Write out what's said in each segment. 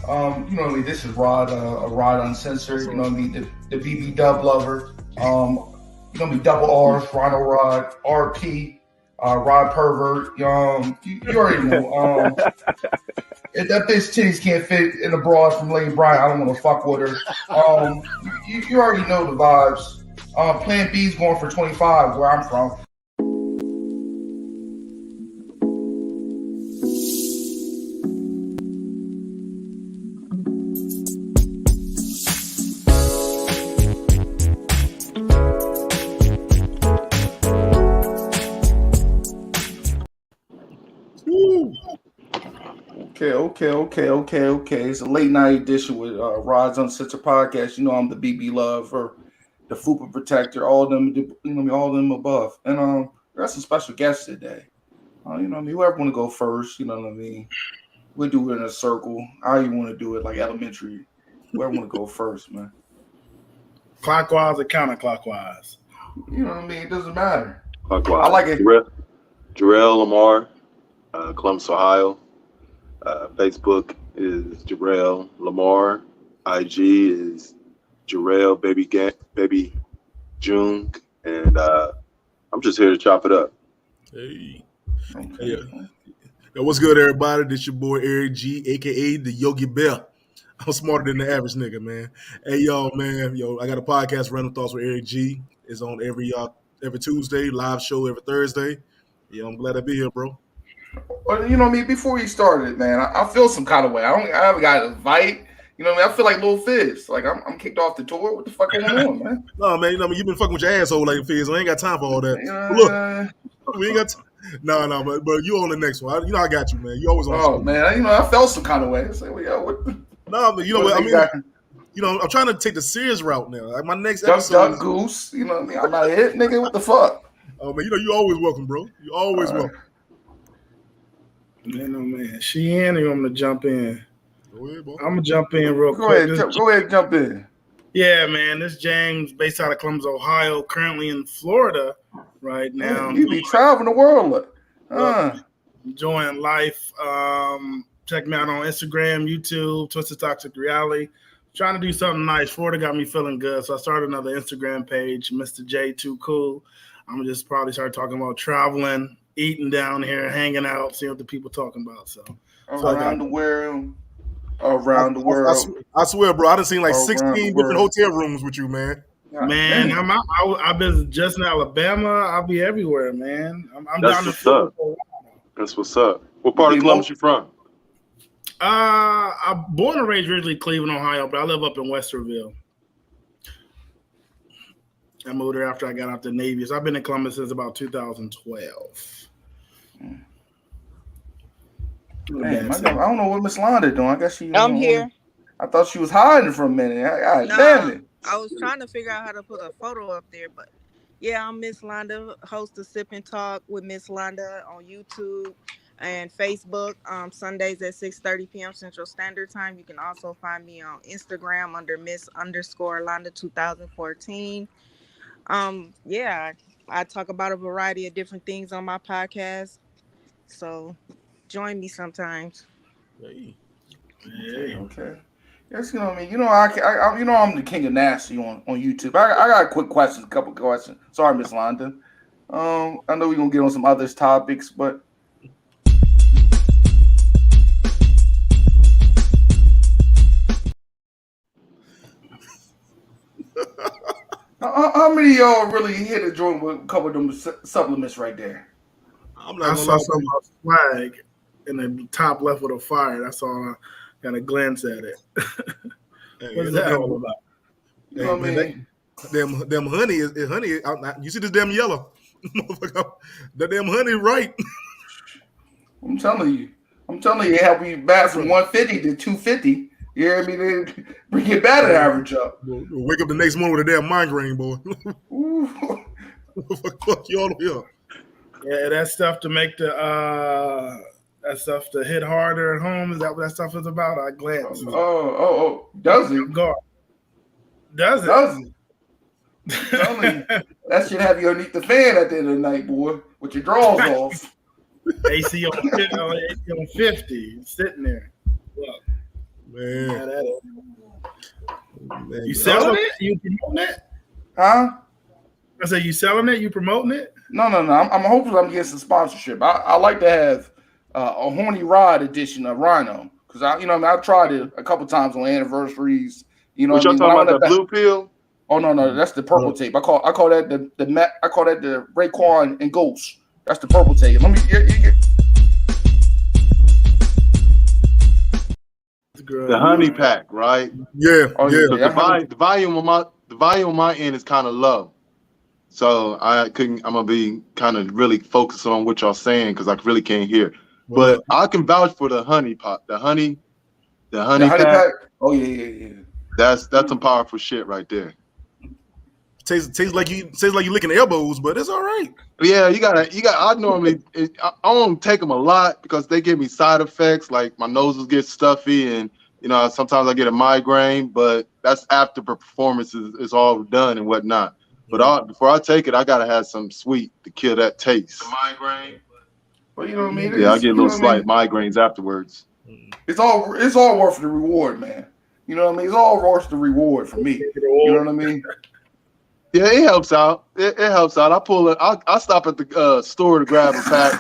You know what I mean? This is Rod, a Rod Uncensored. You know what I mean? The BBW lover. You know what I mean? Double R's, Ronald Rod, RP, Rod Pervert. You already know. If that bitch titties can't fit in a broad from Lady Bryant, I don't want to fuck with her. You already know the vibes. Plan B's going for 25 where I'm from. Okay. It's a late night edition with Rod's Uncensored Podcast. You know I'm the BB Lover, the Fupa Protector, all of them, all of them above. And we got some special guests today. You know what I mean? Whoever want to go first, you know what I mean? We'll do it in a circle. How you want to do it, like elementary. Whoever want to go first, man. Clockwise or counterclockwise? You know what I mean? It doesn't matter. Clockwise. I like it. Jarrell Lamar, Columbus, Ohio. Facebook is Jarrell Lamar. IG is Jarrell Baby June. And I'm just here to chop it up. Hey. Okay. Yo, what's good, everybody? This your boy Eric G, a.k.a. the Yogi Bear. I'm smarter than the average nigga, man. Hey, yo, man. I got a podcast, Random Thoughts with Eric G. It's on every Tuesday, live show every Thursday. Yeah, I'm glad to be here, bro. But you know what I mean? Before we started, man, I feel some kind of way. I haven't got an invite. You know what I mean? I feel like Lil Fizz. Like I'm kicked off the tour. What the fuck going on, man? No, man. You know what I mean? You've been fucking with your asshole like Fizz. I ain't got time for all that. Look, we ain't got. No, but you on the next one. I got you, man. You always on. Oh man, I felt some kind of way. It's like, no, but you know what I mean. I'm trying to take the serious route now. Like my next episode. Duck Goose. You know what I mean? I'm not hit, nigga. What the fuck? Oh man, you always welcome, bro. You always welcome. Man. She in or you want me to jump in? Go ahead, boy. I'm going to jump in real quick. Go ahead, jump in. Yeah, man. This James, based out of Columbus, Ohio, currently in Florida right now. You be traveling the world. Enjoying life. Check me out on Instagram, YouTube, Twisted Toxic Reality. Trying to do something nice. Florida got me feeling good, so I started another Instagram page, Mr. J Too Cool. I'm going to just probably start talking about traveling, eating down here, hanging out, seeing what the people talking about. So around the world. I swear, bro. I done seen like 16 different hotel rooms with you, man. Man, I've been just in Alabama. I'll be everywhere, man. I'm That's down to Florida. That's what's up. What part of Columbus you from? I'm born and raised originally Cleveland, Ohio, but I live up in Westerville. I moved there after I got out the Navy. So I've been in Columbus since about 2012. Man, I don't know what Miss Londa doing. I guess I'm here. I thought she was hiding for a minute. Damn it. I was trying to figure out how to put a photo up there, but yeah, I'm Miss Londa, host of Sip and Talk with Miss Londa on YouTube and Facebook. Sundays at 6:30 p.m. Central Standard Time. You can also find me on Instagram under Miss_Londa 2014. I talk about a variety of different things on my podcast. So join me sometimes. Hey. Okay. Yes, you know what I mean. I'm the king of nasty on YouTube. I got a couple questions. Sorry, Miss Londa. I know we're gonna get on some other topics, but how many of y'all really hit a joint with a couple of them supplements right there? I saw something about swag in the top left with a fire. That's all. I kind of glance at it. What's that all about? You know what I mean? Them honey is honey. You see this damn yellow? The damn honey, right? I'm telling you, it help you back from 150 to 250. You hear me? They bring your batting average up. Wake up the next morning with a damn migraine, boy. Fuck you all the way up. Yeah, that stuff to make that stuff to hit harder at home. Is that what that stuff is about? I glance. Does it? Does it? That should have you underneath the fan at the end of the night, boy, with your drawers off. AC on 50, sitting there. Look. Man. You selling it? You promoting it? Huh? I said, you selling it? You promoting it? No. I'm hopeful I'm getting some sponsorship. I like to have a horny rod edition of Rhino because I've tried it a couple times on anniversaries. You know What what I y'all mean? talking about? That blue pill? Oh no, that's the purple tape. I call that the Raekwon and Ghost. That's the purple tape. Let me get. The honey pack, right? Yeah. The volume on my end is kind of low, so I'm gonna be kind of really focused on what y'all saying because I really can't hear. But I can vouch for the honey pot, the honey pack. Oh yeah. That's some powerful shit right there. Tastes like you licking elbows, but it's all right. Yeah, you got. I normally I don't take them a lot because they give me side effects like my nose will get stuffy and sometimes I get a migraine. But that's after the performance is all done and whatnot. But before I take it, I gotta have some sweet to kill that taste. The migraine. Well, you know what I mean. Yeah, I get a little slight migraines afterwards. It's all worth the reward, man. You know what I mean? It's all worth the reward for me. You know what I mean? Yeah, it helps out. It helps out. I pull it. I stop at the store to grab a pack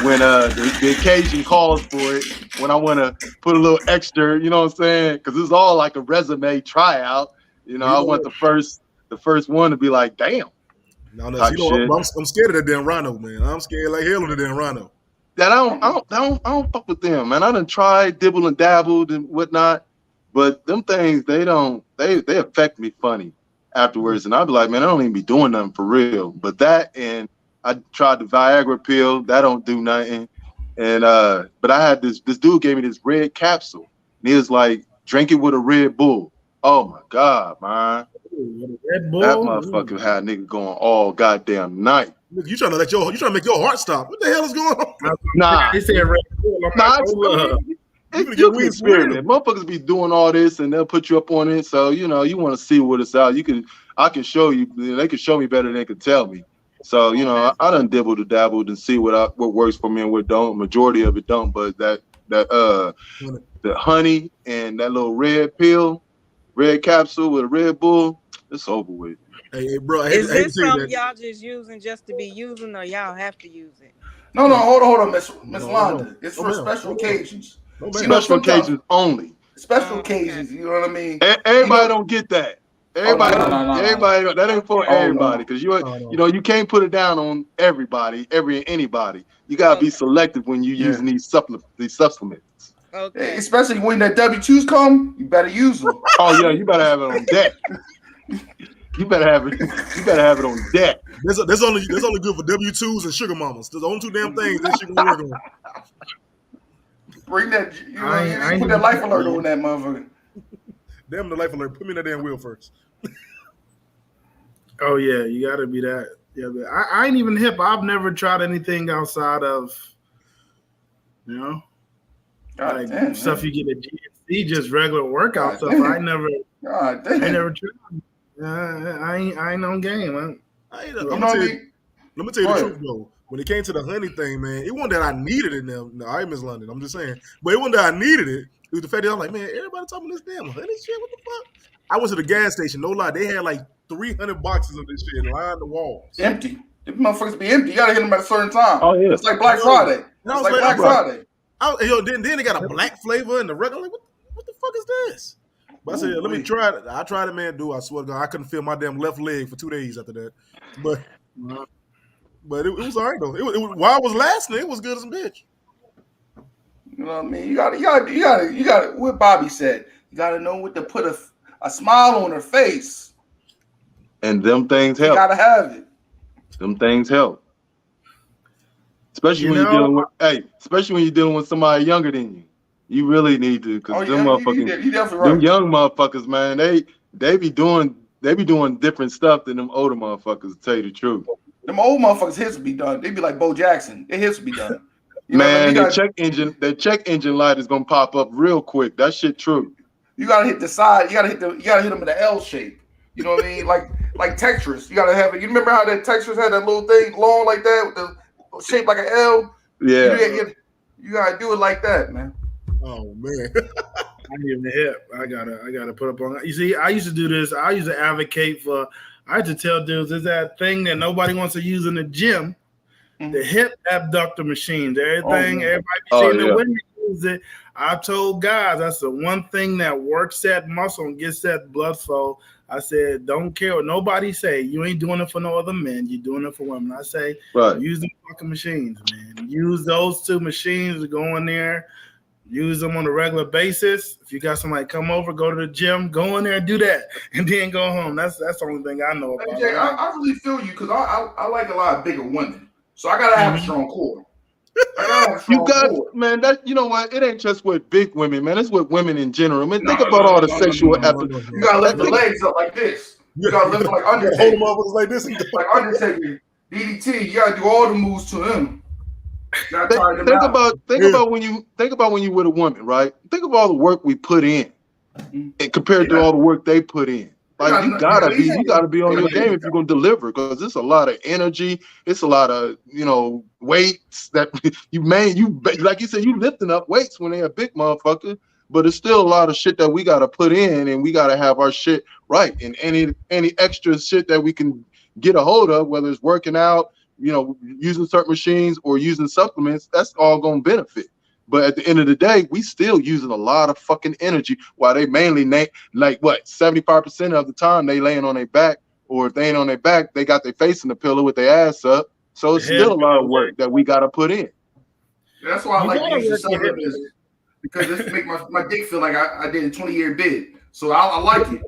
when the occasion calls for it. When I want to put a little extra, you know what I'm saying? Because it's all like a resume tryout. I want the first one to be like, damn. No, I'm scared of that damn Rhino, man. I'm scared like hell of the damn Rhino. That I don't fuck with them, man. I done tried, dibble and dabbled and whatnot, but them things they affect me funny afterwards, and I'd be like, man, I don't even be doing nothing for real. But that, and I tried the Viagra pill, that don't do nothing. And but I had this dude gave me this red capsule, and he was like, drink it with a Red Bull. Oh my god, man, Red Bull? That motherfucker had a nigga going all goddamn night. You trying to make your heart stop? What the hell is going on? Nah, they said Red Bull. You can experiment. Motherfuckers be doing all this and they'll put you up on it. So you want to see what it's out. I can show you. They can show me better than they can tell me. So I done dibbled and dabbled and see what works for me and what don't. Majority of it don't. But the honey and that little red capsule with a Red Bull, it's over with. Hey, bro, is this something y'all just using just to be using, or y'all have to use it? No, hold on, Miss Londa. It's for special occasions. Special occasions only. Special occasions, you know what I mean? Everybody don't get that. Everybody, everybody, that ain't for everybody because you can't put it down on everybody, anybody. You gotta be selective when you using these supplements. Okay. Especially when that W2s come, you better use them. Oh yeah, you better have it on deck. You better have it. You better have it on deck. That's only good for W2s and sugar mamas. There's the only two damn things that you can work on. Bring that. I put that life alert on that motherfucker. Damn the life alert. Put me in that damn wheel first. Oh yeah, you gotta be that. Yeah, but I ain't even hip. I've never tried anything outside of, stuff you get at GNC, just regular workout stuff. I never tried. I ain't on game, man. Let me tell you the truth though. When it came to the honey thing, man, it wasn't that I needed it now. No, I miss London. I'm just saying. But it wasn't that I needed it. It was the fact that I'm like, man, everybody talking about this damn honey shit. What the fuck? I went to the gas station, no lie. They had like 300 boxes of this shit lined the walls. Empty. Them motherfuckers be empty. You gotta hit them at a certain time. Oh yeah. It's like Black Friday. It's like Black Friday. Then they got a black flavor and the regular. Like, what the fuck is this? But I said, let me try it. I tried it, man, dude. I swear to God, I couldn't feel my damn left leg for 2 days after that. But it was all right though. It was while I was lasting, it was good as a bitch. You know what I mean? You gotta. What Bobby said. You gotta know what to put a smile on her face. And them things help. You gotta have it. Them things help. Especially when you're dealing with somebody younger than you. You really need to, because them motherfuckers, them young motherfuckers, man, they be doing different stuff than them older motherfuckers, to tell you the truth. Them old motherfuckers hits will be done. They be like Bo Jackson. Their hits will be done. Man, their check engine light is gonna pop up real quick. That shit true. You gotta hit the side. You gotta hit them in the L shape. You know what I mean? Like Tetris. You gotta have it. You remember how that Tetris had that little thing long like that with the shape like an L? Yeah. You gotta do it like that, man. Oh man. I need the hip. I gotta put up on that. You see, I used to do this. I used to advocate for. I used to tell dudes, there's that thing that nobody wants to use in the gym, the hip abductor machines. Everybody be saying the women use it. I told guys that's the one thing that works that muscle and gets that blood flow. I said, don't care what nobody say. You ain't doing it for no other men. You're doing it for women. I say, use the fucking machines, man. Use those two machines to go in there. Use them on a regular basis. If you got somebody come over, go to the gym, go in there and do that, and then go home. That's the only thing I know about. Jay, I really feel you because I like a lot of bigger women, so I gotta have a strong core. Man, that you know what? It ain't just with big women, man. It's with women in general. I mean, think about all the sexual episodes. You gotta lift the legs up like this. You gotta lift like Undertaker. Hold them like this. Like Undertaker, DDT. You gotta do all the moves to him. Think about when you with a woman, right? Think of all the work we put in, and compared to all the work they put in. Like you gotta be on your game if you're gonna deliver, because it's a lot of energy. It's a lot of weights that you like you said, you lifting up weights when they're a big motherfucker. But it's still a lot of shit that we gotta put in, and we gotta have our shit right. And any extra shit that we can get a hold of, whether it's working out, using certain machines or using supplements, that's all gonna benefit. But at the end of the day, we still using a lot of fucking energy, while they mainly 75% of the time they laying on their back, or if they ain't on their back, they got their face in the pillow with their ass up. So it's still a lot of work that we gotta put in. That's why I like to use the supplements, because this make my dick feel like I did a 20-year bid. So I like it.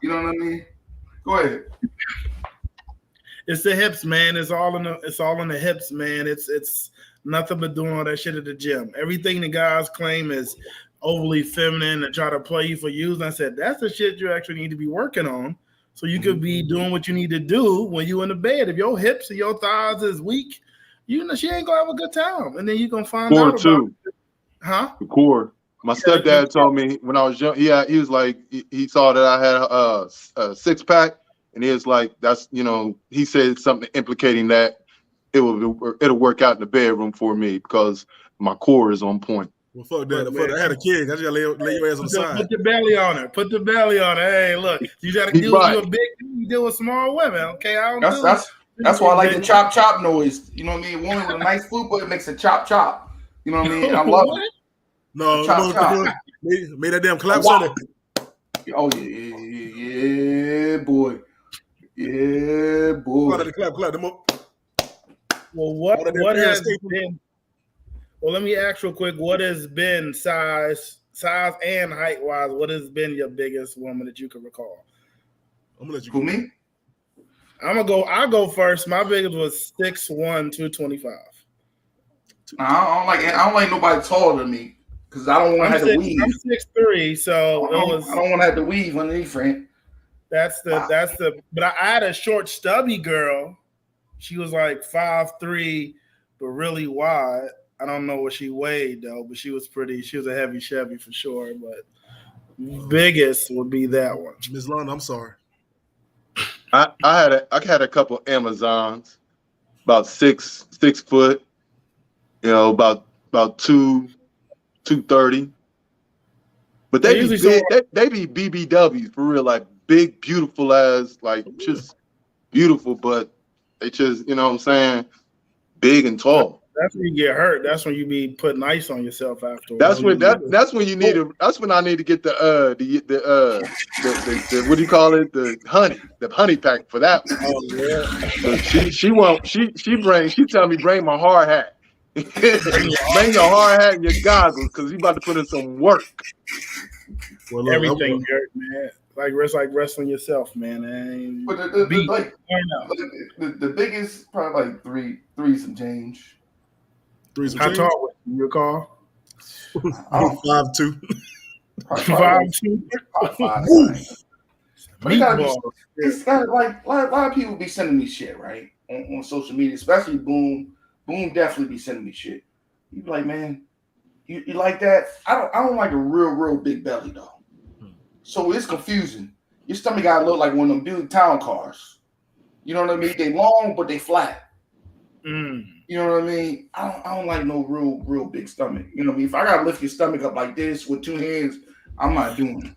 You know what I mean? Go ahead. It's the hips, man. It's all in the hips, man. It's nothing but doing all that shit at the gym. Everything the guys claim is overly feminine and try to play you for use. I said, that's the shit you actually need to be working on, so you could be doing what you need to do when you in the bed. If your hips and your thighs is weak, she ain't gonna have a good time. And then you're gonna find out about it. Huh? The core. My stepdad told me when I was young, he was like, he saw that I had a six-pack, and he was like, that's, he said something implicating that it'll work out in the bedroom for me because my core is on point. Well, fuck that. I had a kid. I just gotta lay your ass on the side. Put the belly on her. Put the belly on her. Hey, look, you gotta deal with a big. You deal with small women. Okay, that's why I like the chop chop noise. You know what I mean? Woman with a nice fupa, it makes a chop chop. You know what I mean? I love it. No, chop. Made that damn clap sound. Oh yeah, boy. Yeah, boy. Clap them up. Well, what has been? Well, let me ask real quick. What has been size and height wise? What has been your biggest woman that you can recall? I'm gonna let you. Who, me? I'll go first. My biggest was 6'1", 225. I don't like nobody taller than me because I don't want to have to weave. I'm 6'3", so I don't want to have to weave underneath, friend. But I had a short, stubby girl. She was like 5'3", but really wide. I don't know what she weighed though, but she was pretty. She was a heavy Chevy for sure. But biggest would be that one. Ms. London, I'm sorry. I had a couple Amazons, about 6 foot, about 230. But they be big, they be BBWs for real, like big, beautiful as, like just beautiful, but they just, you know what I'm saying, big and tall. That's when you get hurt. That's when you be putting ice on yourself afterwards. That's when you need to. That's when I need to get the what do you call it? The honey pack for that one. Oh yeah. So she tell me bring my hard hat. Bring your hard hat and your goggles because you about to put in some work. Well, look, everything hurt, man. Like wrestling yourself, man. But the biggest probably like three some change. How tall was you recall? I'm 5'2". 5'2". It's got like a lot of people be sending me shit, right? On social media, especially Boom. Boom definitely be sending me shit. You be like, man, you like that? I don't like a real big belly though. So it's confusing. Your stomach gotta look like one of them big town cars. You know what I mean? They long, but they flat. You know what I mean? I don't like no real big stomach. You know what I mean? If I gotta lift your stomach up like this with two hands, I'm not doing it.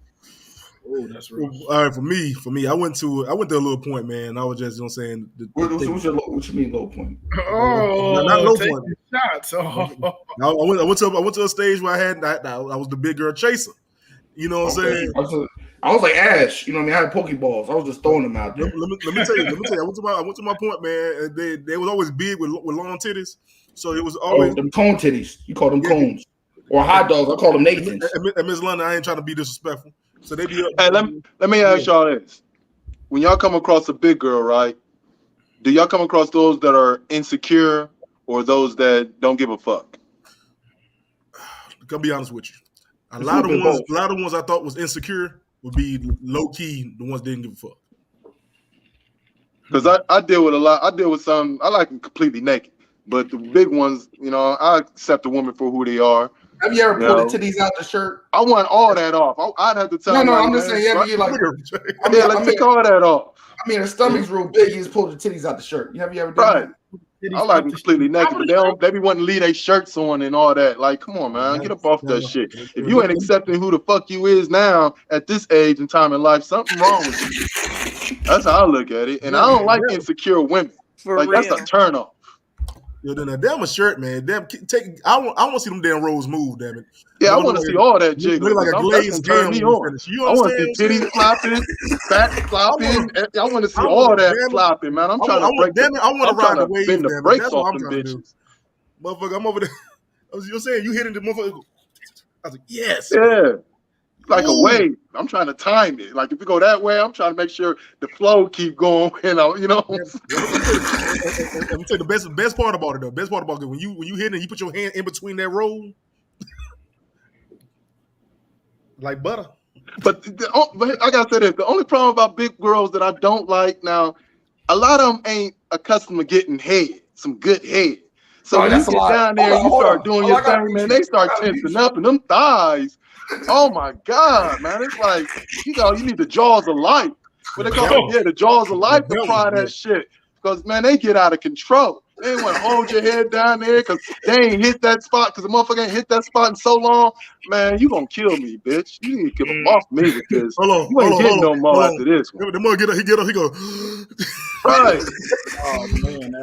Oh, that's rough. All right, for me, I went to a little point, man. I was just, you know, what I'm saying. What you mean low point? Oh, not low taking point. shots. Oh. I went to a stage where I was the big girl chaser. You know what I'm saying? I was like Ash. You know what I mean? I had Pokeballs. I was just throwing them out there. Let me tell you. I went to my point, man. They was always big with long titties, so it was always them cone titties. You call them cones or hot dogs? I call them Nathans. At Miss London, I ain't trying to be disrespectful. So they be up. Hey, let me ask y'all this: when y'all come across a big girl, right? Do y'all come across those that are insecure or those that don't give a fuck? I'll be honest with you. A lot of ones I thought was insecure would be low key. The ones that didn't give a fuck. Because I deal with a lot. I deal with some. I like them completely naked, but the big ones, you know, I accept a woman for who they are. Have you ever pulled the titties out the shirt? I want all that off. I'd have to tell. No, I'm just saying. You let's take all that off. I mean, the stomach's real big. You just pull the titties out the shirt. Have you ever done that? I like them completely naked, but they be wanting to leave their shirts on and all that. Like, come on, man, get up off that shit. If you ain't accepting who the fuck you is now at this age and time in life, something wrong with you. That's how I look at it. And I don't like insecure women. That's a turn off. Yo, then damn a shirt, man. Damn, I want to see them damn rolls move, damn it. Yeah, I want to see all that jiggle. Look like a glazed game. I want to see titties flopping, back flopping. I want to see all that flopping, man. I'm trying to break. Damn it, I want to ride the wave. Bend the brakes off them bitches. Motherfucker, I'm over there. You're saying you hitting the motherfucker. I was like, yes. Yeah. Like a wave. I'm trying to time it. Like if you go that way, I'm trying to make sure the flow keep going. You know. I'm tell you the best part about it though. Best part about it when you hit it, you put your hand in between that roll, like butter. But I gotta say this: the only problem about big girls that I don't like now, a lot of them ain't accustomed to getting head, some good head. So when you get down there and you start doing your thing, man, they start tensing up and them thighs. Oh my God, man. It's like, you need the jaws of life. What they call it? The jaws of life to try that shit. Because, man, they get out of control. They ain't want to hold your head down there because they ain't hit that spot because the motherfucker ain't hit that spot in so long. Man, you gonna kill me, bitch. You need to get off me with this. You ain't getting no more after this one. The more he go. Right. Oh, man.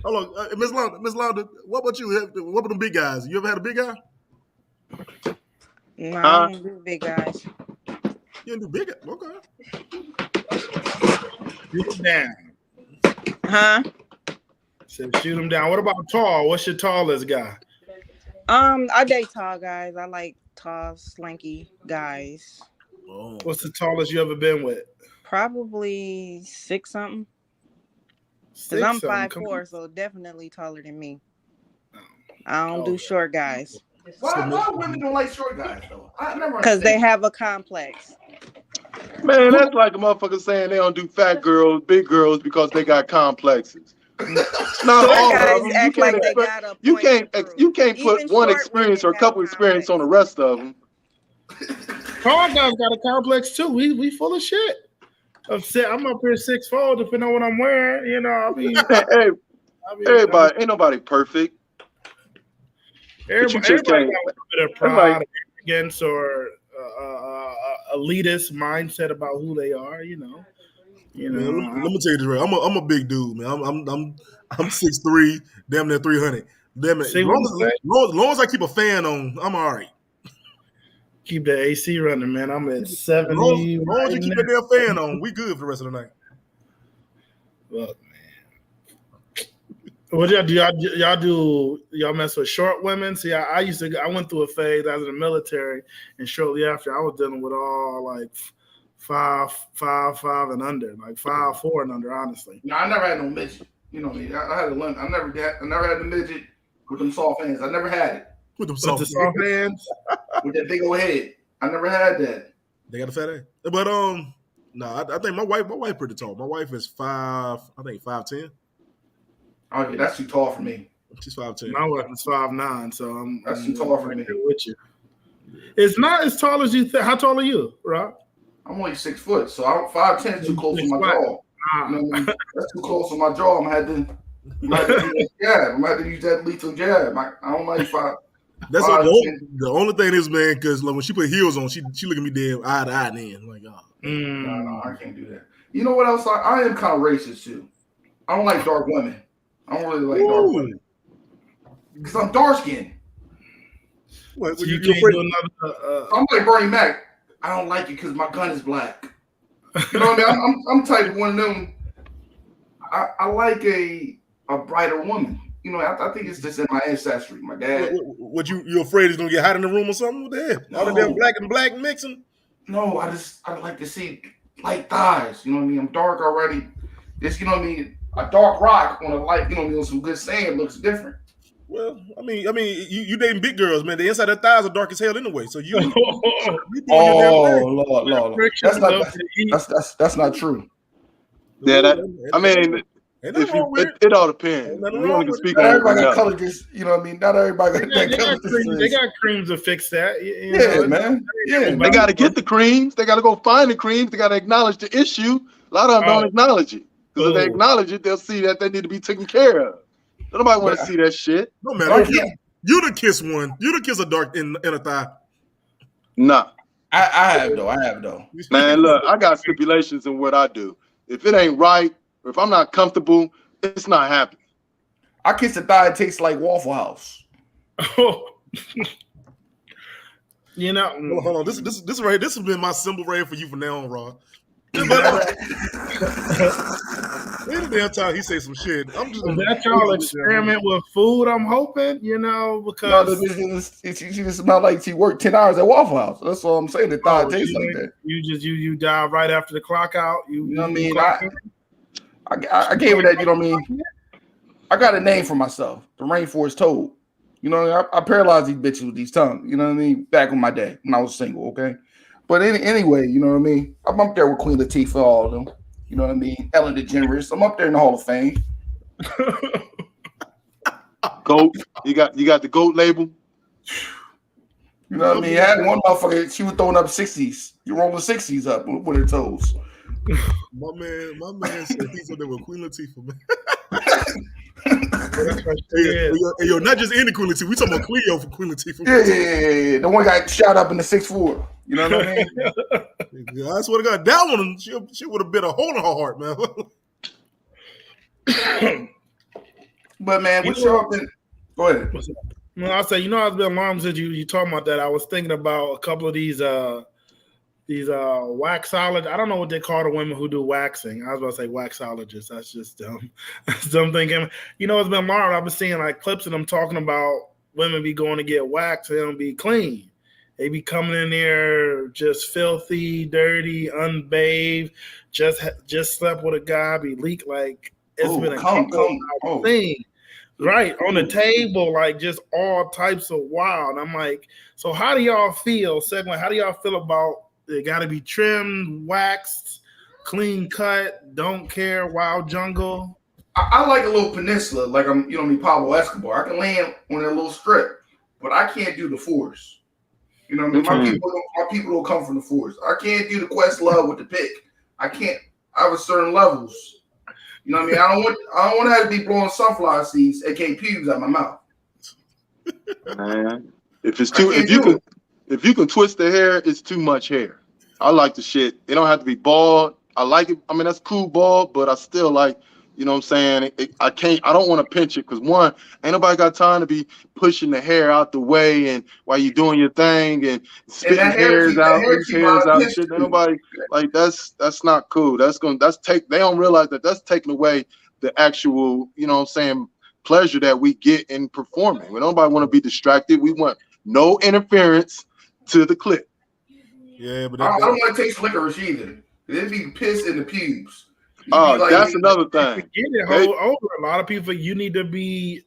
Hold on. Miss Londa, what about you? What about them big guys? You ever had a big guy? No, I don't do big guys. You don't do big guys? Okay. Shoot them down. Huh? Said shoot them down. What about tall? What's your tallest guy? I date tall guys. I like tall, slanky guys. Oh. What's the tallest you ever been with? Probably 6 something. Because I'm 5'4", so definitely taller than me. I don't do short guys. Why women don't like short guys though? Because they have a complex. Man, that's like a motherfucker saying they don't do fat girls, big girls because they got complexes. Not all of them. You can't put one experience or a couple experience on the rest of them. Tall guys got a complex too. We full of shit. I'm up here 6'4", depending on what I'm wearing. You know, everybody ain't nobody perfect. Everybody got a little bit of pride, arrogance, or elitist mindset about who they are. You know. Man, let me tell you this, right? I'm a big dude, man. I'm 6'3", damn near 300. Damn it. As long as I keep a fan on, I'm all right. Keep the AC running, man. I'm at 70. As long as you keep that damn fan on, we good for the rest of the night. Look, man. What y'all do? Y'all mess with short women? See, I went through a phase. I was in the military, and shortly after, I was dealing with all like 5'5" and under, like 5'4" and under. Honestly, no, I never had no midget. You know what I mean? I had a limit. I never had the midget with them soft hands. I never had it. With the soft hands? With that big old head. I never had that. They got a fat ass. But I think my wife pretty tall. My wife is 5'10". Oh yeah, that's too tall for me. She's 5'10". My wife is 5'9", so that's too tall for me. With you. It's not as tall as you think. How tall are you, Rob? I'm only 6 foot, so 5'10" is too close to my jaw. You know what I mean? That's too close to my jaw. I'm gonna have to use that jab. I'm gonna have to use that lethal jab. I don't like 5. That's Rod the only thing is, man, because like, when she put heels on, she look at me dead eye to eye. Then like, oh, no, I can't do that. You know what else? I am kind of racist too. I don't like dark women. I don't really like dark women because I'm dark skinned. What, So you you're can't afraid? do another. I'm like Bernie Mac. I don't like it because my gun is black. You know what I mean? I'm type of one of them. I like a brighter woman. You know, I think it's just in my ancestry. My dad. What you afraid is gonna get hot in the room or something? What the hell? All the damn black mixing? No, I like to see light thighs. You know what I mean? I'm dark already. This, you know what I mean? A dark rock on a light, you know what I mean, on some good sand looks different. Well, I mean, you dating big girls, man. The inside of their thighs are dark as hell anyway. So you doing your damn thing. Lord. That's not true. Yeah, I mean, it all depends. Nothing We wrong only can with speak Not on everybody got what we know. color just, you know what I mean? Not everybody got that color. They got creams to fix that. Yeah, man. Yeah, They got to get the creams. They got to go find the creams. They got to acknowledge the issue. A lot of them don't acknowledge it. Because if they acknowledge it, they'll see that they need to be taken care of. Nobody want to see that shit. No matter. You done kiss one. You done kiss a dark in a thigh. Nah. I have though. Man, look, I got stipulations in what I do. If it ain't right, or if I'm not comfortable, it's not happening. I kiss a thigh, it tastes like Waffle House. You know, Hold on. This right. This has been my symbol right here for you from now on, Rod. Every damn time he say some shit, I'm just. Is that y'all experiment with food? I'm hoping, because she just smelled like she worked 10 hours at Waffle House. That's all I'm saying. The thigh tastes like that. You dive right after the clock out. You know what I mean? I gave her that. You know what I mean? I got a name for myself. The Rainforest Toad. You know, I paralyzed these bitches with these tongues. You know what I mean? Back in my day when I was single. Okay. But anyway, you know what I mean? I'm up there with Queen Latifah, all of them. You know what I mean? Ellen DeGeneres. I'm up there in the Hall of Fame. Goat. You got the GOAT label. You know what I mean? I had one motherfucker, she was throwing up 60s. You roll the 60s up with her toes. My man said he's up there with Queen Latifah, man. Yo, not just any Queen Latifah. We talking about Cleo for Queen Latifah. Yeah. The one got shot up in the 6th floor. You know what I mean? Yeah, I swear to God, that one, she would have been a hole in her heart, man. But man, what y'all been? Go ahead. Well, I'll say, it's been long since you talking about that. I was thinking about a couple of these waxologists. I don't know what they call the women who do waxing. I was about to say waxologists. That's just dumb. That's dumb thinking. It's been long. I've been seeing like clips of them talking about women be going to get waxed and they don't be clean. They be coming in there just filthy, dirty, unbathed, just slept with a guy, be leaked like it's been a thing. Right, on the table, like just all types of wild. I'm like, so how do y'all feel? Second, how do y'all feel about they got to be trimmed, waxed, clean cut, don't care, wild jungle? I like a little peninsula, like I'm, Pablo Escobar. I can land on that little strip, but I can't do the force. You know what I mean? My people don't come from the force. I can't do the Questlove with the pick. I can't. I have certain levels. You know what I mean? I don't want to have to be blowing sunflower seeds, aka pubes, out my mouth. Man, if you can twist the hair, it's too much hair. I like the shit. It don't have to be bald. I like it. I mean, that's cool bald, but I still like. You know what I'm saying? I don't want to pinch it because one, ain't nobody got time to be pushing the hair out the way and while you doing your thing and spitting hairs out and shit. Ain't nobody like that's not cool. They don't realize that that's taking away the actual, you know what I'm saying, pleasure that we get in performing. We nobody want to be distracted. We want no interference to the clip. Yeah, but I don't want to taste licorice either. It'd be piss in the pubes. That's another thing. A lot of people, you need to be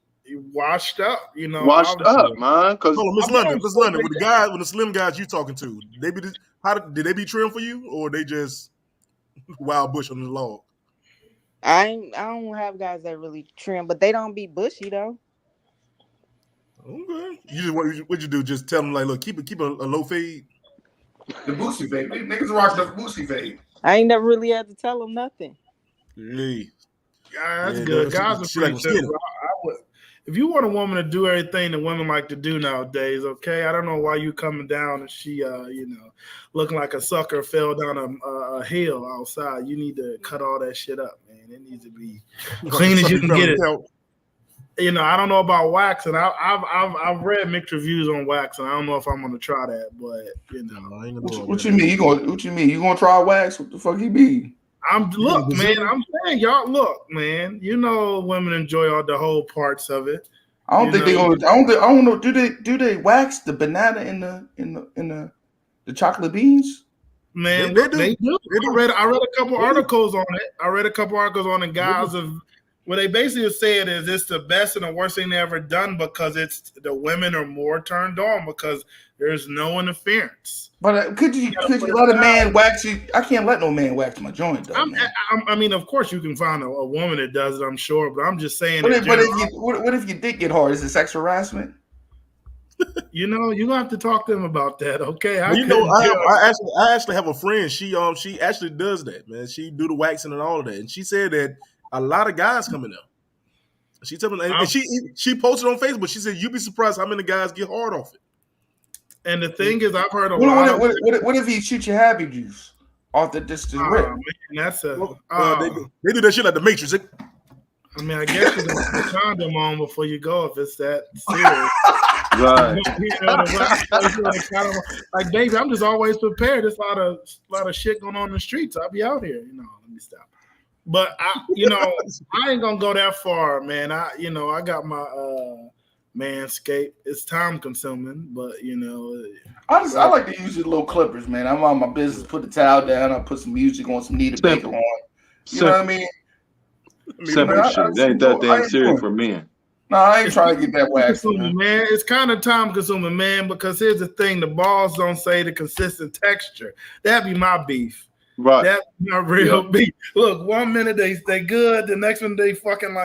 washed up. Washed up, man. Because Miss London, with the slim guys you talking to, did they be trimmed for you, or they just wild bush on the log? I don't have guys that really trim, but they don't be bushy though. Okay. What you do? Just tell them like, look, keep a low fade. The Boosie fade. Niggas rock the Boosie fade. I ain't never really had to tell them nothing. Hey. Yeah, that's good. Guys are pretty simple. if you want a woman to do everything that women like to do nowadays, okay, I don't know why you coming down and she, looking like a sucker fell down a hill outside. You need to cut all that shit up, man. It needs to be clean as you can get it. I don't know about wax, and I've read mixed reviews on wax, and I don't know if I'm gonna try that, but What you mean? What you mean? You gonna try wax? What the fuck you mean? I'm saying, y'all, look, man. Women enjoy all the whole parts of it. I don't think they're gonna. I don't know. Do they wax the banana in the chocolate beans? Man, they do. I read a couple articles on it. Guys of what they basically said is it's the best and the worst thing they ever done because it's the women are more turned on because there's no interference. But could you let a man wax you? I can't let no man wax my joint though. I mean, of course you can find a woman that does it, I'm sure, but I'm just saying. What if you did get hard? Is it sex harassment? You're gonna have to talk to them about that, okay? I actually have a friend. She actually does that, man. She do the waxing and all of that, and she said that a lot of guys coming up. She told me, and she posted on Facebook. She said, "You'd be surprised how many guys get hard off it." And the thing is, I've heard a lot. What if you shoot your happy juice off the rip? Man, that's they do that shit like the Matrix. I mean, I guess you can put a condom on before you go if it's that serious. Right. Like, baby, I'm just always prepared. There's a lot of shit going on in the streets. I'll be out here. Let me stop. But I ain't gonna go that far, man. I got my Manscaped. It's time consuming, but I like to use the little clippers, man. I'm on my business. Put the towel down. I put some music on, some Nita Baker on. You know what I mean? Simple shit. That ain't that damn serious for men. No, I ain't trying to get that wax, man. It's kind of time consuming, man. Because here's the thing: the balls don't say the consistent texture. That'd be my beef. Right. That's not real beef. Look, 1 minute they good, the next one they fucking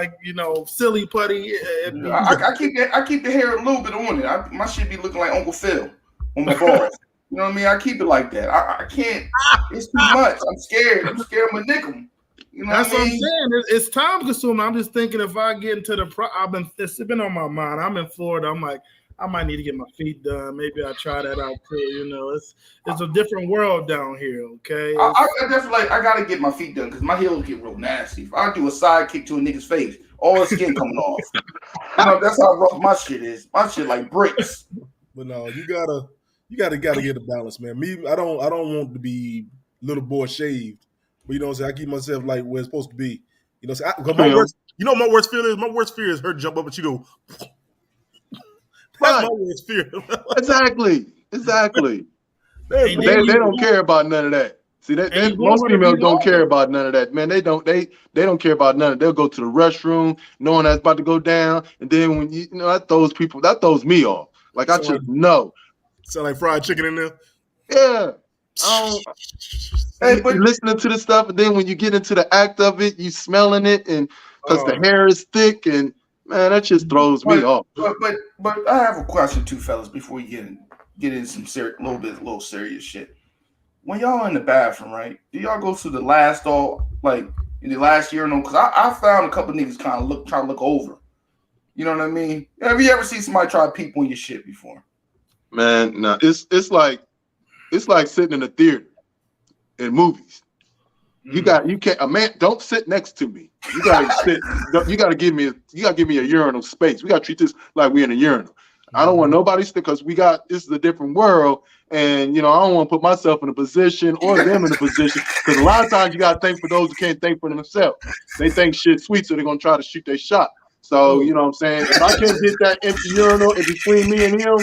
silly putty. I keep the hair a little bit on it. My shit be looking like Uncle Phil on my balls. You know what I mean? I keep it like that. I can't. It's too much. I'm scared. I'm gonna nick them. That's what I'm saying. It's time consuming. I'm just thinking if I get into it's been on my mind. I'm in Florida. I'm like, I might need to get my feet done. Maybe I'll try that out too. It's a different world down here. Okay. I definitely I gotta get my feet done because my heels get real nasty. If I do a side kick to a nigga's face, all the skin coming off. That's how rough my shit is. My shit like bricks. But no, you gotta get a balance, man. Me, I don't want to be little boy shaved. But I keep myself like where it's supposed to be. My worst fear is? My worst fear is her jump up and she go. That's my worst fear. Exactly. They don't care about none of that. See, most females don't care about none of that, man. They don't care about none of it. They'll go to the restroom knowing that's about to go down, and then when that throws me off. Like I just know. Sound like fried chicken in there. Yeah. But listening to the stuff, and then when you get into the act of it, you smelling it, and because the hair is thick, and man, that just throws me off. But I have a question too, fellas, before we get in some little serious shit. When y'all in the bathroom, right? Do y'all go to the last in the last urinal? Because I found a couple niggas trying to look over. You know what I mean? Have you ever seen somebody try to peep on your shit before? Man, no, it's like sitting in a theater in movies. You can't a man don't sit next to me. You gotta give me a urinal space. We gotta treat this like we're in a urinal. I don't want nobody because this is a different world, and I don't want to put myself in a position or them in a position because a lot of times you gotta think for those who can't think for themselves. They think shit sweet, so they're gonna try to shoot their shot. So you know what I'm saying? If I can't get that empty urinal in between me and him,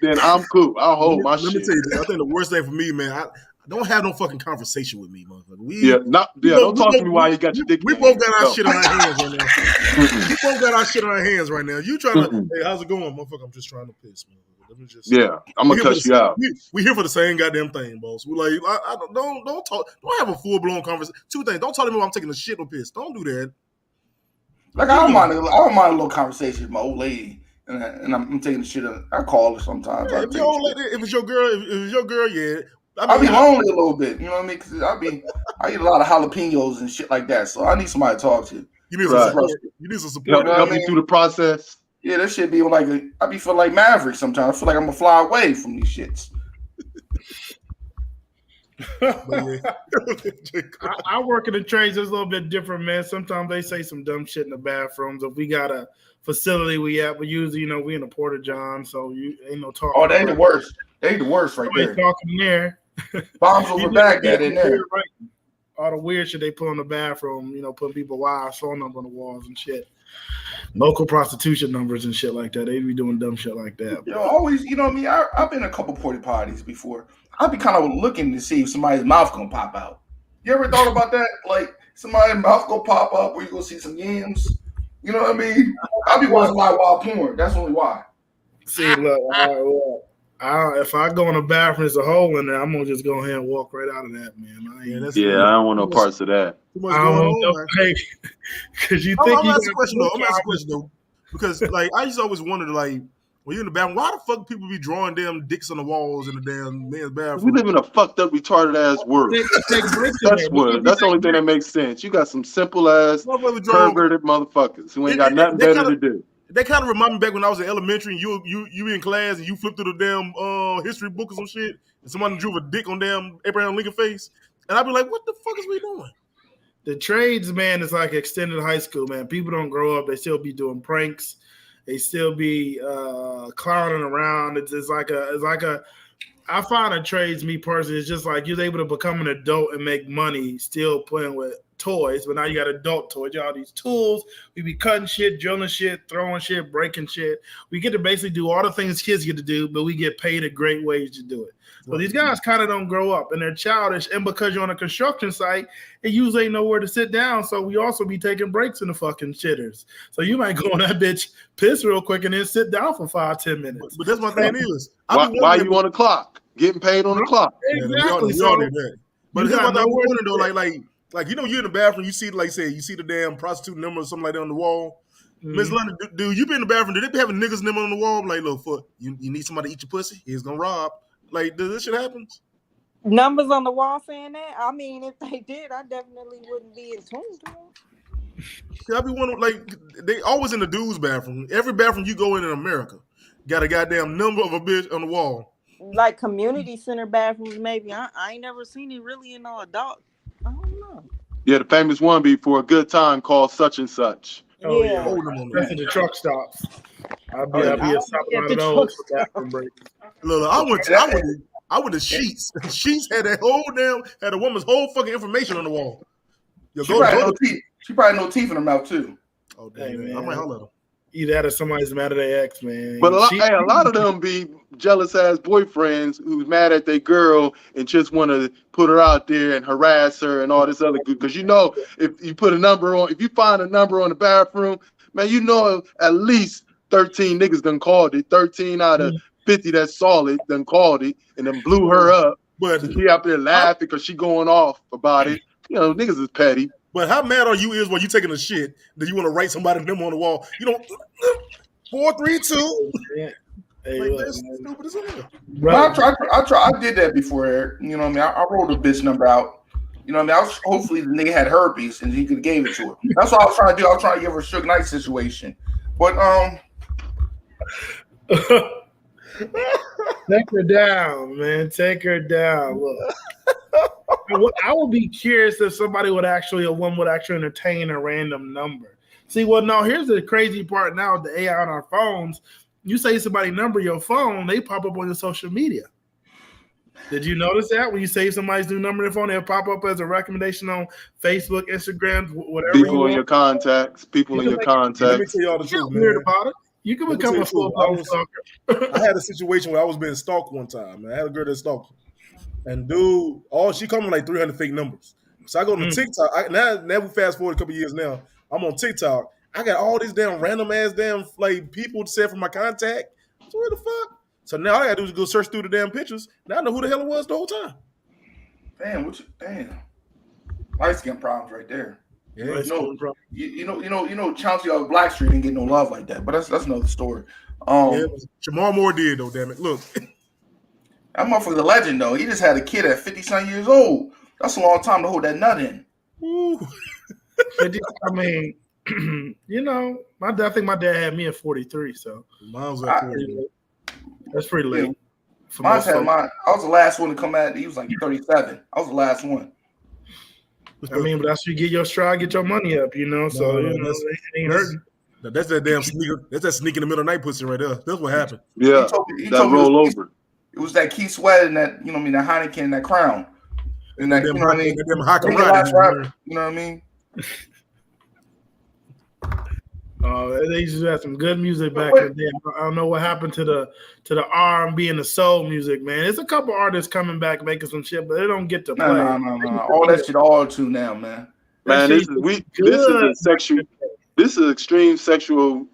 then I'm cool. I'll hold my shit. Let me tell you, I think the worst thing for me, man, I don't have no fucking conversation with me, motherfucker. Don't talk to me while you got your dick. We both got our shit on our hands right now. We both got our shit on our hands right now. You trying to, hey, how's it going, motherfucker? I'm just trying to piss, man. I'm gonna cuss you out. We here for the same goddamn thing, boss. We're like, I don't talk. Don't have a full blown conversation. Two things. Don't tell me when I'm taking a shit or piss. Don't do that. Like I don't mind a little conversation with my old lady, and I'm taking the shit. I call her sometimes. Yeah, if it's your girl, yeah. I'll be lonely a little bit, you know what I mean? Because I eat a lot of jalapenos and shit like that, so I need somebody to talk to. You need some support. Help me through the process. Yeah, that shit be like I be feeling like Maverick sometimes. I feel like I'm gonna fly away from these shits. I work in the trades. It's a little bit different, man. Sometimes they say some dumb shit in the bathrooms. If we got a facility we usually, we in a porta john, so you ain't no talking. Oh, they the worst. They the worst right there. Talking in there. Bombs over Baghdad in there. Right. All the weird shit they put in the bathroom, putting people wives' phone number on the walls and shit. Local prostitution numbers and shit like that. They be doing dumb shit like that. Always, I've been a couple porta potties before. I'd be kind of looking to see if somebody's mouth gonna pop out. You ever thought about that? Like somebody's mouth gonna pop up where you gonna see some yams? You know what I mean? I'll be watching my wild porn. That's only why. See, look, if I go in the bathroom, there's a hole in there, I'm gonna just go ahead and walk right out of that, man. I don't want no parts of that. Because you I'm think gonna ask a question though. Because I used to always wonder, when you're in the bathroom, why the fuck people be drawing damn dicks on the walls in the damn men's bathroom? We live in a fucked up, retarded ass world. That's the only thing that makes sense. You got some simple ass perverted motherfuckers who ain't got nothing better to do. That kind of remind me back when I was in elementary and you in class and you flipped through the damn history book or some shit and somebody drew a dick on damn Abraham Lincoln face. And I'd be like, what the fuck is we doing? The trades, man, is like extended high school, man. People don't grow up. They still be doing pranks. They still be clowning around. It's like a. I find a trades, me personally, it's just like you're able to become an adult and make money still playing with toys, but now you got adult toys. You got all these tools. We be cutting shit, drilling shit, throwing shit, breaking shit. We get to basically do all the things kids get to do, but we get paid a great wage to do it. So these guys kind of don't grow up, and they're childish. And because you're on a construction site, it usually ain't nowhere to sit down. So we also be taking breaks in the fucking shitters. So you might go on that bitch, piss real quick, and then sit down for 5-10 minutes. But that's my thing is. Why you on the clock? Getting paid on the clock. Exactly. We all did that. But here's what I'm wondering though, you're in the bathroom, you see, you see the damn prostitute number or something like that on the wall. Miss London, dude, you been in the bathroom? Did they be having niggas number on the wall? I'm like, look, for you need somebody to eat your pussy? He's gonna rob. Like, does this shit happen? Numbers on the wall saying that? I mean, if they did, I definitely wouldn't be in tune to them. I be wondering, they always in the dude's bathroom. Every bathroom you go in America got a goddamn number of a bitch on the wall. Like community center bathrooms, maybe. I ain't never seen it really in no adult. I don't know. Yeah, the famous one be for a good time called such and such. Oh yeah, that's at the truck stops. I'll be a stop out of those for bathroom breaks. Look, I went to Sheets. Sheets had a woman's whole fucking information on the wall. She probably no teeth in her mouth too. Oh damn, man. I might holler at her. Either that or somebody's mad at their ex, man. But a lot of them be jealous ass boyfriends who's mad at their girl and just want to put her out there and harass her and all this other good. Because if you put a number on, if you find a number on the bathroom, man, at least 13 niggas done called it. 13 out of 50 that's solid done called it and then blew her up. But she out there laughing because she going off about it. Niggas is petty. But how mad are you while you taking a shit that you want to write somebody's number on the wall? 432. Hey, that's stupid as hell. I did that before, Eric. You know what I mean? I wrote a bitch number out. You know what I mean? Hopefully the nigga had herpes and he could have gave it to her. That's what I was trying to do. I was trying to give her a Suge Knight situation. But take her down, man. Take her down. Look, I would be curious if a woman would actually entertain a random number. See, no, here's the crazy part now with the AI on our phones. You say somebody number your phone, they pop up on your social media. Did you notice that? When you say somebody's new number on their phone, they'll pop up as a recommendation on Facebook, Instagram, whatever. People in your contacts. Let me tell y'all the truth, man. Weird about it. You can become a full-blown stalker. I had a situation where I was being stalked one time. I had a girl that stalked me. And dude, she called me like 300 fake numbers. So I go to TikTok. Now we fast forward a couple years now. I'm on TikTok. I got all these damn random ass people said from my contact. So what the fuck? So now all I gotta do is go search through the damn pictures. Now I know who the hell it was the whole time. Damn. Light skin problems right there. Yeah, Chauncey off Blackstreet didn't get no love like that, but that's another story. Jamar Moore did though, damn it. Look. That motherfucker's a legend though. He just had a kid at 50-some years old. That's a long time to hold that nut in. I mean, I think my dad had me at 43, so Mine was at 40. That's pretty late. I was the last one to come out. He was like 37. I was the last one. I mean, but that's you get your stride, get your money up, So it ain't hurting. That's that damn sneaker. That's that sneak in the middle of the night pussy right there. That's what happened. Yeah, he that roll over. It was that Keith Sweat and that, that Heineken, that Crown. And that, you know what I mean? You know what I mean? They used to have some good music back in the day. I don't know what happened to the R&B and the soul music, man. There's a couple artists coming back making some shit, but they don't get to play. No. All that shit all too now, man. Man, this is extreme sexual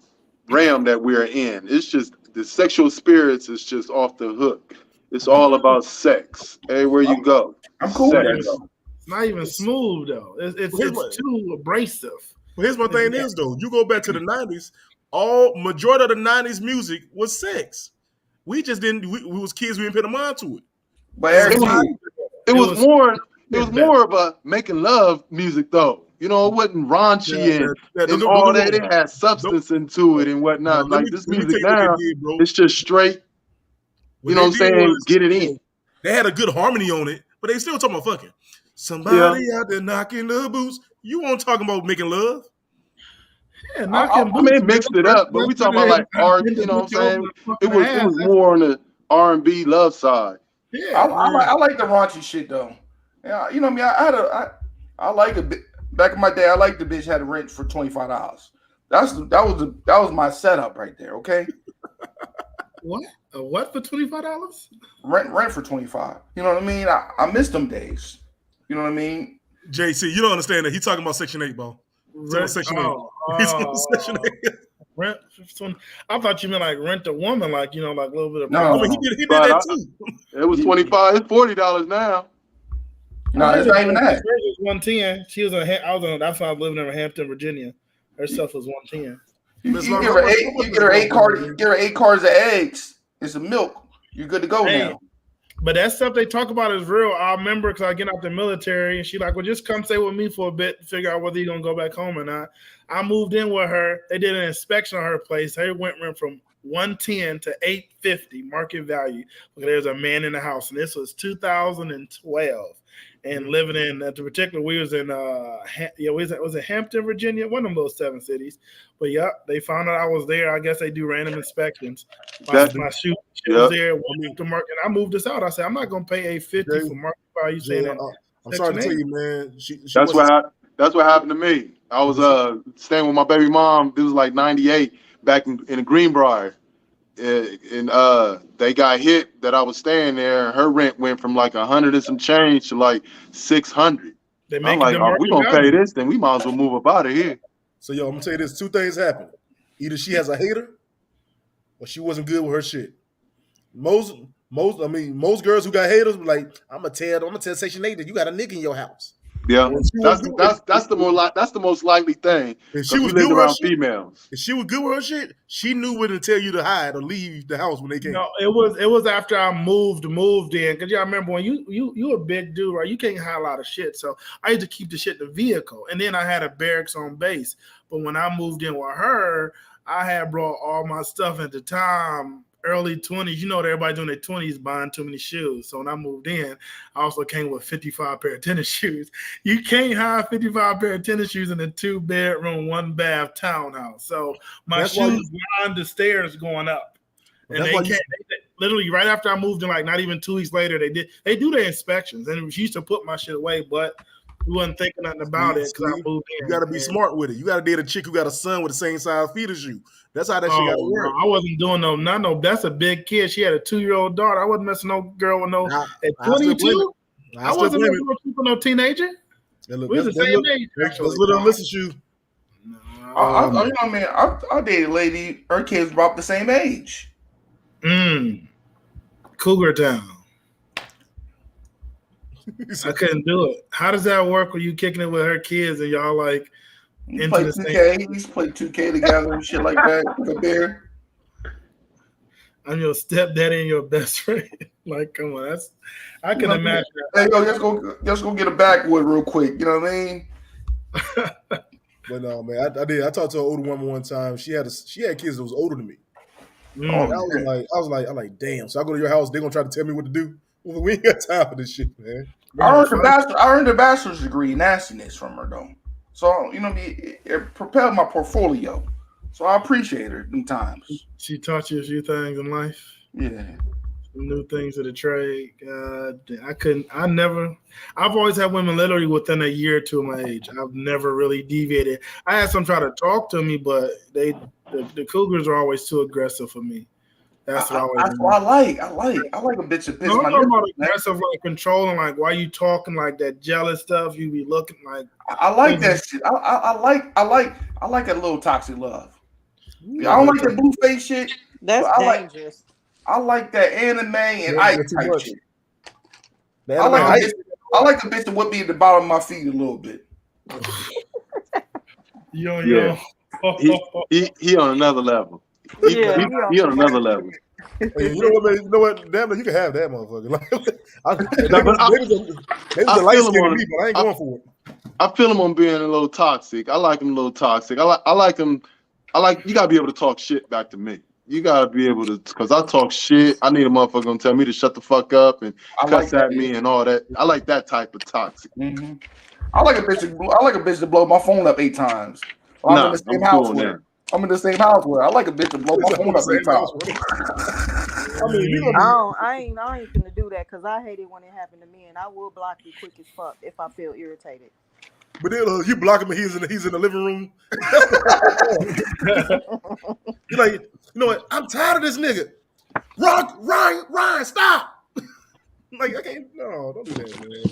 realm that we're in. It's just the sexual spirits is just off the hook. It's all about sex. Everywhere you go. I'm cool with that. It's not even smooth though. It's too abrasive. Well, here's my thing is though, you go back to the 90s, majority of the 90s music was sex. We just didn't. We was kids. We didn't pay the mind to it. But it was more of a making love music though. It wasn't raunchy and all that. It had substance into it and whatnot. This music now, it's just straight. You know what I'm saying? Get it in. They had a good harmony on it, but they still talking about fucking. Somebody out there knocking the boots. You won't talking about making love. Yeah, knocking boots. It mixed it up, but we talking about art. You know what I'm saying? It was more on the R&B love side. Yeah, I like the raunchy shit though. Yeah, I like a bit. Back in my day, I liked the bitch had a rent for $25. That was my setup right there. Okay. What? A what for $25? Rent for $25. You know what I mean? I miss them days. You know what I mean? JC, you don't understand that. He's talking about Section 8, bro. Section 8. He's on Section 8. Rent. I thought you meant like rent a woman, like a little bit of. No, I mean, he did that too. It was $25. It's $40 now. No, it's not even that. It was 110. She was that's why I was living in Hampton, Virginia. Her stuff was 110. You get her 8 cartons of eggs and some milk. You're good to go now. But that stuff they talk about is real. I remember because I get out the military and she like, well, just come stay with me for a bit to figure out whether you're gonna go back home or not. I moved in with her. They did an inspection on her place. Her went from 110 to 850 market value. There's a man in the house, and this was 2012. And living in the particular, we was in was it Hampton, Virginia, one of those 7 cities. But they found out I was there. I guess they do random inspections. My shoe was there. And I moved this out. I said I'm not gonna pay $850 for market value. Saying that. I'm sorry to tell you, man. That's what happened to me. I was staying with my baby mom. This was like '98 back in Greenbrier. And they got hit that I was staying there. Her rent went from like 100 and some change to like 600. I'm like, we're gonna pay this, then we might as well move up out of here. So I'm gonna tell you this: 2 things happen. Either she has a hater, or she wasn't good with her shit. Most girls who got haters were like, I'm gonna tell Section 8 that you got a nigga in your house. Yeah, that's the most likely thing. If she was good with her shit, females. If she was good with her shit, she knew when to tell you to hide or leave the house when they came. No, it was after I moved in because I remember when you a big dude, right? You can't hide a lot of shit, so I used to keep the shit in the vehicle, and then I had a barracks on base. But when I moved in with her, I had brought all my stuff at the time. Early 20s, everybody doing their 20s buying too many shoes. So when I moved in, I also came with 55 pair of tennis shoes. You can't hide 55 pair of tennis shoes in a 2-bedroom, 1-bath townhouse. So my shoes lined the stairs going up. And they literally right after I moved in, like not even 2 weeks later, they do their inspections. And she used to put my shit away, but we wasn't thinking nothing about it because I moved in. You got to be smart with it. You got to date a chick who got a son with the same size feet as you. That's how that shit got to work. I wasn't doing no. That's a big kid. She had a 2-year-old daughter. I wasn't messing no girl with no. At 22, I wasn't messing with no teenager. We was the same age. Those little Alyssa shoes. I dated a lady. Her kids were about the same age. Cougar Town. I couldn't do it. How does that work when you kicking it with her kids and y'all like into the 2K? We used to play 2K together and shit like that. Compare. I'm your stepdaddy and your best friend. Like, come on, I can imagine. Hey, yo, let's go get a backwood real quick. You know what I mean? But no, man, I did. I talked to an older woman one time. She had kids that was older than me. Mm. I was like, damn. So I go to your house, they're gonna try to tell me what to do. Well, we ain't got time for this shit, man. I earned a bachelor's degree in nastiness from her though. So it propelled my portfolio. So I appreciate her them times. She taught you a few things in life. Yeah. Some new things of the trade. I've always had women literally within a year or two of my age. I've never really deviated. I had some try to talk to me, but the cougars are always too aggressive for me. That's what I like a bitch that no, I'm talking about aggressive, like controlling, like why you talking like that jealous stuff. You be looking like I like that shit. I like a little toxic love. I don't like the blue face shit. That's dangerous. I like that anime and ice type shit. I like the bitch to whip me at the bottom of my feet a little bit. Yo. He on another level. He on another level. You know what? Damn, you can have that motherfucker. Maybe light skinned people. I ain't going for it. I feel him on being a little toxic. I like him a little toxic. I like him. You gotta be able to talk shit back to me. You gotta be able to, because I talk shit. I need a motherfucker gonna tell me to shut the fuck up and cuss at me and all that. I like that type of toxic. Mm-hmm. I like a bitch to blow my phone up 8 times. I'm in the same house with her. I'm in the same house with her. I like a bitch to blow my phone up 8 times. I ain't finna do that because I hate it when it happened to me, and I will block you quick as fuck if I feel irritated. But then you block him and he's in the living room. You're like, you know what? I'm tired of this nigga. Ryan, stop. Like, I can't. No, don't do that, man.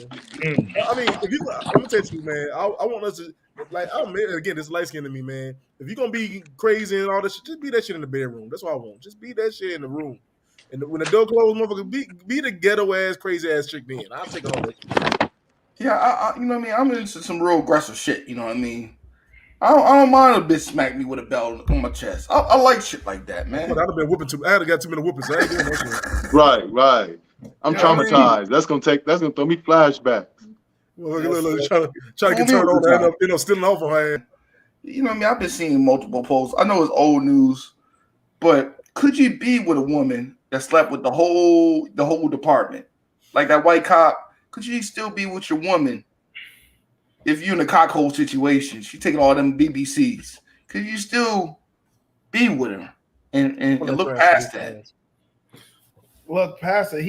I mean, I'm gonna tell you, man. I want us to, like, again, this light skin to me, man. If you're gonna be crazy and all this shit, just be that shit in the bedroom. That's what I want. Just be that shit in the room. And when the door closed, motherfucker, be the ghetto ass, crazy ass chick. Then I'll take all that shit. Yeah, you know what I mean. I'm into some real aggressive shit. You know what I mean. I don't mind a bitch smack me with a belt on my chest. I like shit like that, man. I'd have been whooping too. I'd have got too many whoopings. I ain't doing that shit. Right. I'm traumatized. That's gonna throw me flashbacks. Trying to get turned on, end up stealing off on her ass. You know what I mean? I've been seeing multiple posts. I know it's old news, but could you be with a woman that slept with the whole department, like that white cop? Could you still be with your woman if you're in a cockhole situation? She taking all them BBCs. Could you still be with her and look past that? Look past it.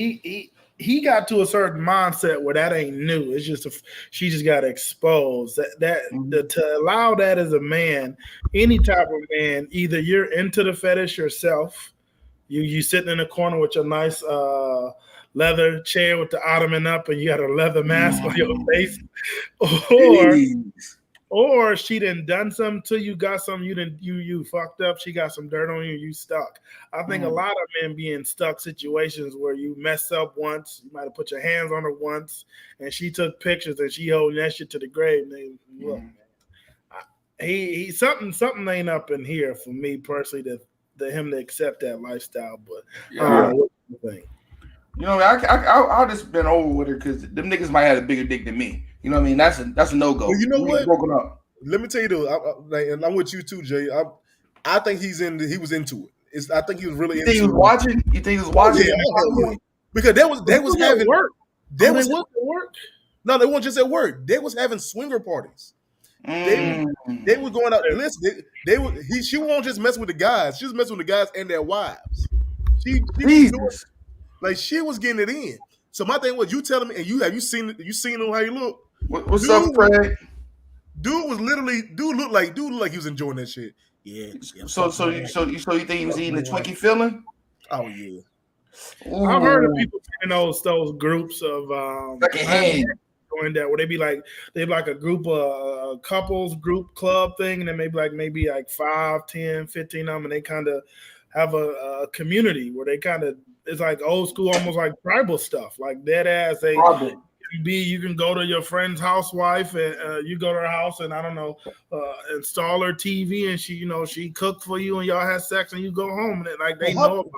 He got to a certain mindset where that ain't new. It's just she just got exposed. To allow that as a man, any type of man, either you're into the fetish yourself, you sitting in a corner with your nice leather chair with the ottoman up, and you got a leather mask on your face, or she done something to you, got something you fucked up. She got some dirt on you, you stuck. I think a lot of men be in stuck situations where you mess up once, you might have put your hands on her once, and she took pictures and she holding that shit to the grave. And look, he something ain't up in here for me personally to him to accept that lifestyle. But what do you think? You know, I just been over with her because them niggas might have a bigger dick than me. You know what I mean? That's a no go. Well, you know what? Broken up. Let me tell you though, and I'm with you too, Jay. I think he was into it. I think he was really into it. You think he was watching? Yeah, because they was having work. They was at work. No, they weren't just at work. They was having swinger parties. They were going out. Listen, she won't just mess with the guys. She was messing with the guys and their wives. She was getting it in. So my thing was, you telling me, and you seen him how he look? What's up, Fred? Dude looked like he was enjoying that shit. Yeah. So you think he was eating the Twinkie filling? Oh yeah. Ooh. I've heard of people in those groups of doing that, where they be like a group of couples group club thing, and then maybe like 5, 10, 15 of them, and they kind of have a community where they kind of, it's like old school, almost like tribal stuff, like dead ass. You can go to your friend's housewife and you go to her house and I don't know, install her TV and she cooked for you and y'all have sex and you go home and like they know about it.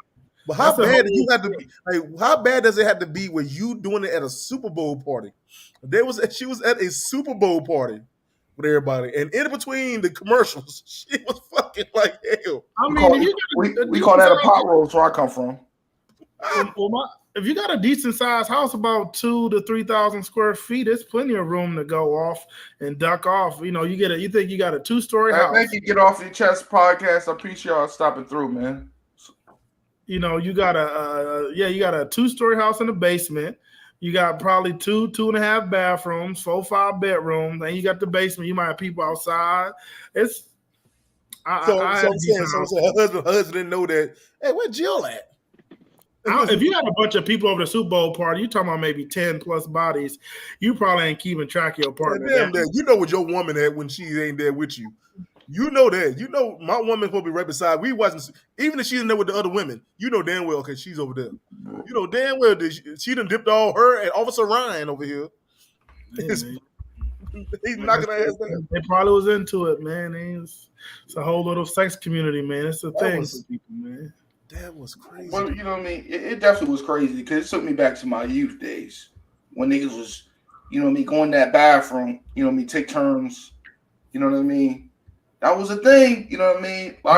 But how bad do you have to be? Like, how bad does it have to be with you doing it at a Super Bowl party? She was at a Super Bowl party with everybody. And in between the commercials, she was fucking like hell. I mean, we call that a pot roast where I come from. If you got a decent sized house, about 2,000 to 3,000 square feet, there's plenty of room to go off and duck off. You know, you think you got a 2-story house. Thank you, Get Off Your Chest podcast. I appreciate y'all stopping through, man. You know, you got a 2-story house in the basement. You got probably 2.5 bathrooms, 4-5 bedrooms, and you got the basement. You might have people outside. It's so her husband didn't know that. Hey, where Jill at? If you got a bunch of people over the Super Bowl party, you're talking about maybe 10 plus bodies. You probably ain't keeping track of your partner. Damn that. You know what your woman at when she ain't there with you. You know that. You know my woman's supposed to be right beside. We wasn't, even if she's in there with the other women, you know damn well, okay, she's over there. You know damn well she done dipped all her and Officer Ryan over here. Yeah, he's knocking her ass down. They probably was into it, man. It's a whole little sex community, man. It's a thing for people, man. That was crazy. Well, you know what I mean? It definitely was crazy because it took me back to my youth days when niggas was, you know what I mean, going to that bathroom, you know what I mean, take turns, you know what I mean? That was a thing, you know what I mean? A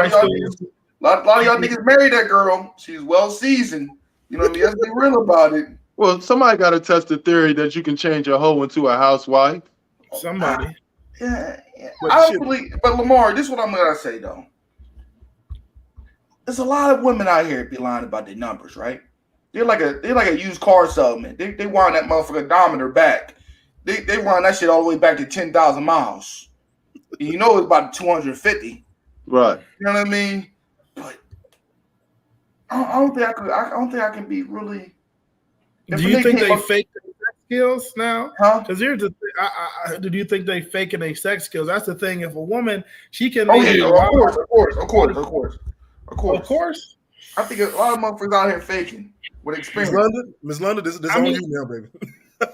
lot of y'all niggas married that girl. She's well seasoned. You know what I mean? Let's be real about it. Well, somebody got to test the theory that you can change a hoe into a housewife. Somebody. Yeah. I don't believe, but Lamar, this is what I'm going to say, though. There's a lot of women out here be lying about their numbers, right? They're like a used car salesman. They wind that motherfucker odometer back. They wind that shit all the way back to 10,000 miles. And you know it's about 250. Right. You know what I mean? But I don't think I can be really. Do you think they fake their sex skills now? Huh? Because here's the thing. Do you think they faking their sex skills? That's the thing. If a woman, she can. Oh yeah, of course. I think a lot of motherfuckers out here faking with experience. Miss London, this is on you now, baby.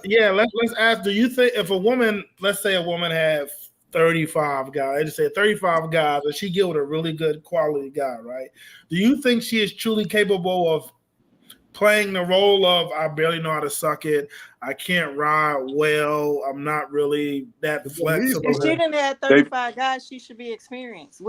Yeah, let's ask. Do you think if a woman, let's say a woman had 35 guys, I just say 35 guys, and she get with a really good quality guy, right? Do you think she is truly capable of playing the role of I barely know how to suck it, I can't ride well, I'm not really that flexible? If she didn't have 35 guys, she should be experienced.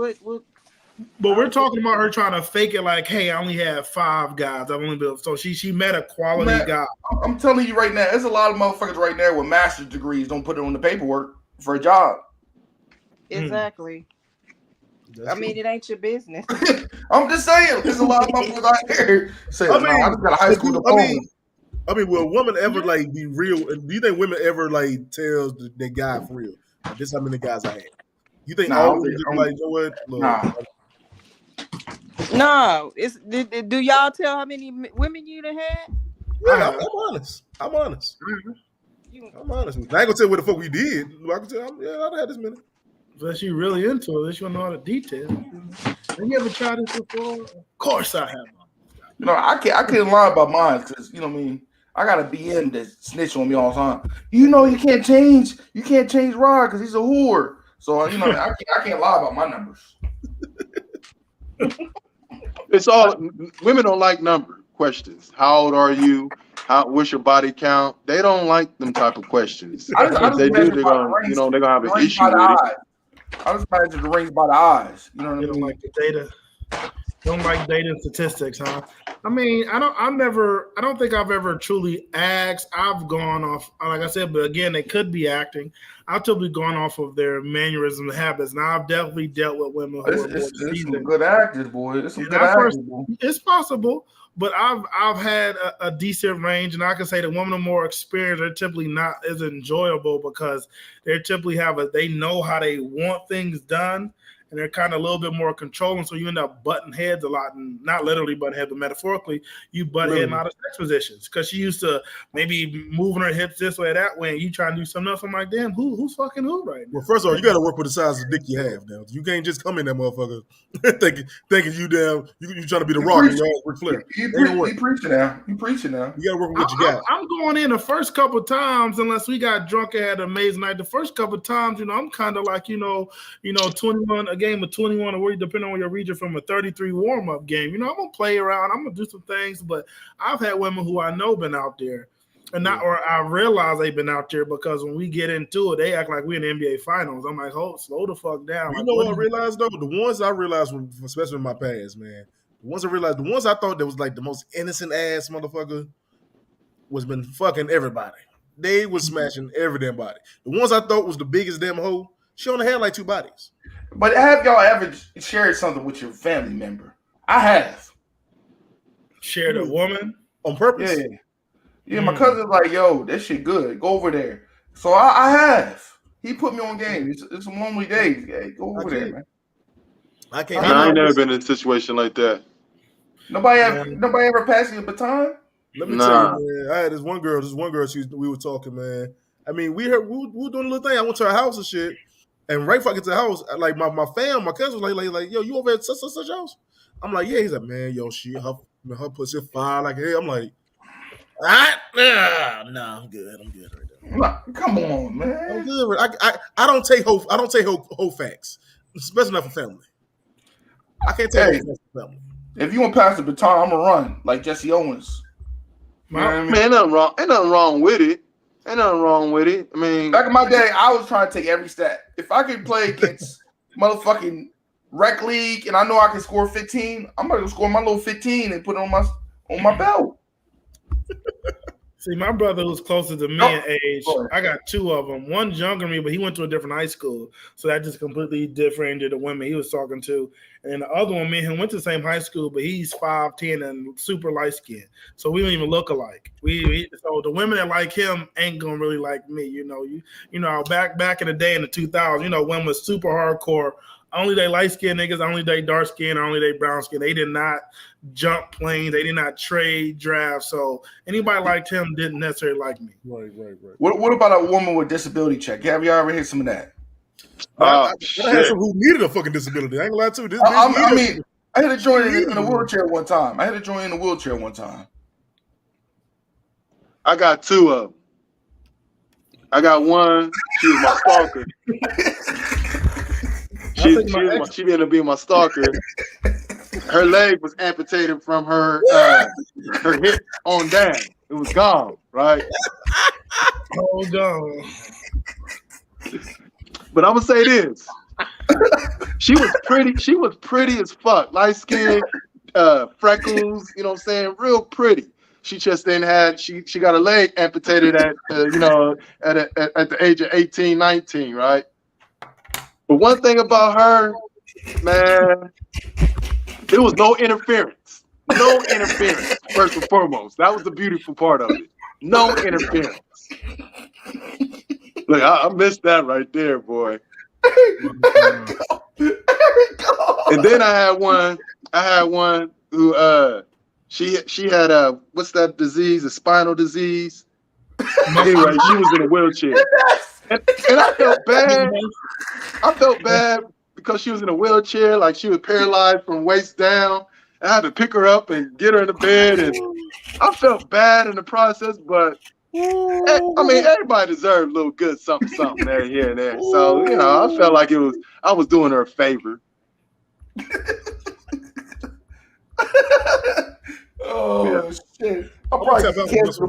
But we're talking about her trying to fake it like, hey, I only have 5 guys. I've only built. So she met a quality guy. I'm telling you right now, there's a lot of motherfuckers right there with master's degrees don't put it on the paperwork for a job. Exactly. I mean, it ain't your business. I'm just saying, there's a lot of motherfuckers out there saying, I just got a high school diploma. I mean, will a woman ever like be real? Do you think women ever like tells the guy for real? Like, this is how many guys I had. You think all women just like, you know what? Look, nah. No, do y'all tell how many women you done had? Yeah, I'm honest. I'm honest. I'm honest. I ain't gonna tell what the fuck we did. I can tell. I've had this many. Unless you really into it, unless you know all the details. Have you ever tried this before? Of course I have. No, I can't lie about mine because you know what I mean. I got a BM that snitch on me all the time. You know you can't change Rod because he's a whore. So you know I can't lie about my numbers. It's all women don't like number questions. How old are you? What's your body count? They don't like them type of questions. If they do, they're gonna have an issue with it. I just imagine the rings by the eyes. You know what I mean? Don't like the data. Don't like data and statistics, huh? I mean, I don't think I've ever truly asked. I've gone off, like I said, but again, they could be acting. I've totally gone off of their mannerisms and habits. Now, I've definitely dealt with women who are more seasoned. Some good actors, boy. It's possible, but I've had a decent range, and I can say the women are more experienced. They're typically not as enjoyable because they typically they know how they want things done. And they're kind of a little bit more controlling, so you end up butting heads a lot, and not literally butting heads, but metaphorically, you butt head in out of sex positions because she used to maybe moving her hips this way, that way, and you try and do something else. I'm like, damn, who's fucking who right now? Well, first of all, you got to work with the size of the dick you have now. You can't just come in that motherfucker thinking you trying to be the Rock and Ric Flair. You preaching now. You got to work with what you got. I'm going in the first couple of times, unless we got drunk and had an amazing night. The first couple of times, I'm kind of like, 21. A game of 21 or depending on where your region from a 33 warm-up game. I'm gonna play around, I'm gonna do some things, but I've had women who I know been out there. And not, or I realize they've been out there because when we get into it, they act like we're in the NBA Finals. I'm like, hold, slow the fuck down. You Like, know what I realized though? The ones I realized, especially in my past, man. The ones I thought that was like the most innocent ass motherfucker was been fucking everybody. They was smashing every damn body. The ones I thought was the biggest damn hoe, she only had like 2 bodies. But have y'all ever shared something with your family member? I have. Shared a woman On purpose? Yeah, my cousin's like, yo, that shit good. Go over there. So I have. He put me on game. It's some lonely days. Yeah, go over there, man. I can't. I ain't never been in a situation like that. Nobody ever passed you the baton? Let me tell you, man. I had this one girl. We were talking, man. I mean, we were doing a little thing. I went to her house and shit. And right before I get to the house, like my cousin was like, yo, you over at such house? I'm like, yeah. He's like, man, yo, her pussy fire like hell. I'm like, nah, I'm good right there. Nah, come on, man. I'm good. I don't take whole facts, especially not for family. I can't take whole facts for family. If you want to pass the baton, I'm gonna run like Jesse Owens. Man, ain't nothing wrong. Ain't nothing wrong with it. I mean, back in my day, I was trying to take every stat. If I could play against motherfucking rec league and I know I can score 15, I'm gonna score my little 15 and put it on my belt. See, my brother who's closer to me in age, I got 2 of them. One's younger than me, but he went to a different high school. So that just completely differentiated the women he was talking to. And the other one, me and him went to the same high school, but he's 5'10" and super light skinned. So we don't even look alike. So the women that like him ain't gonna really like me. You know, back in the day in the 2000s, women was super hardcore. Only they light skinned niggas, only they dark skinned, only they brown skinned. They did not jump planes, they did not trade drafts. So anybody like him didn't necessarily like me. Right. What about a woman with disability check? Have you ever heard some of that? I had some who needed a fucking disability. I ain't gonna lie to you. I had to join in a wheelchair one time. I got 2 of them. I got one. She was my stalker. She ended up being my stalker. Her leg was amputated from her hip on down. It was gone, right? Hold on. But I'm gonna say this. She was pretty. She was pretty as fuck. Light skin, freckles. You know what I'm saying? Real pretty. She just then had. She got a leg amputated at the age of 18, 19, right? But one thing about her, man, there was no interference. No interference, first and foremost. That was the beautiful part of it. No interference. Look, I missed that right there, boy. And then I had one who she had what's that disease? A spinal disease. Anyway, she was in a wheelchair. And I felt bad. I felt bad because she was in a wheelchair, like she was paralyzed from waist down. I had to pick her up and get her in the bed, and I felt bad in the process. But I mean, everybody deserved a little good something there, here and there. So I felt like I was doing her a favor. Shit! I'm probably cancel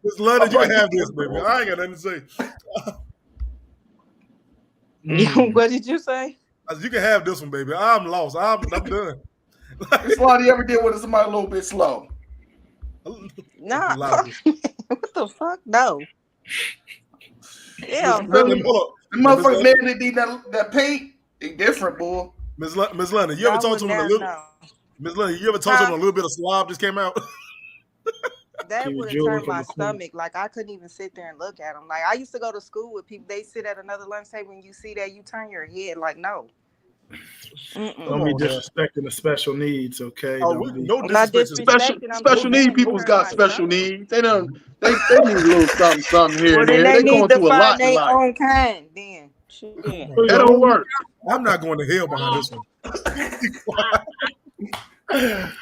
Miss London, you can have this, baby. I ain't got nothing to say. What did you say? You can have this one, baby. I'm lost. I'm done. Miss London, you ever did with somebody a little bit slow? Nah. What the fuck? No. Yeah. The motherfucker man that need that paint, they different, boy. Miss London, you ever talked to him a little? Miss London, you ever talked to him a little bit of slob just came out? That would have turned my stomach. Like I couldn't even sit there and look at them. Like I used to go to school with people. They sit at another lunch table. When you see that, you turn your head. Like no. Don't be disrespecting the special needs, okay? No disrespect. Special needs people's got special needs. They need a little something here and there. They going through a lot in life. Own kind, then. That don't work. I'm not going to hell behind this one.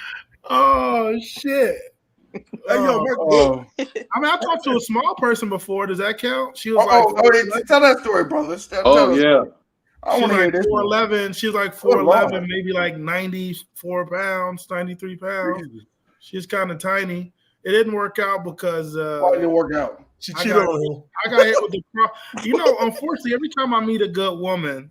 Oh shit. Hey, yo, I mean, I talked to a small person before. Does that count? She was tell that story, brother. I want to hear this. 4'11". She was like 4'11", maybe like 94 pounds, 93 pounds. She's kind of tiny. It didn't work out because Why did it work out? She cheated on him. I got hit with the unfortunately, every time I meet a good woman,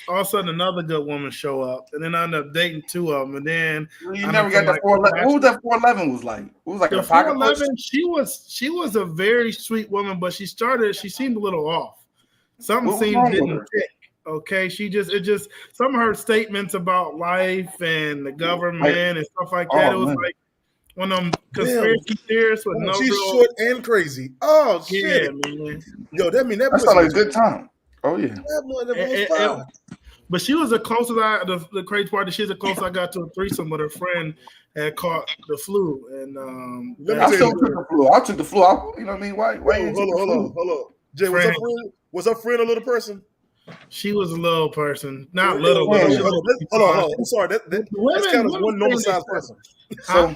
all of a sudden another good woman show up, and then I end up dating two of them, and then You never got the 411. What was that 411 was like? It was like the a pocket push? 411. She was a very sweet woman, but she seemed a little off. Something didn't tick. Okay, some of her statements about life and the government and stuff like that. It was like one of them conspiracy theorists with no she's real... short and crazy. Oh shit, man. Yo, that sounds like a good time. Oh yeah. But she was the closest the crazy part is she's the closest I got to a threesome, but her friend had caught the flu, and I still took the flu. I took the flu. You know what I mean? Why? Hold on. Jay, was her friend a little person? She was a little person, not little. Hold on. I'm sorry. That's kind of one normal sized person. So,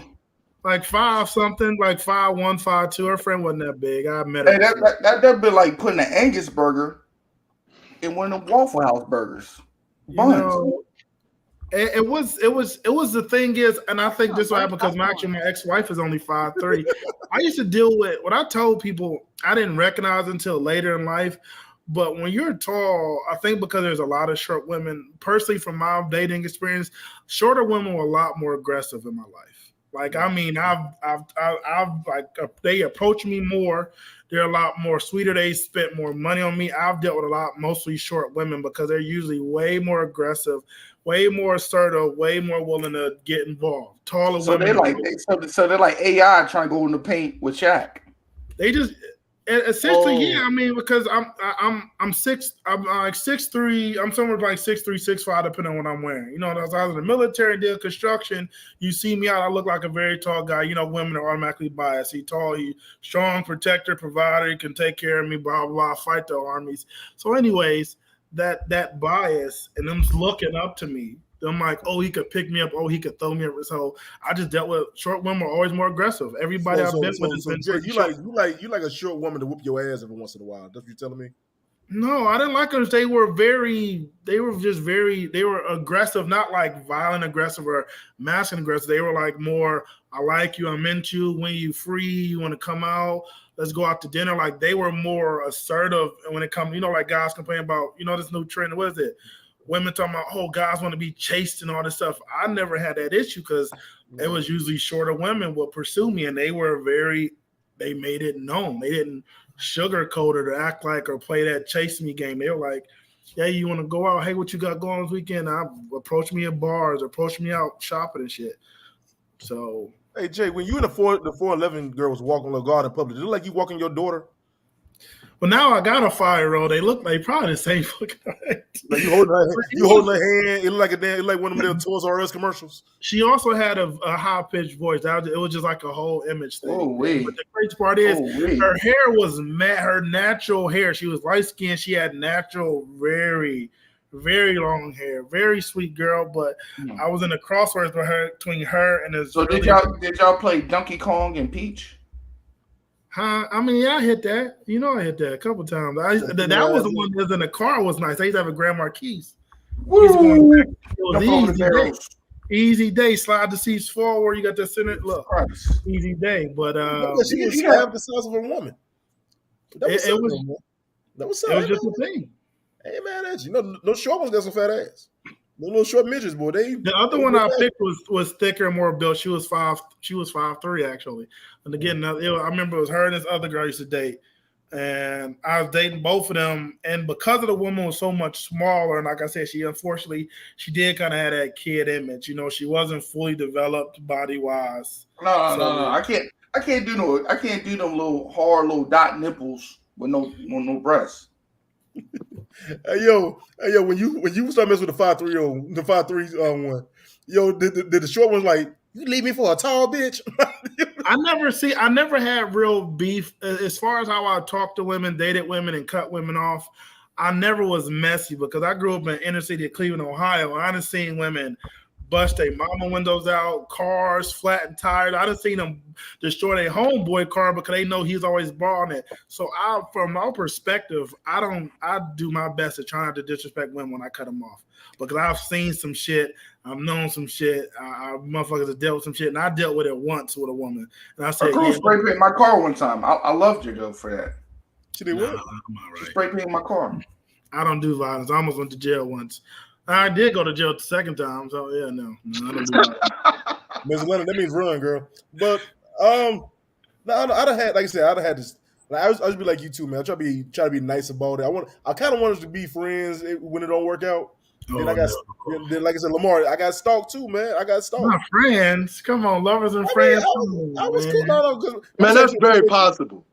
like 5 something, like 5'1", 5'2". Her friend wasn't that big. I met her. Hey, that'd be like putting an Angus burger in one of the Waffle House burgers. It was the thing is, and I think this will happen because my ex-wife is only 5'3". I used to deal with what I told people I didn't recognize until later in life. But when you're tall, I think because there's a lot of short women, personally from my dating experience, shorter women were a lot more aggressive in my life. Like, I mean, they approach me more. They're a lot more sweeter. They spent more money on me. I've dealt with a lot, mostly short women, because they're usually way more aggressive, way more assertive, way more willing to get involved. Taller women. They're like AI trying to go in the paint with Shaq. They just essentially, yeah. I mean, because I'm like 6'3". I'm somewhere like 6'3", 6'5", depending on what I'm wearing. You know, as I was in the military, did construction. You see me out, I look like a very tall guy. You know, women are automatically biased. He's tall, he's strong, protector, provider. He can take care of me. Blah blah blah. Fight the armies. So, anyways, that bias and them looking up to me. I'm like, oh, he could pick me up. Oh, he could throw me up. So I just dealt with short women are always more aggressive. Everybody I've been with has been. Jay, you like a short woman to whoop your ass every once in a while. That's what you're telling me? No, I didn't like them. They were aggressive, not like violent aggressive or masculine aggressive. They were like more, I like you, I'm into you. When you free, you want to come out, let's go out to dinner. Like they were more assertive. And when it comes, you know, like guys complain about, you know, this new trend, what is it? Women talking about, oh, guys want to be chased and all this stuff. I never had that issue because it was usually shorter women would pursue me, and they made it known. They didn't sugarcoat it or act like or play that chase me game. They were like, yeah, you want to go out? Hey, what you got going this weekend? Approach me in bars, approach me out shopping and shit. So, hey, Jay, when you and the 411 girl was walking the guard in public, did it look like you walking your daughter? But now I got a 5-year-old. They look like probably the same fucking. Like you holding her hand. It looked like one of them Toys R Us commercials. She also had a high pitched voice. It was just like a whole image thing. Oh wait! But the crazy part is her hair was her natural hair. She was light skinned. She had natural, very, very long hair. Very sweet girl. But I was in a crossroads between her and this. So did y'all play Donkey Kong and Peach? I mean, yeah, I hit that. You know, I hit that a couple times. That was the one that was in the car. Was nice. I used to have a Grand Marquis. It was easy day. Slide the seats forward. You got the center. Look, easy day. But she was half the size of a woman. That was just a thing. Hey man, that's no short ones got some fat ass. No little short midgets, boy. The other one I picked was thicker and more built. She was 5'3" actually. And again, I remember it was her and this other girl I used to date, and I was dating both of them. And because of the woman was so much smaller, and like I said, she did kind of have that kid image. You know, she wasn't fully developed body wise. No. I can't do them little hard little dot nipples with no breasts. Hey yo, when you start messing with the 5'3" one, yo, did the short one like, you leave me for a tall bitch? I never had real beef as far as how I talked to women, dated women, and cut women off. I never was messy because I grew up in inner city of Cleveland, Ohio. And I done seen women bust their mama windows out, cars flattened tires. I done seen them destroy their homeboy car because they know he's always balling it. So from my perspective, I do my best to try not to disrespect women when I cut them off because I've seen some shit. I've known some shit. Motherfuckers have dealt with some shit, and I dealt with it once with a woman. And I said, a girl spray painted my car one time. I loved your girl for that. She did what? I'm all right. She spray painted my car. I don't do violence. I almost went to jail once. I did go to jail the second time. So yeah, no, I don't do violence. Ms. Leonard, that means run, girl. But no, I'd have had, like I said, I'd have had this. Like, I was be like you too, man. I try to be nice about it. I kind of want us to be friends when it don't work out. Then like I said, Lamar, I got stalked too, man. I got stalked. Not friends. Come on, lovers and friends. I was cool. No, man, that's very possible.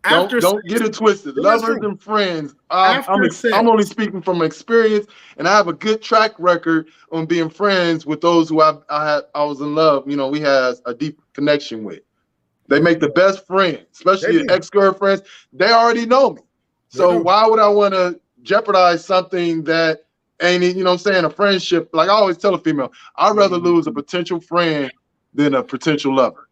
Don't get it twisted. Lovers and friends. I'm only speaking from experience, and I have a good track record on being friends with those who I was in love. You know, we had a deep connection with. They make the best friends, especially ex-girlfriends. They already know me. So why would I want to jeopardize something that ain't, you know what I'm saying, a friendship? Like I always tell a female, I'd rather lose a potential friend than a potential lover.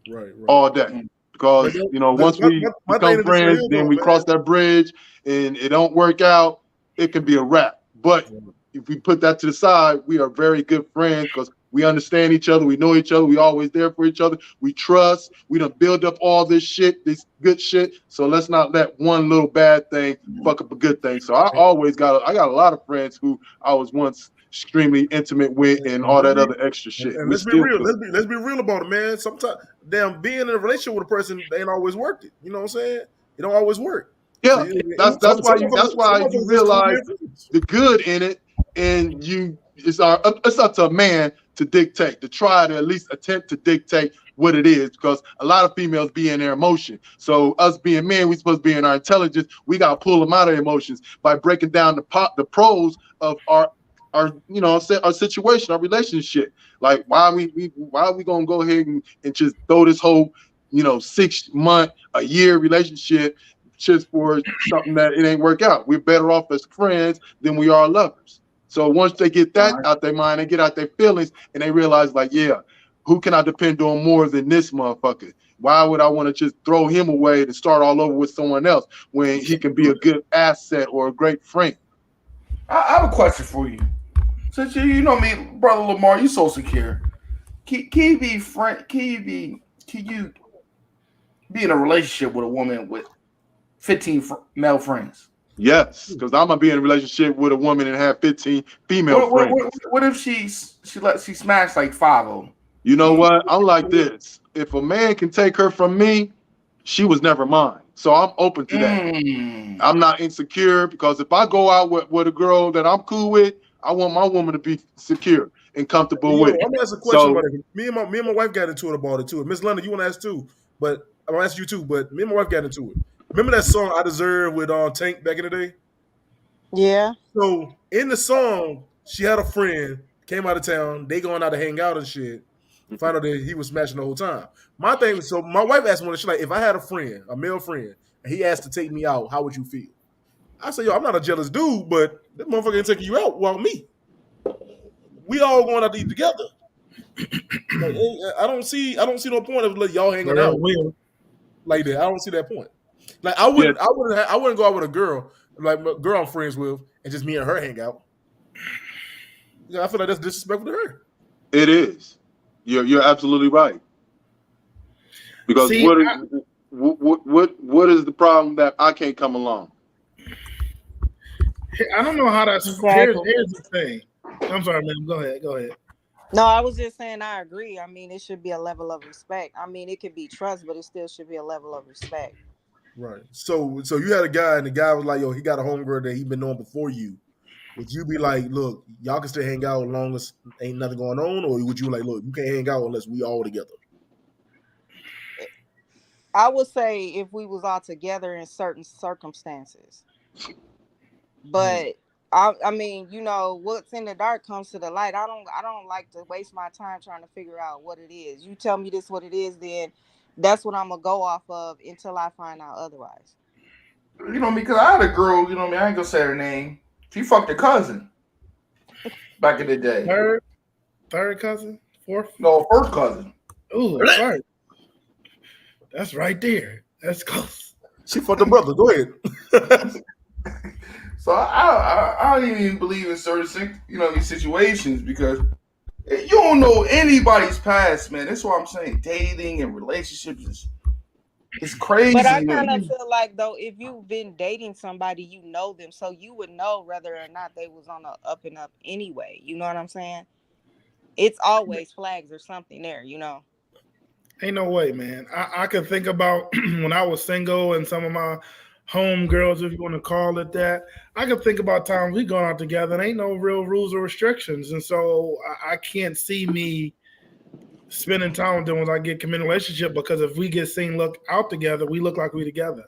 Right. All day. Because, you know, once we become friends, then we cross that bridge and it don't work out, it can be a wrap. But if we put that to the side, we are very good friends because we understand each other. We know each other. We always there for each other. We trust. We done build up all this shit, this good shit. So let's not let one little bad thing fuck up a good thing. So I got a lot of friends who I was once extremely intimate with and all that other extra shit. And let's be real. Let's be real about it, man. Sometimes, being in a relationship with a person ain't always worked it. You know what I'm saying? It don't always work. Yeah, that's why you realize the good in it, and it's up to a man to dictate, to try to at least attempt to dictate what it is, because a lot of females be in their emotion. So us being men, we supposed to be in our intelligence. We gotta pull them out of emotions by breaking down the pros of our situation, our relationship. Like why are we gonna go ahead and just throw this whole 6 month, a year relationship just for something that it ain't work out? We're better off as friends than we are lovers. So once they get that out their mind, they get out their feelings, and they realize, like, yeah, who can I depend on more than this motherfucker? Why would I want to just throw him away to start all over with someone else when he can be a good asset or a great friend? I have a question for you. Since you know me, brother Lamar, you so secure. Can you be in a relationship with a woman with 15 male friends? Yes, because I'm gonna be in a relationship with a woman and have 15 female friends. What if she smashed like 5 of them? You know what? I'm like this. If a man can take her from me, she was never mine. So I'm open to that. I'm not insecure, because if I go out with a girl that I'm cool with, I want my woman to be secure and comfortable with. I'm gonna ask a question about it. Me and my wife got into it about it too. Miss London, you want to ask too? But I'm gonna ask you too. But me and my wife got into it. Remember that song "I Deserve" with Tank back in the day? Yeah. So in the song, she had a friend, came out of town, they going out to hang out and shit. Found out that he was smashing the whole time. My thing was, so my wife asked me, she's like, if I had a friend, a male friend, and he asked to take me out, how would you feel? I said, yo, I'm not a jealous dude, but that motherfucker ain't taking you out while me. We all going out to eat together. Like, I don't see no point of let y'all hanging out like that. I don't see that point. Like I wouldn't go out with a girl, like a girl I'm friends with, and just me and her hang out. Yeah, I feel like that's disrespectful to her. It is. You're absolutely right. Because what is the problem that I can't come along? I don't know how that's. Here's the thing. I'm sorry, man. Go ahead. No, I was just saying I agree. I mean, it should be a level of respect. I mean, it could be trust, but it still should be a level of respect. Right. So you had a guy, and the guy was like, yo, he got a homegirl that he been knowing before you. Would you be like, look, y'all can still hang out as long as ain't nothing going on? Or would you like, look, you can't hang out unless we all together? I would say if we was all together in certain circumstances. But I mean, what's in the dark comes to the light. I don't like to waste my time trying to figure out what it is. You tell me this what it is, then that's what I'm gonna go off of until I find out otherwise. Because I had a girl, I ain't gonna say her name. She fucked her cousin back in the day. Third cousin? Fourth? No, first cousin. Ooh, sorry. That's right there. That's close. She fucked her brother. Go ahead. So I don't even believe in certain these situations, because You don't know anybody's past, man. That's why I'm saying dating and relationships is crazy. But I man. kind of feel like though, if you've been dating somebody, you know them, so you would know whether or not they was on a up and up anyway. You know what I'm saying? It's always flags or something there, you know. Ain't no way, man. I can think about when I was single and some of my home girls, if you want to call it that. I can think about times we gone out together and ain't no real rules or restrictions. And so I can't see me spending time with them when I get committed relationship, because if we get seen look out together, we look like we together.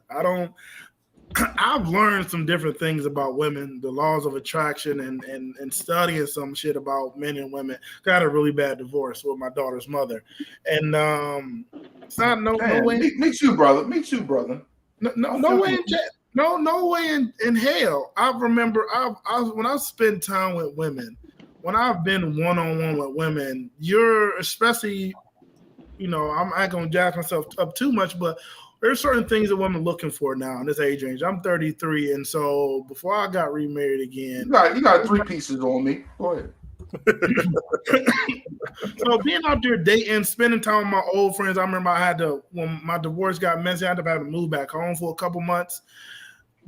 I've learned some different things about women, the laws of attraction, and studying some shit about men and women. I had a really bad divorce with my daughter's mother, and it's not no way. Me too, brother. Me too, brother. No way in hell. I remember when I spend time with women, when I've been one-on-one with women, you're especially, I'm not gonna jack myself up too much, but there's certain things that women looking for now in this age range. I'm 33, and so before I got remarried again, you got 3 pieces on me. Go ahead. So being out there dating, spending time with my old friends, I remember when my divorce got messy, I had to move back home for a couple months.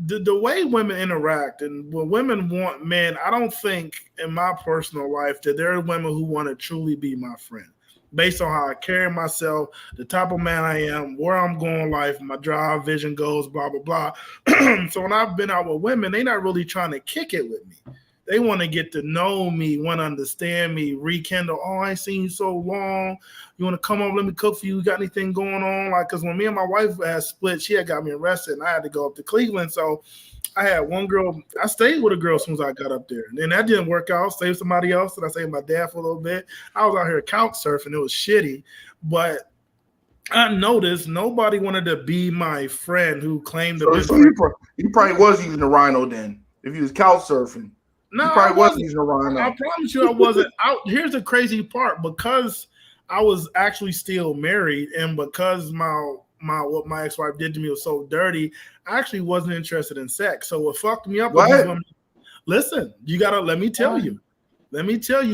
The way women interact and when women want men, I don't think in my personal life that there are women who want to truly be my friend. Based on how I carry myself, the type of man I am, where I'm going in life, my drive, vision, goals, blah, blah, blah. So when I've been out with women, they're not really trying to kick it with me. They want to get to know me, want to understand me, rekindle. Oh, I ain't seen you so long. You want to come over, let me cook for you? You got anything going on? Like, because when me and my wife had split, she had got me arrested, and I had to go up to Cleveland. So I had one girl. I stayed with a girl as soon as I got up there. And then that didn't work out. Saved somebody else. And I saved my dad for a little bit. I was out here couch surfing. It was shitty. But I noticed nobody wanted to be my friend who claimed to be. So you probably was using the Rhino then. If you was couch surfing. No, you probably wasn't using the Rhino. I promise you I wasn't. Here's the crazy part. Because I was actually still married, and because what my ex-wife did to me was so dirty, I actually wasn't interested in sex. So what fucked me up with these women, listen, you gotta let me tell you,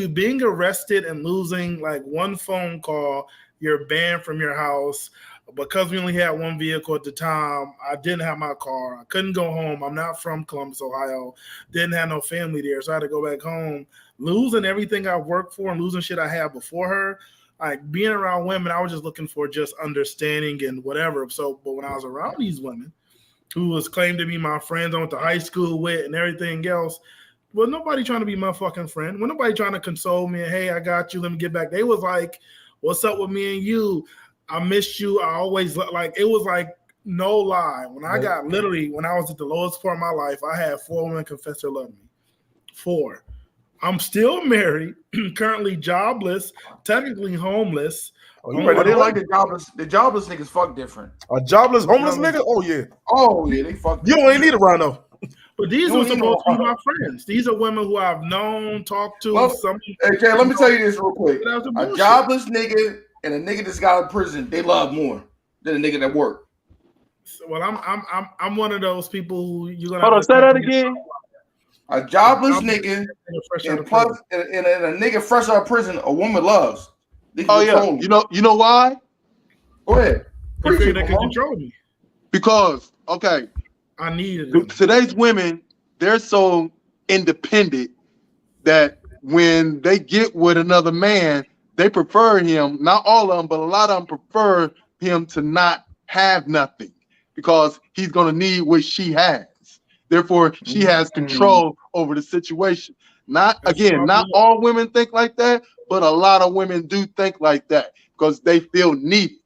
being arrested and losing like one phone call, you're banned from your house. Because we only had one vehicle at the time, I didn't have my car. I couldn't go home. I'm not from Columbus, Ohio. Didn't have no family there, so I had to go back home. Losing everything I worked for and losing shit I had before her, like being around women, I was just looking for just understanding and whatever. So, but when I was around these women who was claimed to be my friends I went to high school with and everything else, well, nobody trying to be my fucking friend. Well, nobody trying to console me and, hey, I got you, let me get back. They was like, what's up with me and you? I missed you. I always like, it was like no lie. When I got literally, when I was at the lowest part of my life, I had 4 women confess they love me. 4. I'm still married, currently jobless, technically homeless. Oh, they like the jobless. The jobless niggas fuck different. A jobless homeless nigga? Oh yeah. Oh yeah, they fuck. You don't even need a Rhino. But these are supposed to be my friends. These are women who I've known, talked to. Hey Jay, let me tell you this real quick. A jobless nigga and a nigga that's got out of prison, they love more than a nigga that work. Well, I'm one of those people who you're gonna. Hold on, say that again. A jobless nigga and a nigga fresh out of prison, a woman loves. Oh yeah, you know why? Go ahead. They can control me. Because I needed it. Today's women, they're so independent that when they get with another man, they prefer him, not all of them, but a lot of them prefer him to not have nothing because he's going to need what she has. Therefore, she has control over the situation. Not all women think like that, but a lot of women do think like that because they feel needed.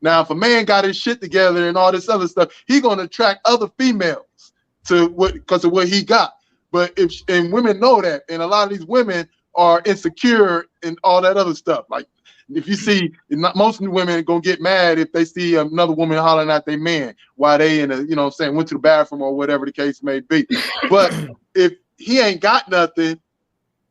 Now, if a man got his shit together and all this other stuff, he's going to attract other females because of what he got. But and women know that, and a lot of these women are insecure and all that other stuff. Like if you see, most women are gonna get mad if they see another woman hollering at their man while they went to the bathroom or whatever the case may be. But if he ain't got nothing,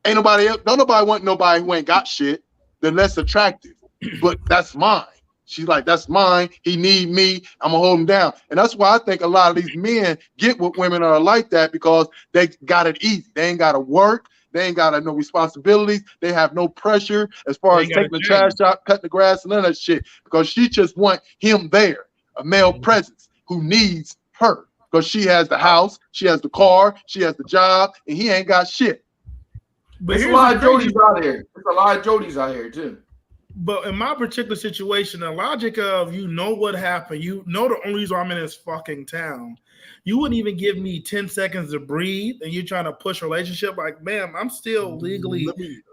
don't nobody want nobody who ain't got shit. They're less attractive. But that's mine. She's like, that's mine. He need me. I'm gonna hold him down. And that's why I think a lot of these men get with women are like that because they got it easy. They ain't gotta work. They ain't got no responsibilities. They have no pressure as far as taking the trash out, cutting the grass, and none of that shit. Because she just want him there, a male presence who needs her. Because she has the house, she has the car, she has the job, and he ain't got shit. But there's a lot of Jodies out here. There's a lot of Jodies out here too. But in my particular situation, the logic of what happened, the only reason I'm in this fucking town, you wouldn't even give me 10 seconds to breathe, and you're trying to push a relationship. Like, ma'am, I'm still legally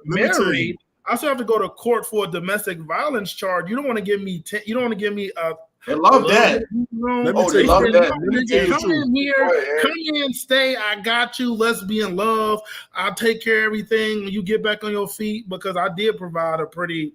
married. I still have to go to court for a domestic violence charge. You don't want to give me you don't want to give me a. They love that. They love that. Come in here, come in, stay. I got you. Let's be in love. I'll take care of everything when you get back on your feet, because I did provide a pretty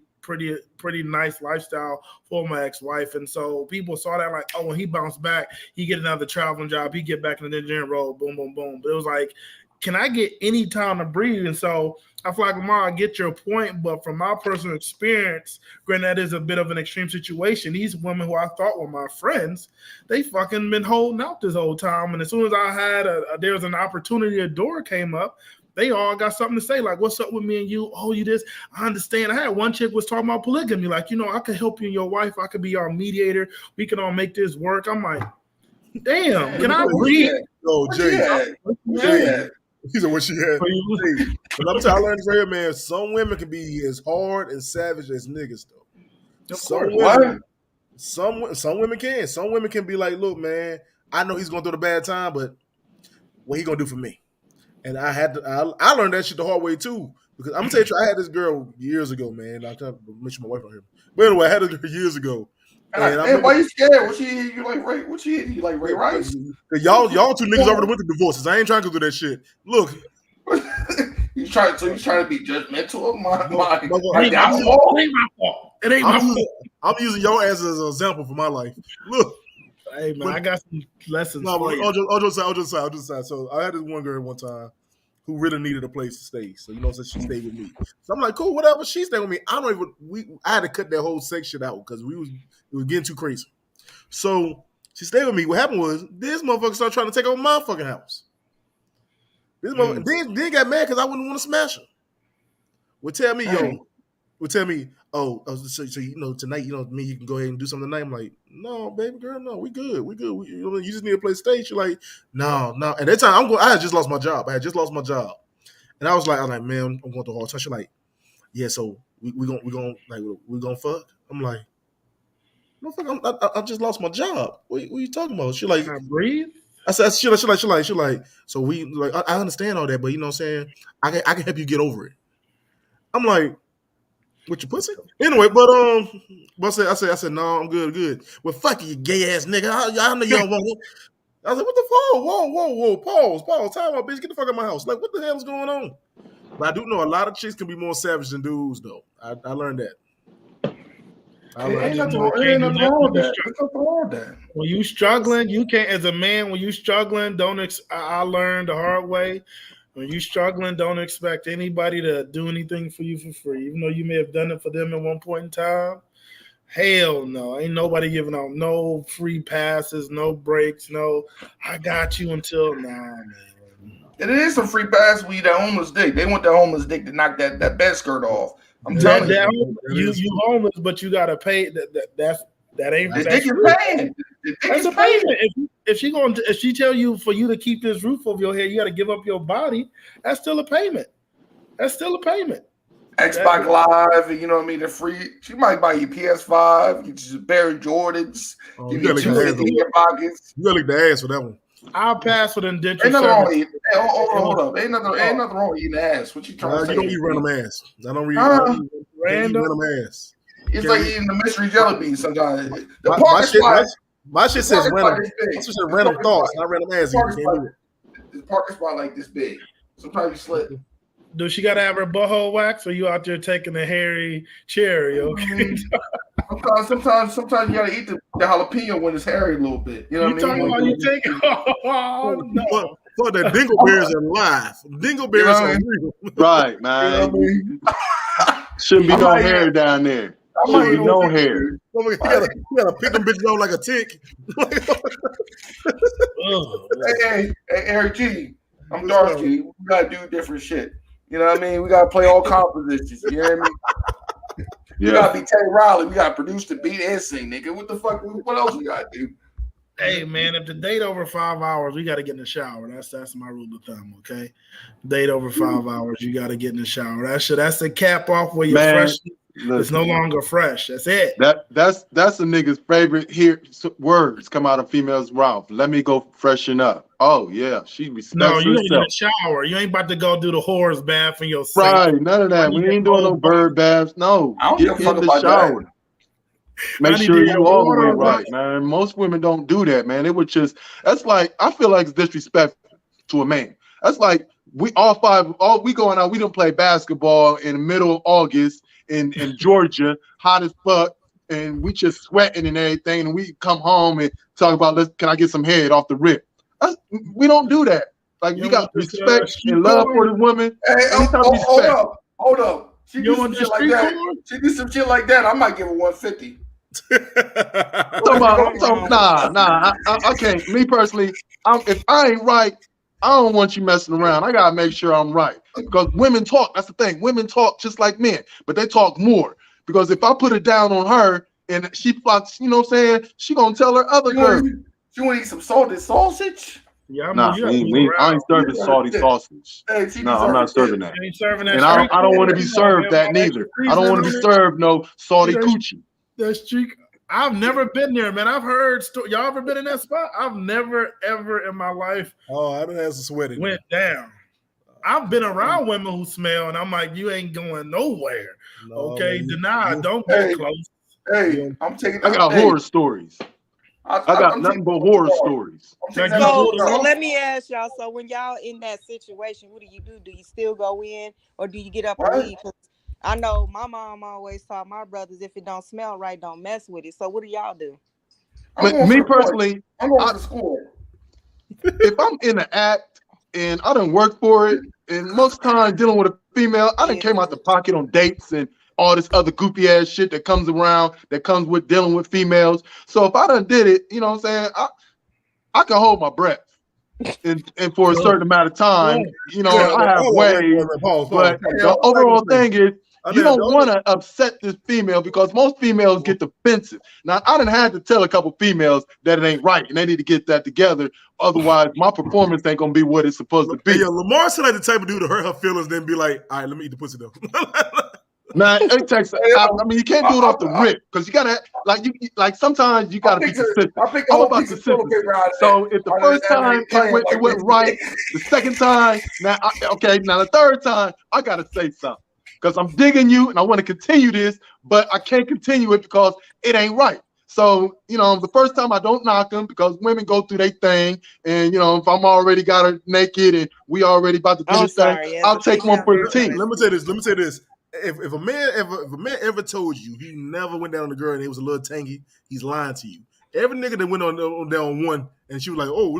nice lifestyle for my ex-wife. And so people saw that like, oh, when he bounced back, he get another traveling job, he get back in the engineering role, boom, boom, boom. But it was like, can I get any time to breathe? And so I feel like, Lamar, I get your point, but from my personal experience, granted, that is a bit of an extreme situation. These women who I thought were my friends, they fucking been holding out this whole time. And as soon as I had there was an opportunity, a door came up, they all got something to say, like, what's up with me and you? Oh, you this? I understand. I had one chick was talking about polygamy, like, I could help you and your wife. I could be our mediator. We can all make this work. I'm like, damn, can I breathe? Oh, Jay. He said what she had. But I'm telling you, I learned right here, man, some women can be as hard and savage as niggas, though. Some women can. Some women can be like, look, man, I know he's going through a bad time, but what he going to do for me? And I learned that shit the hard way too. Because I'm gonna tell you, I had this girl years ago, man. I can't mention my wife on here. But anyway, I had this girl years ago. And why you scared? What she hit you like Ray? What she hit you like Ray Rice? Y'all two niggas already went through divorces. I ain't trying to go through that shit. Look. you trying to be judgmental of my it ain't my fault. It ain't my fault. I'm using your ass as an example for my life. Look. Hey man, I got some lessons. No, I'll just say. So I had this one girl one time who really needed a place to stay. So so she stayed with me. So I'm like, cool, whatever. She stayed with me. I had to cut that whole section out because it was getting too crazy. So she stayed with me. What happened was this motherfucker started trying to take over my fucking house. This motherfucker then got mad because I wouldn't want to smash her. Would tell me, so tonight, me, you can go ahead and do something tonight. I'm like, no, baby girl, no, we good. You just need a place to stay. She's like, no. At that time, I had just lost my job. And I was like, man, I'm going through a hard time. She's like, yeah, so we gonna fuck? I'm like, no, fuck, I just lost my job. What are you talking about? She's like, can I breathe? I said, she like, so we like, I understand all that, but you know what I'm saying? I can help you get over it. I'm like, with your pussy? Anyway, but I said, no, I'm good. Well, fuck you gay ass nigga. I know you don't want it. I was like, what the fuck? Whoa, pause, time out, bitch. Get the fuck out of my house. Like, what the hell is going on? But I do know a lot of chicks can be more savage than dudes, though. I learned that. Ain't nothing wrong with that. When you struggling, you can't, as a man, when you struggling, I learned the hard way. When you struggling, don't expect anybody to do anything for you for free. Even though you may have done it for them at one point in time, hell no. Ain't nobody giving out no free passes, no breaks, no, I got you until now, man. And it is some free pass with that homeless dick. They want that homeless dick to knock that bed skirt off. I'm telling you. You homeless, but you got to pay. That ain't. The dick is paying. That's a payment. If she tell you for you to keep this roof over your head, you got to give up your body. That's still a payment. Xbox Live, you know what I mean? The free. She might buy you PS5. Get you Barry Jordans. Give you 250 in your pockets. You gotta lick the ass for that one. I'll pass for the indenture. Ain't nothing wrong with hold up. Ain't nothing wrong with eating ass. What you trying to say? You don't eat random ass. I don't random ass. It's like eating the mystery jelly beans sometimes. My shit says random. My shit says random thoughts, not random ass. This parking spot like this big. Sometimes you slip. Does she got to have her butthole wax, or you out there taking a hairy cherry? Okay. Sometimes you gotta eat the jalapeno when it's hairy a little bit. You know what I mean? Talking about you taking? Oh no! But the dingleberries are live. Dingleberries are real. Right, man. You know what I mean? Shouldn't be no hair down there. Shouldn't be no hair. You gotta pick them bitches out like a tick. Hey, Eric G. I'm dark G. We gotta do different shit. You know what I mean? We gotta play all compositions. You hear me? You gotta be Tay Riley. We gotta produce the beat and sing, nigga. What the fuck? What else we gotta do? Hey man, if the date over 5 hours, we gotta get in the shower. That's my rule of thumb. Okay, date over 5 hours, you gotta get in the shower. That's the cap off where you're fresh. It's no longer fresh. That's it. That's a nigga's favorite words come out of females' mouth. Let me go freshen up. Oh yeah, she respects herself. No, you gotta get in the shower. You ain't about to go do the whore's bath in your sink. Right, none of that. We ain't doing no bird baths. No, get in the shower. Make sure you all the way right, man. Most women don't do that, man. It would just that's like I feel like it's disrespectful to a man. That's like we going out. We don't play basketball in the middle of August in Georgia, hot as fuck, and we just sweating and everything. And we come home and talk about can I get some head off the rip? We don't do that. Like we got respect and love for the woman. Hey, hold up. She do some shit like that. She do some shit like that. I might give her 150. Nah. I can't. Me personally, if I ain't right, I don't want you messing around. I gotta make sure I'm right because women talk. That's the thing. Women talk just like men, but they talk more. Because if I put it down on her and she fucks, you know what I'm saying? She gonna tell her other girl. You want to eat some salted sausage? Yeah, I ain't serving salty sausage. Hey, no, I'm not serving that. And I don't want to be served that neither. I don't want to be served no salty coochie. That streak. I've never been there, man. I've heard y'all ever been in that spot? I've never ever in my life. Oh, I done had some sweating. Went down. I've been around women who smell, and I'm like, you ain't going nowhere. No, okay, deny. Don't get close. Hey, I got horror stories. I got nothing but horror stories. So let me ask y'all. So when y'all in that situation, what do you do? Do you still go in, or do you get up and leave? I know my mom always taught my brothers, if it don't smell right, don't mess with it. So what do y'all do? Me personally, I'm going to school. If I'm in an act and I done work for it, and most times dealing with a female, I done came out the pocket on dates and all this other goofy ass shit that comes around, that comes with dealing with females. So if I done did it, you know what I'm saying, I can hold my breath. And for a certain amount of time, you know, I have ways. But the overall thing is, you don't want to upset this female because most females get defensive. Now, I done had to tell a couple females that it ain't right and they need to get that together. Otherwise, my performance ain't going to be what it's supposed to be. Hey, Lamar said like the type of dude to hurt her feelings, then be like, all right, let me eat the pussy though. Nah, it takes. I mean, you can't do it off the rip because you gotta like sometimes you gotta be consistent. I'm about consistency. So if the first time it went right, the second time now the third time I gotta say something because I'm digging you and I want to continue this, but I can't continue it because it ain't right. So you know, the first time I don't knock them because women go through their thing, and you know, if I'm already got her naked and we already about to do this thing, I'll take one for the team. Let me say this. If a man ever told you he never went down on the girl and it was a little tangy, he's lying to you. Every nigga that went on down one and she was like, oh.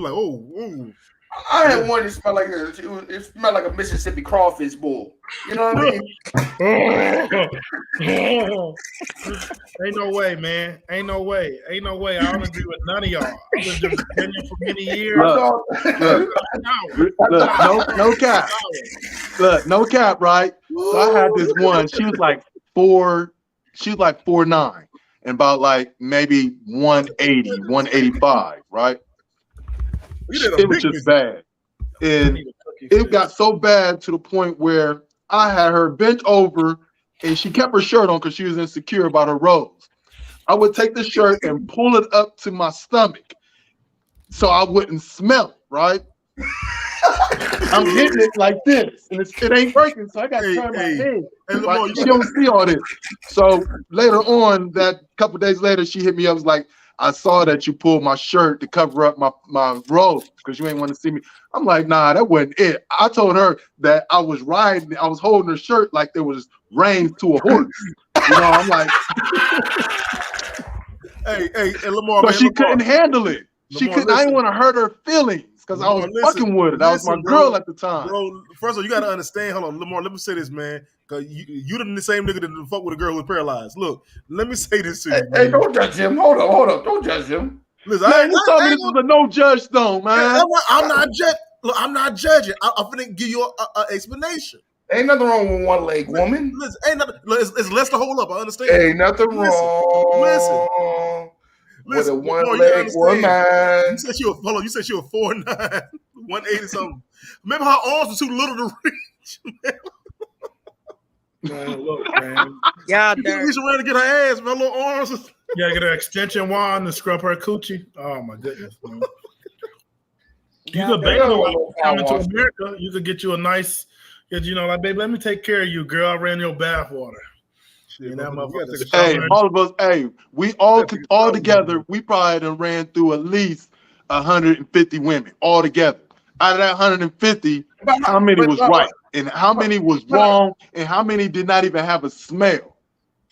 I had one that smelled like it smelled like a Mississippi crawfish bowl. You know what I mean? Ain't no way, man. Ain't no way. I don't agree with none of y'all. I've been doing opinion for many years. Look, no cap. Look, no cap, right? So I had this one. She was like 4'9" and about like maybe 180, 185, right? It was just bad. And it got so bad to the point where I had her bent over and she kept her shirt on because she was insecure about her rolls. I would take the shirt and pull it up to my stomach so I wouldn't smell it, right? I'm hitting it like this, and it ain't working, so I got to turn my head. Like, she don't see all this. So later on, that couple days later, she hit me up, was like, I saw that you pulled my shirt to cover up my robe because you ain't want to see me. I'm like, nah, that wasn't it. I told her that I was holding her shirt like there was reins to a horse. You know, I'm like, hey, Lamar, but she couldn't handle it. She couldn't. I didn't want to hurt her feelings because I was fucking with her. That was my girl at the time. Bro, first of all, you got to understand. Hold on, Lamar, let me say this, man. Because you the same nigga that fuck with a girl who's paralyzed. Look, let me say this to you. Hey, don't judge him. Hold up. Don't judge him. Listen, you told me this was a no judge zone, man. I'm not judging. I'm finna give you an explanation. Ain't nothing wrong with one leg woman. Listen, ain't nothing. It's less to hold up. I understand. Ain't nothing wrong with a one leg woman. You said she was 4'9", 180 something. Remember her arms were too little to reach. Man, look, man. Y'all You dirty. reach around to get her ass, man. Little arms. You gotta get an extension wand to scrub her coochie. Oh my goodness, man. You could baby coming to America. You could get you a nice, like, baby, let me take care of you, girl. I ran your bath water. Hey, all of us. Hey, we all together. We probably done ran through at least 150 women all together. Out of that 150, how many was right, and how many was wrong, and how many did not even have a smell?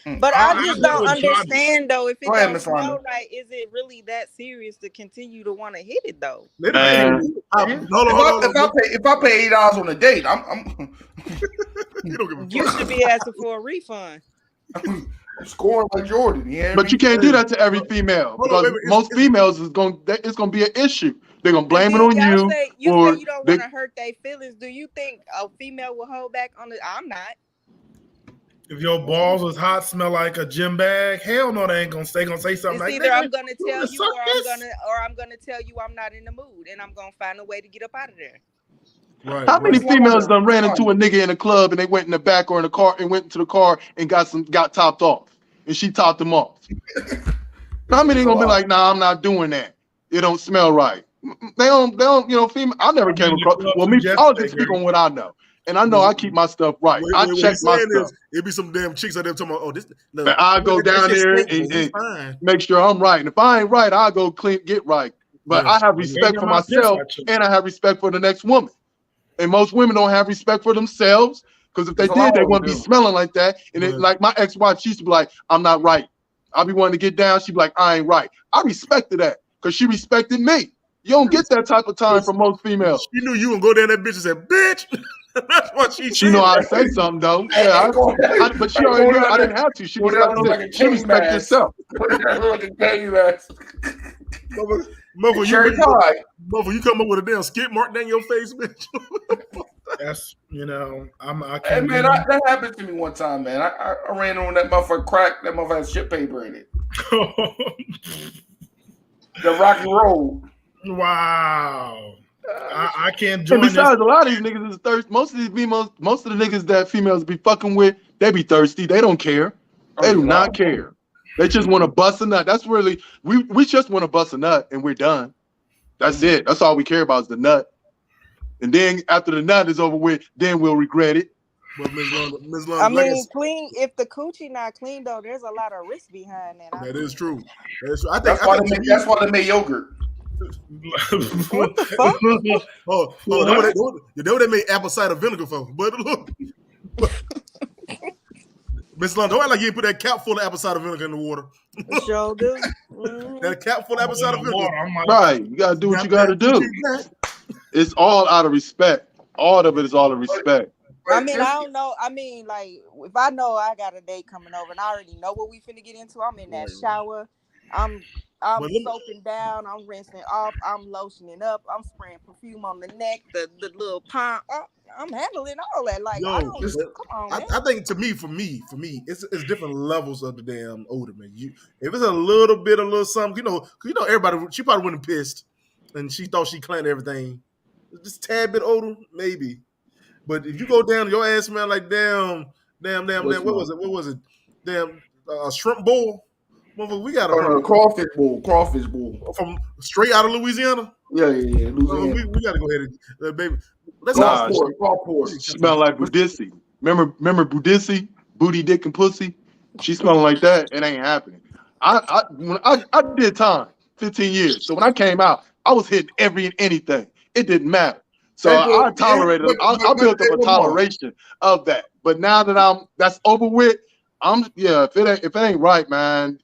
But I just don't understand though. If it don't smell right, is it really that serious to continue to want to hit it though? If I pay $8 on a date, you should be asking for a refund. I'm scoring like Jordan, yeah. But you can't do that to every female because most females it's gonna be an issue. They're gonna blame it on you. You say you don't want to hurt their feelings. Do you think a female will hold back on it? I'm not. If your balls was hot, smell like a gym bag, hell no, they ain't gonna say something it's like either I'm gonna tell you or I'm gonna tell you I'm not in the mood and I'm gonna find a way to get up out of there. Right, how many females done ran into a nigga in a club and they went in the back or in the car and went into the car and got topped off and she topped them off? How many gonna be like, nah, I'm not doing that. It don't smell right. They don't, female. I never came across. Well, me, I'll just speak on what I know. And I know I keep my stuff right. I check my stuff. It'd be some damn chicks out there talking about, oh, this. And I go down there and make sure I'm right. And if I ain't right, I'll go get right. But I have respect for myself and I have respect for the next woman. And most women don't have respect for themselves because if they did, they wouldn't be smelling like that. And like my ex-wife, she used to be like, I'm not right. I'll be wanting to get down. She'd be like, I ain't right. I respected that because she respected me. You don't get that type of time from most females. She knew you would go down that bitch and say, bitch. That's what she said. She know I say something though. Yeah, but she already knew I didn't have to. She respected herself. Mother, you come up with a damn skip mark down your face, bitch. That's I can't. Hey man, that happened to me one time, man. I ran on that motherfucker crack. That motherfucker had shit paper in it. The Rocky Road. Wow. I can't join. And besides, a lot of these niggas is thirsty. Most of the niggas that females be fucking with, they be thirsty. They don't care. They do not care. They just want to bust a nut. That's really we just want to bust a nut and we're done. That's it. That's all we care about is the nut. And then after the nut is over with, then we'll regret it. Well, Ms. Lund, I mean, clean. If the coochie not clean though, there's a lot of risk behind that. That is true. That's why they made yogurt. What the fuck? You know what they made apple cider vinegar for? But look, Miss Lund, don't act like you put that cap full of apple cider vinegar in the water. Sure do. That cap full of apple cider vinegar. Right, you gotta do what you gotta do. It's all out of respect. All of it is all of respect. I mean, I don't know. I mean, like, if I know I got a date coming over and I already know what we finna get into, I'm in that shower. I'm soaping down. I'm rinsing off. I'm lotioning up. I'm spraying perfume on the neck. The little palm. I'm handling all that. Like, come on, man. I think for me, it's different levels of the damn odor, man. If it's a little something, everybody. She probably wouldn't have pissed, and she thought she cleaned everything. Just tad bit odor, maybe. But if you go down, your ass smell like damn. What was it? Damn, shrimp bowl. We got a crawfish bowl from straight out of Louisiana. Yeah. Louisiana. We got to go ahead and baby. Let's smell like Budissi. Remember Budissi, booty, dick, and pussy. She smelling like that. It ain't happening. I did time 15 years. So when I came out, I was hitting every and anything. It didn't matter. So I tolerated. I built up a toleration of that. But now that that's over with, if it ain't right, man.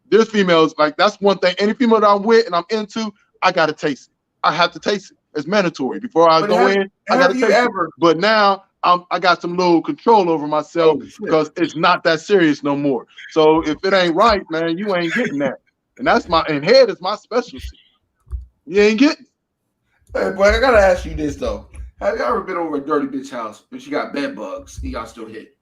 There's females like that's one thing. Any female that I'm with and I'm into, I gotta taste it. I have to taste it. It's mandatory before I go in. I gotta taste it. But now I got some little control over myself because it's not that serious no more. So if it ain't right, man, you ain't getting that. And head is my specialty. You ain't getting it. Hey, but I gotta ask you this though. Have you ever been over a dirty bitch house and she got bed bugs and y'all still hit?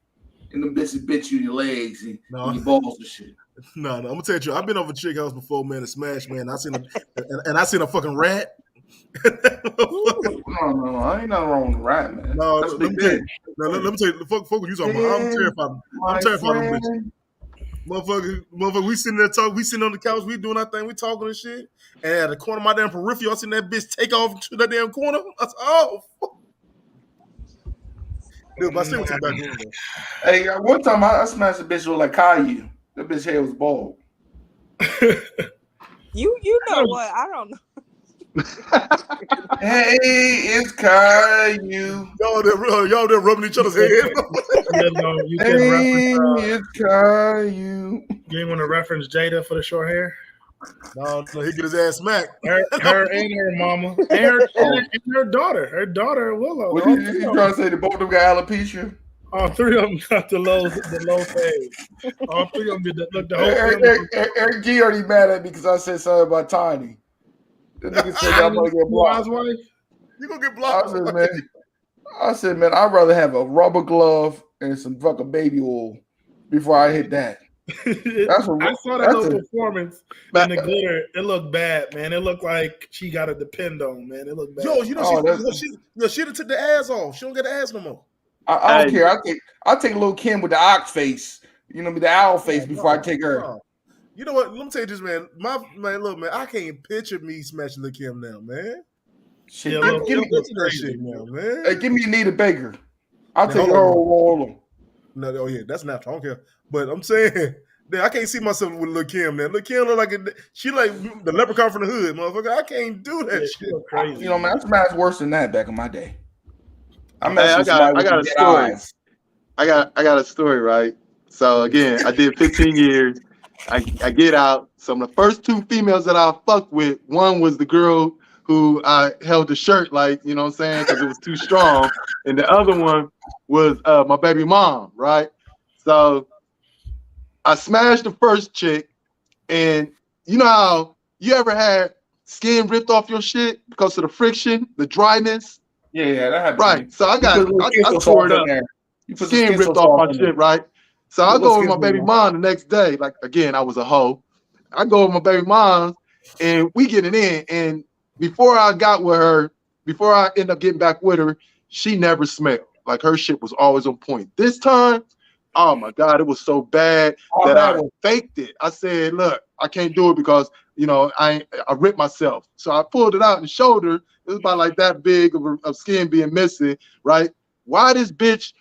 And them bitches bit you in your legs and your balls and shit. No, I'm gonna tell you, I've been over a chick house before, man, and smash, man. I seen I seen a fucking rat. No, I ain't nothing wrong with the rat, man. No, that's let me tell you, the fuck you talking about. I'm terrified. I'm terrified of bitches. Motherfucker, we sitting there talking, we sitting on the couch, we doing our thing, we talking and shit. And at the corner of my damn peripheral, I seen that bitch take off to that damn corner. I said, oh, fuck. Dude, but I still went to the back room, though. Hey, one time I smashed a bitch with like Caillou. That bitch head was bald. You know what? I don't know. Hey, it's Caillou. Y'all there rubbing each other's head. You can reference. It's Caillou. You ain't want to reference Jada for the short hair? No, he get his ass smacked. Her and her mama and her daughter. Her daughter Willow. What you trying to say? The both of them got alopecia? All three of them got the low fade. All three of them did the whole Eric G already mad at me because I said something about Tiny. The nigga said y'all gonna get blocked. You gonna get blocked? I said, man, I'd rather have a rubber glove and some fucking baby oil before I hit that. I saw that little performance in the glitter. It looked bad, man. It looked like she got to depend on, man. It looked bad. Yo, you know she done took the ass off. She don't get the ass no more. I don't care. I take little Kim with the ox face, the owl face before I take her. You know what? Let me tell you this, man. Look, man, I can't picture me smashing Lil Kim now, man. Shit, give me that shit now, man. Hey, give me Anita Baker. I'll take her all. No, that's not. I don't care. But I'm saying, I can't see myself with Lil Kim now. Lil Kim look like she like the leprechaun from the hood, motherfucker. I can't do that shit. Crazy. Man, I smashed worse than that back in my day. I got a story. I got a story, right? So again, I did 15 years. I get out. Some of the first two females that I fucked with, one was the girl who I held the shirt like, you know what I'm saying, because it was too strong. And the other one was my baby mom, right? So I smashed the first chick, and you know how you ever had skin ripped off your shit because of the friction, the dryness? Yeah, that happened. Right. So I tore it up. Skin ripped off my shit, right? So I go with my baby mom the next day. Like, again, I was a hoe. I go with my baby mom, and we get it in. And before I got with her, before I end up getting back with her, she never smelled. Like, her shit was always on point. This time, oh my God, it was so bad that I faked it. I said, look, I can't do it because, I ripped myself. So I pulled it out and showed her. It was about like that big of skin being missing, right? Why this bitch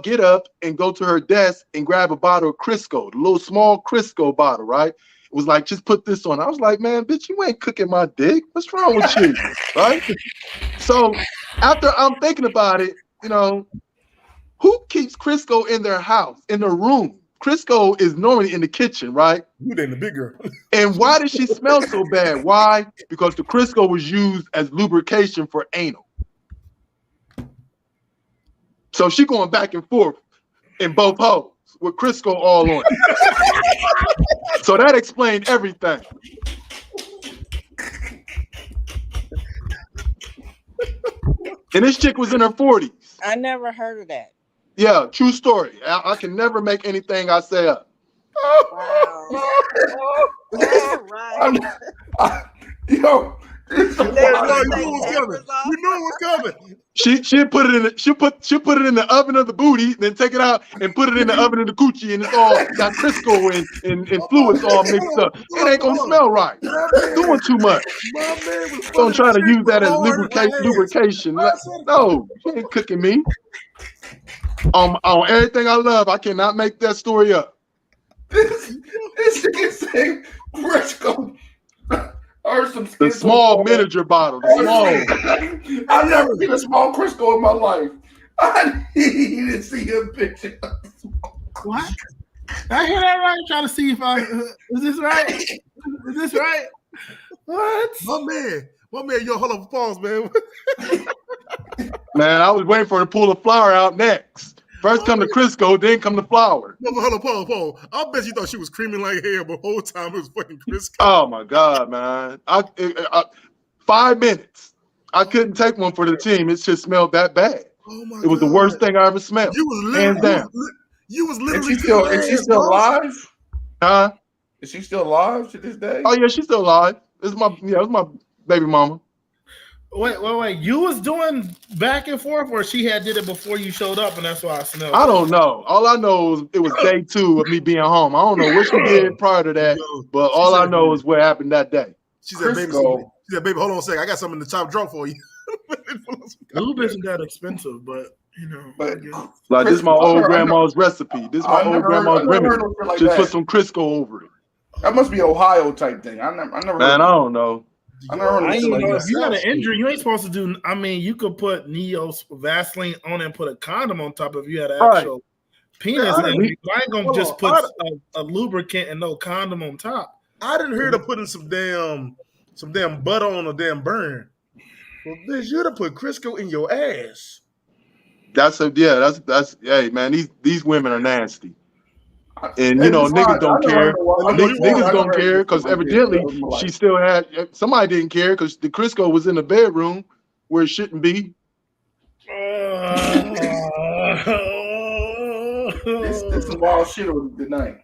get up and go to her desk and grab a bottle of Crisco, the little small Crisco bottle, right? It was like, just put this on. I was like, man, bitch, you ain't cooking my dick. What's wrong with you, right? So after I'm thinking about it, who keeps Crisco in their house, in their room? Crisco is normally in the kitchen, right? You ain't the big girl. And why did she smell so bad? Why? Because the Crisco was used as lubrication for anal. So she going back and forth in both holes with Crisco all on it. So that explained everything. And this chick was in her 40s. I never heard of that. Yeah, true story. I can never make anything I say up. Wow. Right. You know what's coming. You knew it was coming. She'll put it in it in the oven of the booty, then take it out and put it in the oven of the coochie, and it's all got Crisco and fluids all mixed up. It ain't gonna smell right. It's doing too much. Don't try to use that as lubrication. No, she ain't cooking me. On everything I love, I cannot make that story up. This nigga saying Crisco. The small miniature bottle. The small. I've never seen a small Crisco in my life. I need to see a picture. What? I hear that right? I'm trying to see if is this right? Is this right? What? My man, yo, hold on, pause, man. Man, I was waiting for her to pull the flour out next. First come the Crisco, then come the flour. No, hold on, Paul. I bet you thought she was creaming like hell, but the whole time it was fucking Crisco. Oh my God, man! 5 minutes. I couldn't take one for the team. It just smelled that bad. Oh my It was the God. worst thing I ever smelled. You was Hands literally, down. you was Is literally she still alive? Huh? Is she still alive to this day? Oh yeah, she's still alive. It's my baby mama. Wait. You was doing back and forth, or she had did it before you showed up, and that's why I smelled I it? don't know. All I know is it was day 2 of me being home. I don't know what she did prior to that, Yo, but she all I said, know is what happened that day. She said, baby, hold on a second. I got something in the top drawer for you. Lube isn't that expensive, but you know. But Like this is my old grandma's recipe. This is my I old never grandma's heard no remedy. shit like Just that. put some Crisco over it. That must be Ohio type thing. I never Man, heard. I don't know. I never heard I no ain't shit like know that. if you got an injury, you ain't supposed to do. I mean, you could put Neo's Vaseline on and put a condom on top if you had an actual penis injury. I ain't gonna just put a lubricant and no condom on top. I didn't hear her putting some damn butter on a damn burn. Well, bitch, you'd have put Crisco in your ass. That's hey man, these women are nasty. And you know, niggas don't care. Niggas don't care because evidently she still had somebody didn't care because the Crisco was in the bedroom where it shouldn't be. This is wild shit tonight.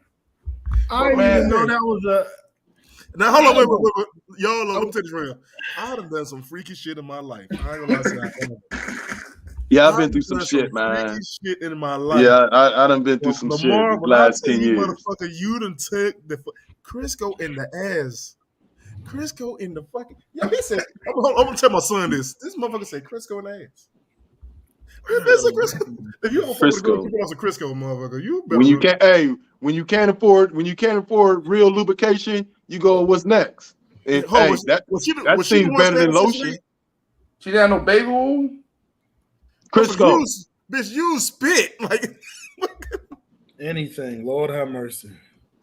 I didn't even know that was a. Now hold on, wait. Y'all, let me tell you real. I done done some freaky shit in my life. I ain't gonna lie. Yeah, I've been through some shit, man. Freaky shit in my life. Yeah, I done been through some shit the last 10 years. Motherfucker, you done took the Crisco in the ass. Crisco in the fucking. Yeah, he said. I'm gonna tell my son this. This motherfucker said Crisco in the ass. If you don't fuck with a girl, you want some Crisco, motherfucker. You better when you can't afford real lubrication, you go what's next. And that seems better than lotion. She didn't have no baby oil? Crisco. Bitch, you spit like anything. Lord have mercy.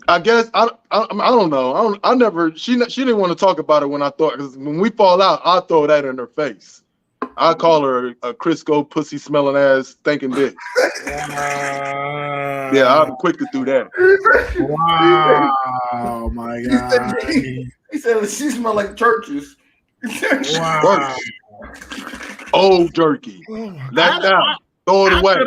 I guess I don't know. I never. She didn't want to talk about it when I thought because when we fall out, I throw that in her face. I call her a Crisco pussy smelling ass stinking bitch. Yeah, I'm quick to do that. Wow, my God. He said she smelled like churches. Wow. Old jerky. Left out. Throw it away.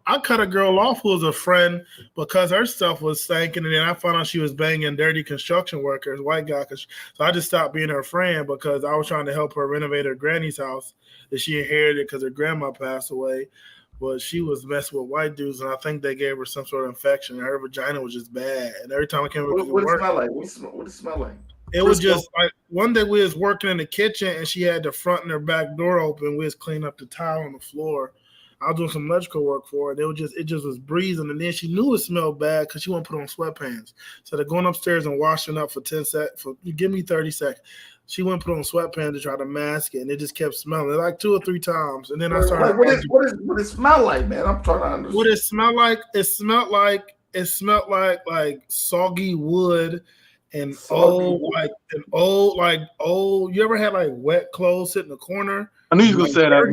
I cut a girl off who was a friend because her stuff was stinking, and then I found out she was banging dirty construction workers, white guy. So I just stopped being her friend because I was trying to help her renovate her granny's house that she inherited because her grandma passed away. But she was messing with white dudes, and I think they gave her some sort of infection. And her vagina was just bad. And every time I came over to work, what it smell like? What it smell like? It was just like one day we was working in the kitchen, and she had the front and her back door open. We was cleaning up the tile on the floor. I was doing some electrical work for her. It just was breezing, and then she knew it smelled bad because she wouldn't put on sweatpants. So they're going upstairs and washing up for 10 seconds. Give me 30 seconds. She wouldn't put on sweatpants to try to mask it, and it just kept smelling like 2 or 3 times. And then I started. What it smell like, man? I'm trying to understand. What it smelled like? It smelled like soggy wood. And old. You ever had like wet clothes sit in the corner? I knew you were gonna say that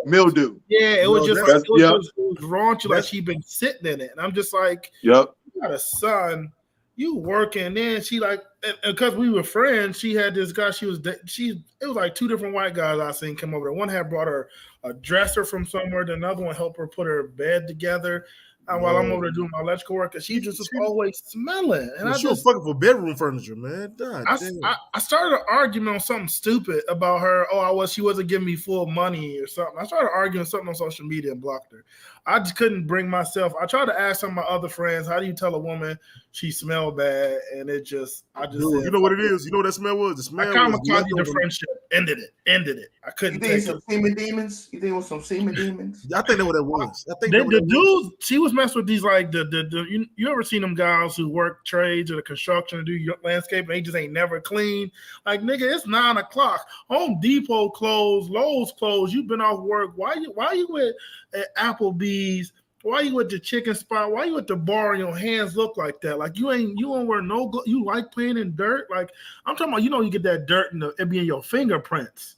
mildew. Yeah, it was it was raunchy, like she'd been sitting in it, and I'm just like, yep. You got a son, you working? And then she like, because we were friends, she had this guy. It was like 2 different white guys I seen come over there. One had brought her a dresser from somewhere. The another one helped her put her bed together. And while I'm over there doing my electrical work, she just was always smelling. And I just fucking for bedroom furniture, man. I started an argument on something stupid about her. She wasn't giving me full money or something. I started arguing something on social media and blocked her. I just couldn't bring myself. I tried to ask some of my other friends, how do you tell a woman she smelled bad? And I just said, you know what it is? You know what that smell was? The smell kamikaze the friendship. Ended it. I couldn't take some semen demons? You think it was some semen demons? I think that's what it was. The dudes, she was messing with these like you ever seen them guys who work trades or the construction or do landscape and they just ain't never clean? Like, nigga, it's 9 o'clock. Home Depot closed, Lowe's closed. You've been off work. Why you at Applebee's? Why you at the chicken spot? Why you at the bar and your hands look like that? Like you don't wear you like playing in dirt? Like I'm talking about, you get that dirt it be in your fingerprints.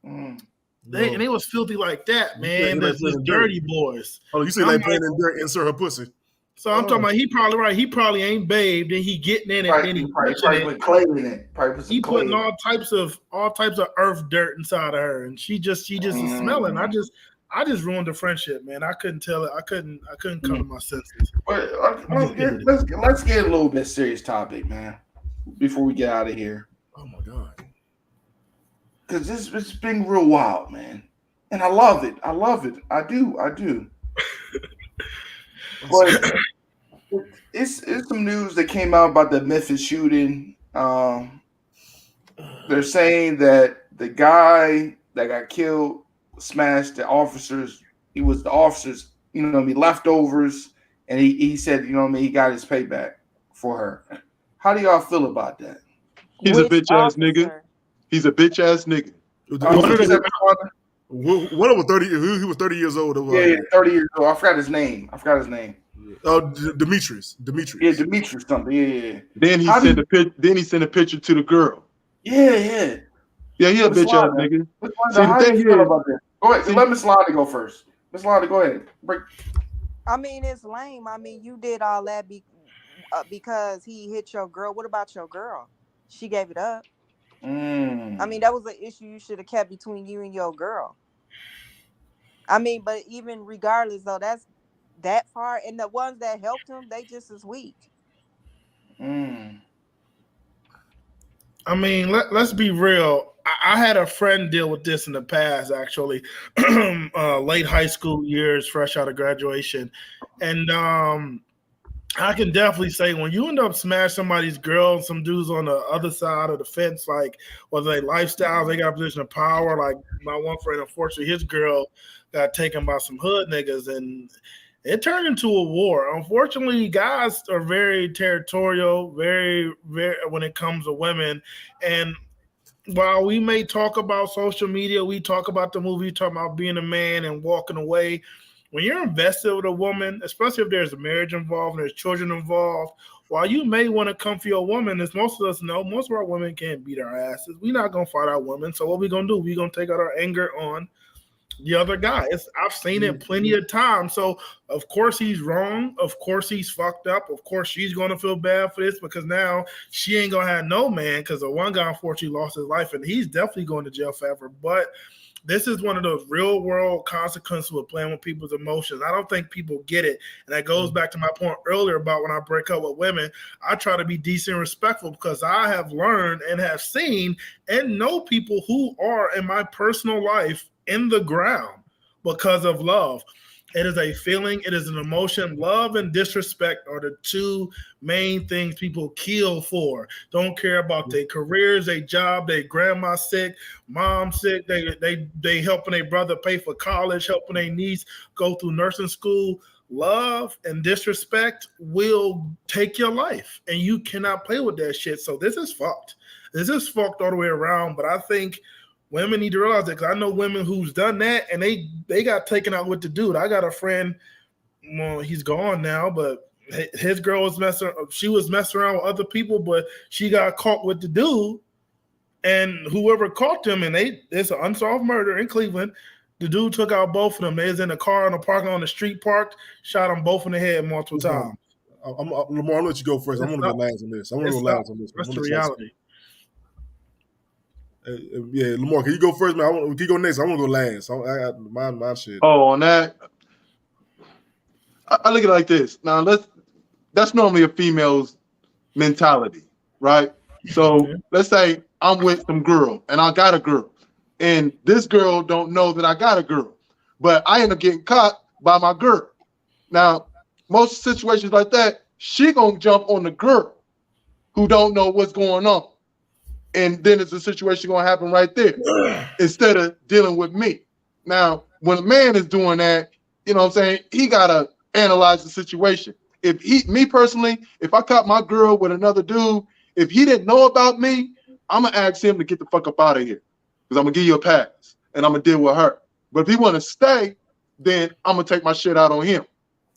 They was filthy like that, man. Those dirty boys. Oh, you say like playing in dirt, insert her pussy. So I'm talking about he probably right. He probably ain't bathed, and he getting in it, then he probably put clay in it. Probably put some he clay putting in all types of earth dirt inside of her, and she just is smelling. I just ruined the friendship, man. I couldn't tell it. I couldn't come to my senses. But let's get a little bit serious topic, man, before we get out of here. Oh my God. Because it's been real wild, man. And I love it. I do. But it's some news that came out about the Memphis shooting. They're saying that the guy that got killed smashed the officers. He was the officers, leftovers. And he said, he got his payback for her. How do y'all feel about that? He's a bitch ass nigga. He's a bitch ass nigga. One of them 30. He was 30 years old. 30 years old. I forgot his name. Oh, Demetrius. Yeah, Demetrius something. Yeah. Then he sent a picture to the girl. Yeah. Yeah, he a bitch ass nigga. How do you feel about that? Go ahead. Let Miss Lottie go first. Miss Lottie, go ahead. I mean, it's lame. I mean, you did all that because he hit your girl. What about your girl? She gave it up. I mean, that was an issue you should have kept between you and your girl. I mean, but even regardless, though, that's that far. And the ones that helped him, they just as weak. I mean, let's be real. I had a friend deal with this in the past, actually, late high school years, fresh out of graduation. And I can definitely say when you end up smashing somebody's girl, some dudes on the other side of the fence, like whether they lifestyles, they got a position of power. Like my one friend, unfortunately, his girl got taken by some hood niggas, and it turned into a war. Unfortunately, guys are very territorial, very, very when it comes to women. And while we may talk about social media, we talk about the movie, talk about being a man and walking away. When you're invested with a woman, especially if there's a marriage involved and there's children involved, while you may want to come for your woman, as most of us know, most of our women can't beat our asses. We're not going to fight our women. So what we going to do? We're going to take out our anger on the other guy. I've seen it plenty of times. So, of course, he's wrong. Of course, he's fucked up. Of course, she's going to feel bad for this because now she ain't going to have no man because the one guy, unfortunately, lost his life, and he's definitely going to jail forever. But this is one of those real-world consequences with playing with people's emotions. I don't think people get it. And that goes back to my point earlier about when I break up with women, I try to be decent and respectful because I have learned and have seen and know people who are in my personal life in the ground because of love. It is a feeling. It is an emotion. Love and disrespect are the two main things people kill for. Don't care about their careers, their job, their grandma sick, mom sick. They helping their brother pay for college, helping their niece go through nursing school. Love and disrespect will take your life, and you cannot play with that shit. So this is fucked. This is fucked all the way around. But I think women need to realize that because I know women who's done that and they got taken out with the dude. I got a friend, well, he's gone now, but his girl was messing around with other people, but she got caught with the dude. And whoever caught them, and it's an unsolved murder in Cleveland. The dude took out both of them. They was in a car in the parking on the street parked, shot them both in the head multiple times. Lamar, I'll let you go first. I want to go last on this. That's the reality. Yeah, Lamar, can you go first, man? Can you go next? I want to go last. I got my shit. Oh, on that, I look at it like this. Now, that's normally a female's mentality, right? So let's say I'm with some girl and I got a girl, and this girl don't know that I got a girl, but I end up getting caught by my girl. Now, most situations like that, she gonna jump on the girl who don't know what's going on. And then it's a situation going to happen right there instead of dealing with me. Now, when a man is doing that, you know what I'm saying, he got to analyze the situation. Me personally, if I caught my girl with another dude, if he didn't know about me, I'm going to ask him to get the fuck up out of here because I'm going to give you a pass and I'm going to deal with her. But if he want to stay, then I'm going to take my shit out on him.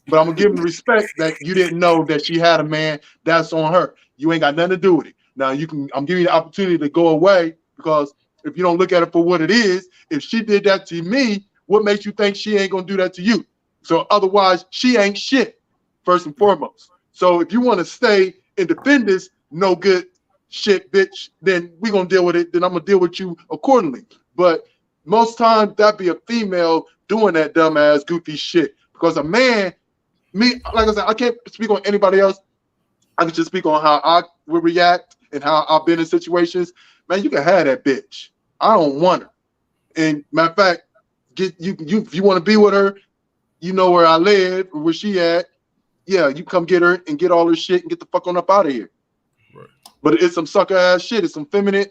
But I'm going to give him the respect that you didn't know that she had a man. That's on her. You ain't got nothing to do with it. Now I'm giving you the opportunity to go away because if you don't look at it for what it is, if she did that to me, what makes you think she ain't gonna do that to you? So otherwise, she ain't shit. first and foremost. So if you want to stay and defend this no good shit, bitch, then we're going to deal with it. Then I'm going to deal with you accordingly. But most times that be a female doing that dumbass goofy shit. Because a man, me, like I said, I can't speak on anybody else. I can just speak on how I would react and how I've been in situations. Man, you can have that bitch. I don't want her. And matter of fact, if you want to be with her, you know where I live or where she at. Yeah, you come get her and get all her shit and get the fuck on up out of here. Right. But it's some sucker ass shit. It's some feminine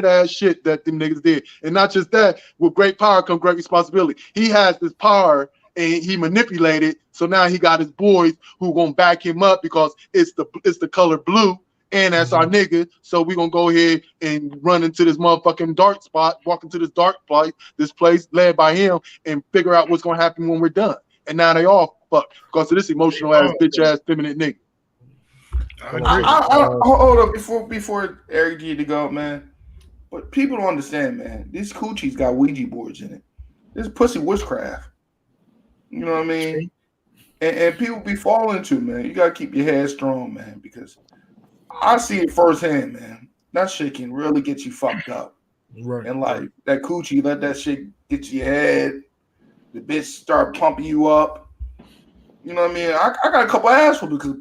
ass shit that them niggas did. And not just that, with great power comes great responsibility. He has this power and he manipulated. So now he got his boys who gonna back him up because it's the color blue. And that's our nigga. So we gonna go ahead and run into this motherfucking dark spot, walk into this dark place led by him, and figure out what's gonna happen when we're done. And now they all fucked because of this emotional ass, bitch ass, feminine nigga. Hold up before Eric G to go, man. But people don't understand, man. These coochies got Ouija boards in it. This is pussy witchcraft. You know what I mean? And people be falling into, man. You gotta keep your head strong, man, because I see it firsthand, man. That shit can really get you fucked up. Right. And like that coochie, let that shit get to your head. The bitch start pumping you up. You know what I mean? I got a couple assholes because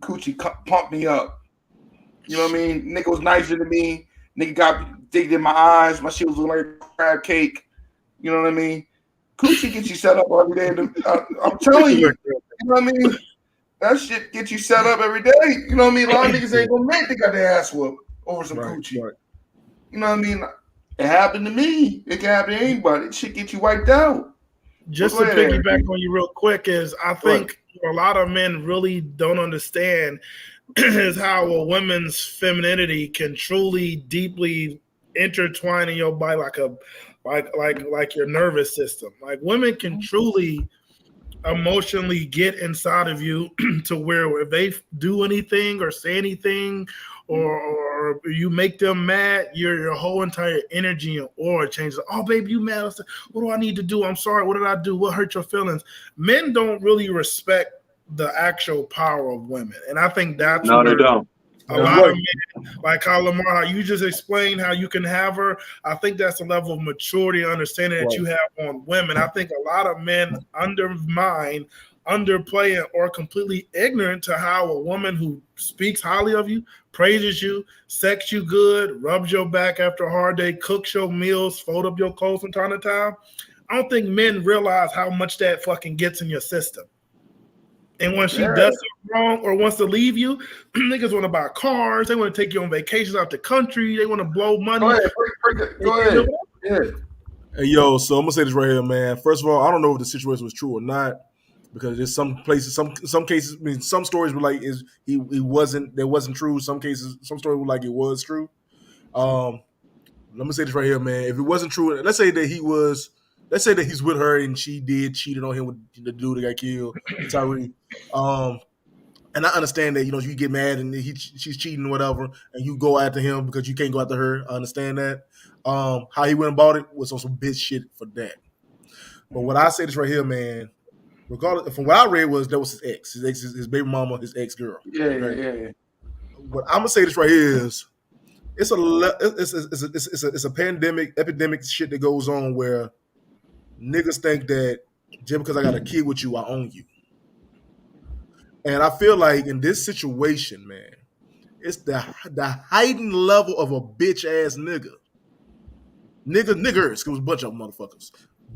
coochie pumped me up. You know what I mean? Nigga was nicer than me. Nigga got digged in my eyes. My shit was looking like crab cake. You know what I mean? Coochie gets you set up every day. I'm telling you. You know what I mean? That shit gets you set up every day. You know what I mean? A lot of niggas ain't gonna make they got their ass whooped over some coochie. Right. You know what I mean? It happened to me. It can happen to anybody. It shit get you wiped out. Just to piggyback on you real quick is I think a lot of men really don't understand is how a woman's femininity can truly deeply intertwine in your body like your nervous system. Like women can truly emotionally get inside of you to where if they do anything or say anything or you make them mad, your whole entire energy and aura changes. Oh, baby, you mad? What do I need to do? I'm sorry. What did I do? What hurt your feelings? Men don't really respect the actual power of women. And I think that's no, they don't. A lot of men, like how Lamar, how you just explained how you can have her. I think that's a level of maturity and understanding that you have on women. I think a lot of men undermine, underplay, or completely ignorant to how a woman who speaks highly of you, praises you, sex you good, rubs your back after a hard day, cooks your meals, fold up your clothes from time to time. I don't think men realize how much that fucking gets in your system. And when she does something wrong or wants to leave you, niggas want to buy cars. They want to take you on vacations out the country. They want to blow money. Go ahead. Yeah. Hey, yo, so I'm going to say this right here, man. First of all, I don't know if the situation was true or not because there's some places, some cases, I mean, some stories were like that wasn't true. Some cases, some stories were like it was true. Let me say this right here, man. If it wasn't true, let's say that he's with her and she cheated on him with the dude that got killed, Tyree. And I understand that, you get mad and she's cheating or whatever, and you go after him because you can't go after her. I understand that. How he went about it was on some bitch shit for that. But what I say this right here, man, regardless from what I read was that was his ex, his baby mama, his ex girl. Yeah. What I'm gonna say this right here is it's a epidemic shit that goes on where niggas think that just because I got a kid with you, I own you. And I feel like in this situation, man, it's the heightened level of a bitch ass nigga. Niggers, it was a bunch of motherfuckers.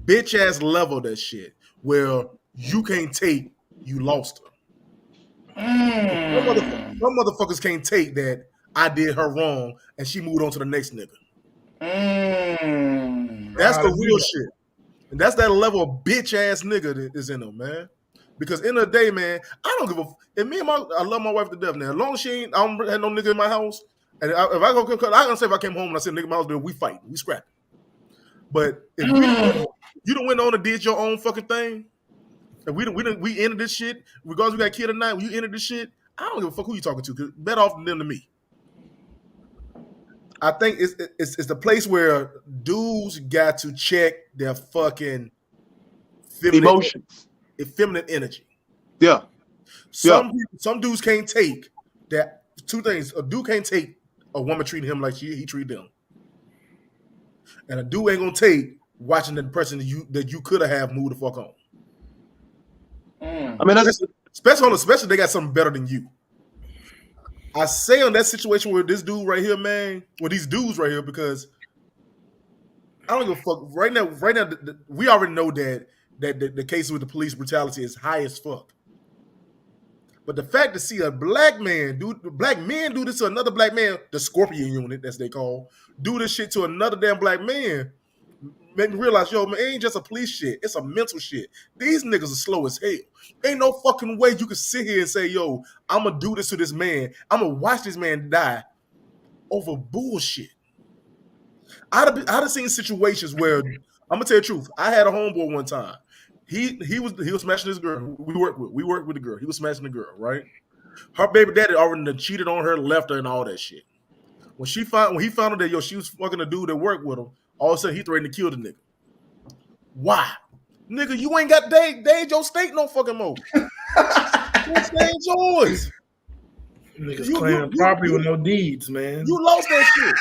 Bitch ass level that shit where you can't take, you lost her. Some motherfuckers can't take that I did her wrong and she moved on to the next nigga. That's the real shit. And that's that level of bitch ass nigga that is in them, man. Because in the day, man, I don't give a. I love my wife to death now. As long as she ain't, I don't have no nigga in my house. And if I go, I can say if I came home and I see a nigga in my house, then we fight, we scrap. But if you don't went on and did your own fucking thing, and we ended this shit, regardless we got a kid or not, you ended this shit. I don't give a fuck who you talking to. Cause better off than them to me. I think it's the place where dudes got to check their fucking emotions. Feminine energy. Yeah. Some dudes can't take that. Two things: a dude can't take a woman treating him like he treated them, and a dude ain't gonna take watching the person that you could have moved the fuck on. I mean, that's especially they got something better than you. I say on that situation with this dude right here, man, with these dudes right here, because I don't give a fuck. Right now, we already know that the case with the police brutality is high as fuck. But the fact to see a black men do this to another black man, the Scorpion unit, as they call, do this shit to another damn black man, made me realize, yo, man, it ain't just a police shit. It's a mental shit. These niggas are slow as hell. Ain't no fucking way you can sit here and say, yo, I'm going to do this to this man. I'm going to watch this man die over bullshit. I'd have seen situations where, I'm going to tell you the truth, I had a homeboy one time. He was smashing this girl. We worked with the girl. He was smashing the girl, right? Her baby daddy already cheated on her, left her, and all that shit. When he found out that, yo, she was fucking a dude that worked with him, all of a sudden he threatened to kill the nigga. Why? Nigga, you ain't got day your state no fucking more. Your state's yours. Niggas claiming property with no deeds, man. You lost that shit.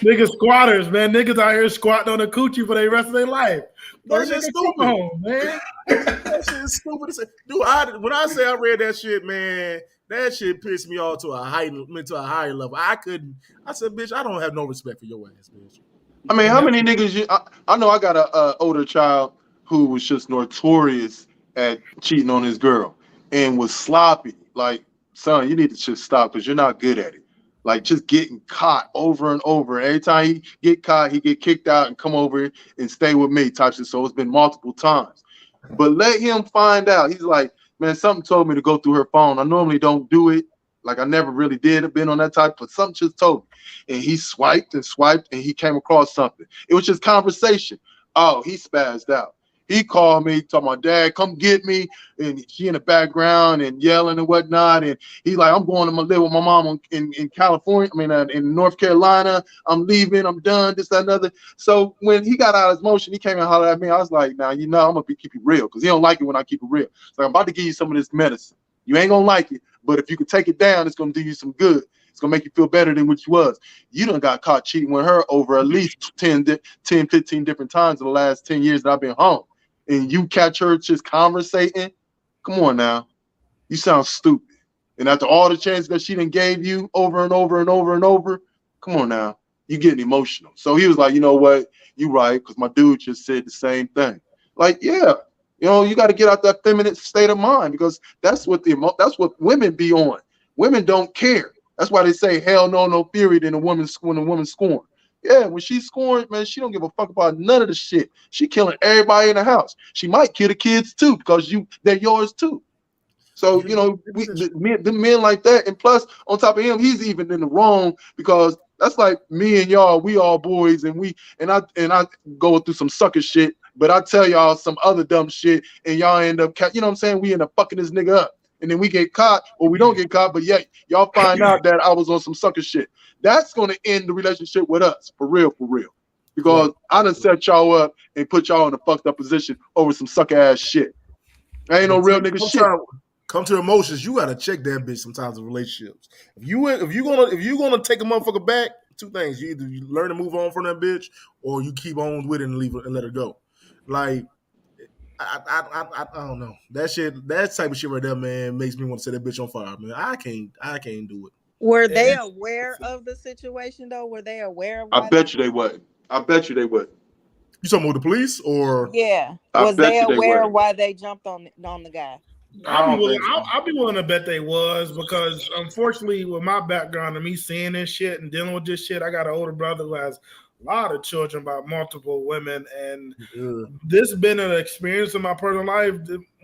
Niggas squatters, man. Niggas out here squatting on a coochie for the rest of their life. That shit's stupid, home, man. That shit is stupid. Dude, when I say I read that shit, man, that shit pissed me off to a higher level. I said, bitch, I don't have no respect for your ass, bitch. I mean, how many niggas I know I got a older child who was just notorious at cheating on his girl and was sloppy. Like, son, you need to just stop because you're not good at it. Like, just getting caught over and over. Every time he get caught, he get kicked out and come over and stay with me type shit. So it's been multiple times. But let him find out. He's like, man, something told me to go through her phone. I normally don't do it. Like, I never really did. I've been on that type, but something just told me. And he swiped, and he came across something. It was just conversation. Oh, he spazzed out. He called me, told my dad, come get me. And she in the background and yelling and whatnot. And he's like, I'm going to live with my mom in California. I mean, in North Carolina. I'm leaving. I'm done. This, that, and other. So when he got out of his motion, he came and hollered at me. I was like, now, I'm going to keep it real because he don't like it when I keep it real. So I'm about to give you some of this medicine. You ain't going to like it, but if you can take it down, it's going to do you some good. It's going to make you feel better than what you was. You done got caught cheating with her over at least 10, 15 different times in the last 10 years that I've been home. And you catch her just conversating. Come on now. You sound stupid. And after all the chances that she done gave you over and over and over and over, come on now. You getting emotional. So he was like, you know what? You right, because my dude just said the same thing. Like, yeah. You got to get out that feminine state of mind because that's what women be on. Women don't care. That's why they say hell no fury than when a woman scorn. Yeah, when she's scorned, man, she don't give a fuck about none of the shit. She killing everybody in the house. She might kill the kids too because they're yours too. So the men like that, and plus on top of him, he's even in the wrong because that's like me and y'all. We all boys, and I go through some sucker shit. But I tell y'all some other dumb shit, and y'all end up, you know what I'm saying? We end up fucking this nigga up. And then we get caught, or we don't get caught, but yet y'all find out that I was on some sucker shit. That's going to end the relationship with us, for real. Because I done set y'all up and put y'all in a fucked up position over some sucker ass shit. That ain't no real nigga shit. Come to emotions, you gotta check that bitch sometimes in relationships. If you gonna take a motherfucker back, two things. You either learn to move on from that bitch, or you keep on with it and leave it and let her go. Like, I don't know. That type of shit right there, man, makes me want to set that bitch on fire, man. I can't do it. Were they aware of the situation though? Were they aware of? I bet you they would. You talking about the police or? Yeah. Was they aware of why they jumped on the guy? I'll be willing to bet they was because unfortunately with my background and me seeing this shit and dealing with this shit, I got an older brother who has a lot of children by multiple women, and this been an experience in my personal life.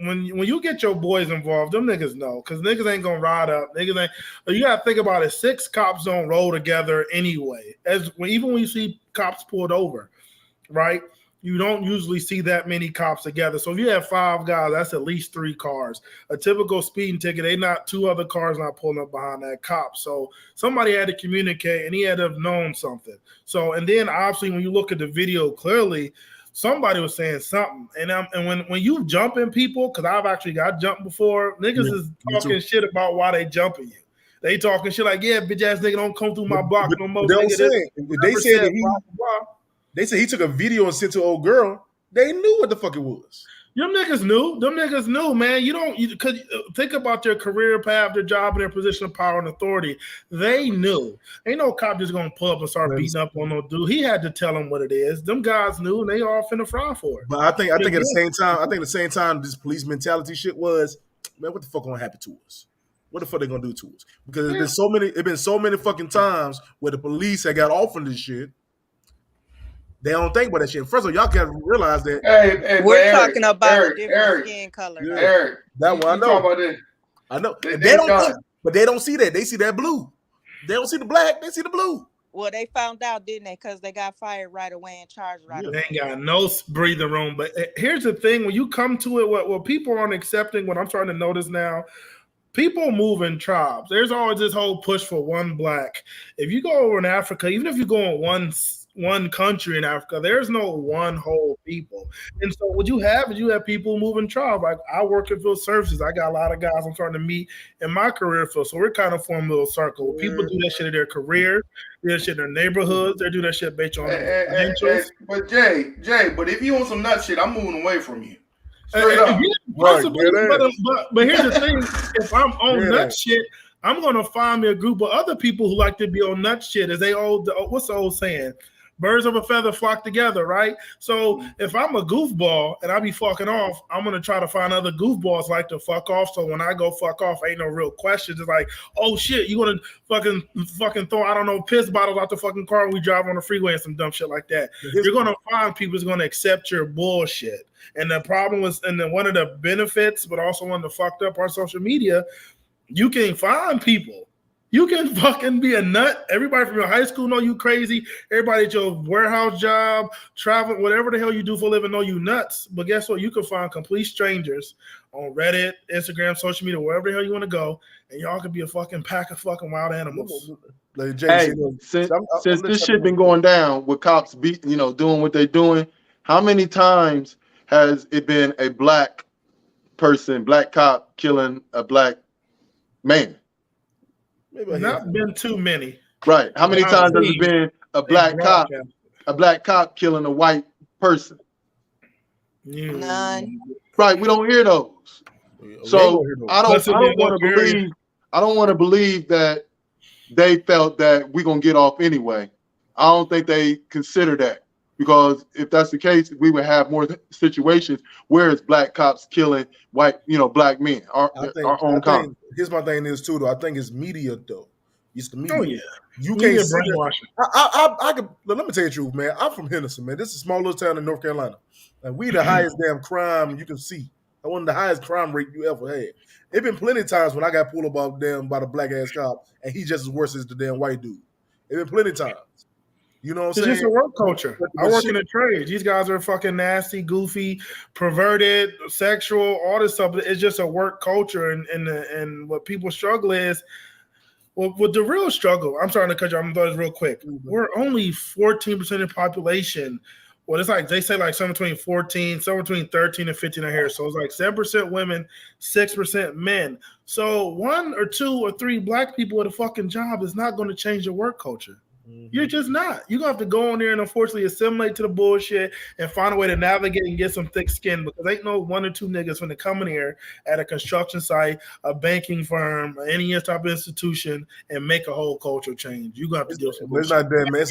When you get your boys involved, them niggas know, because niggas ain't gonna ride up. You gotta think about it. 6 cops don't roll together anyway. Even when you see cops pulled over, right? You don't usually see that many cops together. So if you have 5 guys, that's at least 3 cars. A typical speeding ticket, they not 2 other cars not pulling up behind that cop. So somebody had to communicate, and he had to have known something. So, and then obviously when you look at the video clearly, somebody was saying something, and when you jumping people, because I've actually got jumped before, niggas is talking shit about why they jumping you. They talking shit like, yeah, bitch ass nigga don't come through my block no more. They Nigga, said that he. They said he took a video and sent to an old girl. They knew what the fuck it was. Them niggas knew, man. You could think about their career path, their job, and their position of power and authority. They knew. Ain't no cop just gonna pull up and start beating up on no dude. He had to tell them what it is. Them guys knew, and they all finna fry for it. But I think at the same time, this police mentality shit was, man, what the fuck gonna happen to us? What the fuck they gonna do to us? Because it's been so many fucking times where the police had got off on this shit. They don't think about that shit. First of all, y'all gotta realize that. Hey, we're talking about a different skin color. Yeah. Eric, that one I know. I know. But they don't see that. They see that blue. They don't see the black. They see the blue. Well, they found out, didn't they? Because they got fired right away and charged right away. They ain't got no breathing room. But here's the thing: when you come to it, what people aren't accepting, what I'm starting to notice now. People move in tribes. There's always this whole push for one black. If you go over in Africa, even if you go in one country in Africa, there's no one whole people. And so what you have is people moving tribes. Like I work in field services. I got a lot of guys I'm starting to meet in my career field. So we're kind of forming a little circle. People do that shit in their career, do that shit in their neighborhoods. They do that shit based on financials. But Jay, but if you want some nut shit, I'm moving away from you. But here's the thing: if I'm on nut shit, I'm gonna find me a group of other people who like to be on nut shit. As what's the old saying? Birds of a feather flock together, right? So if I'm a goofball and I be fucking off, I'm gonna try to find other goofballs like to fuck off. So when I go fuck off, ain't no real questions. It's like, oh shit, you gonna fucking throw, I don't know, piss bottles out the fucking car when we drive on the freeway and some dumb shit like that. You're gonna find people who's gonna accept your bullshit. And the problem was, and then one of the benefits, but also one of the fucked up on social media, you can find people. You can fucking be a nut. Everybody from your high school know you crazy. Everybody at your warehouse job, travel, whatever the hell you do for a living know you nuts. But guess what? You can find complete strangers on Reddit, Instagram, social media, wherever the hell you want to go, and y'all can be a fucking pack of fucking wild animals. Like Jay, since this shit been going down with cops doing what they're doing, how many times has it been a black cop killing a black man? Not been too many. Right. How many times has it been a black cop killing a white person? None. Right. We don't hear those. So I don't want to believe that they felt that we're gonna get off anyway. I don't think they consider that, because if that's the case, we would have more situations where it's black cops killing white, black men. Our own cops. Here's my thing is too, though. I think it's media, though. It's the media. Oh yeah, you can't brainwashing. I could. Let me tell you the truth, man. I'm from Henderson, man. This is a small little town in North Carolina, and we the highest damn crime you can see. I one of the highest crime rate you ever had. It been plenty of times when I got pulled up by the black ass cop, and he just as worse as the damn white dude. It been plenty of times. You know what I'm saying? It's just a work culture. I work in the trades. These guys are fucking nasty, goofy, perverted, sexual, all this stuff. It's just a work culture, and what people struggle is, what the real struggle. I'm sorry to cut you. I'm going to do this real quick. Mm-hmm. We're only 14% of the population. Well, it's like they say like somewhere between 13 and 15 are here. So it's like 7% women, 6% men. So 1 or 2 or 3 black people at a fucking job is not going to change the work culture. Mm-hmm. You're just not. You're going to have to go in there and unfortunately assimilate to the bullshit and find a way to navigate and get some thick skin, because ain't no 1 or 2 niggas when they come in here at a construction site, a banking firm, any type of institution and make a whole culture change. You're going to have to deal with some bullshit. It's not that, man.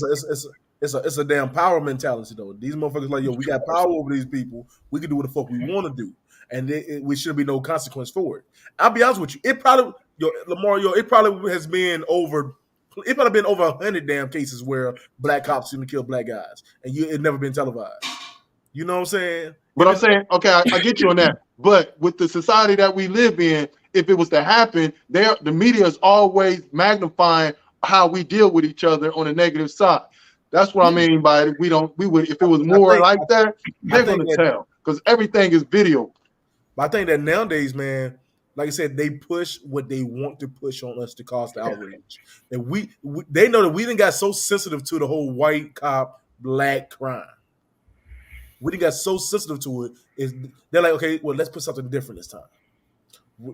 It's a damn power mentality, though. These motherfuckers like, yo, we got power over these people. We can do what the fuck we want to do. And we should be no consequence for it. I'll be honest with you. It probably has been over 100 damn cases where black cops seem to kill black guys, and it never been televised. You know what I'm saying? But I'm saying, okay, I get you on that. But with the society that we live in, if it was to happen, the media is always magnifying how we deal with each other on the negative side. That's what I mean by it. We would, if it was more like that, they're going to tell, because everything is video. But I think that nowadays, man, like I said, they push what they want to push on us to cause the outrage. And they know that we done got so sensitive to the whole white cop, black crime. we got so sensitive to it. Is they're like, okay, well, let's put something different this time.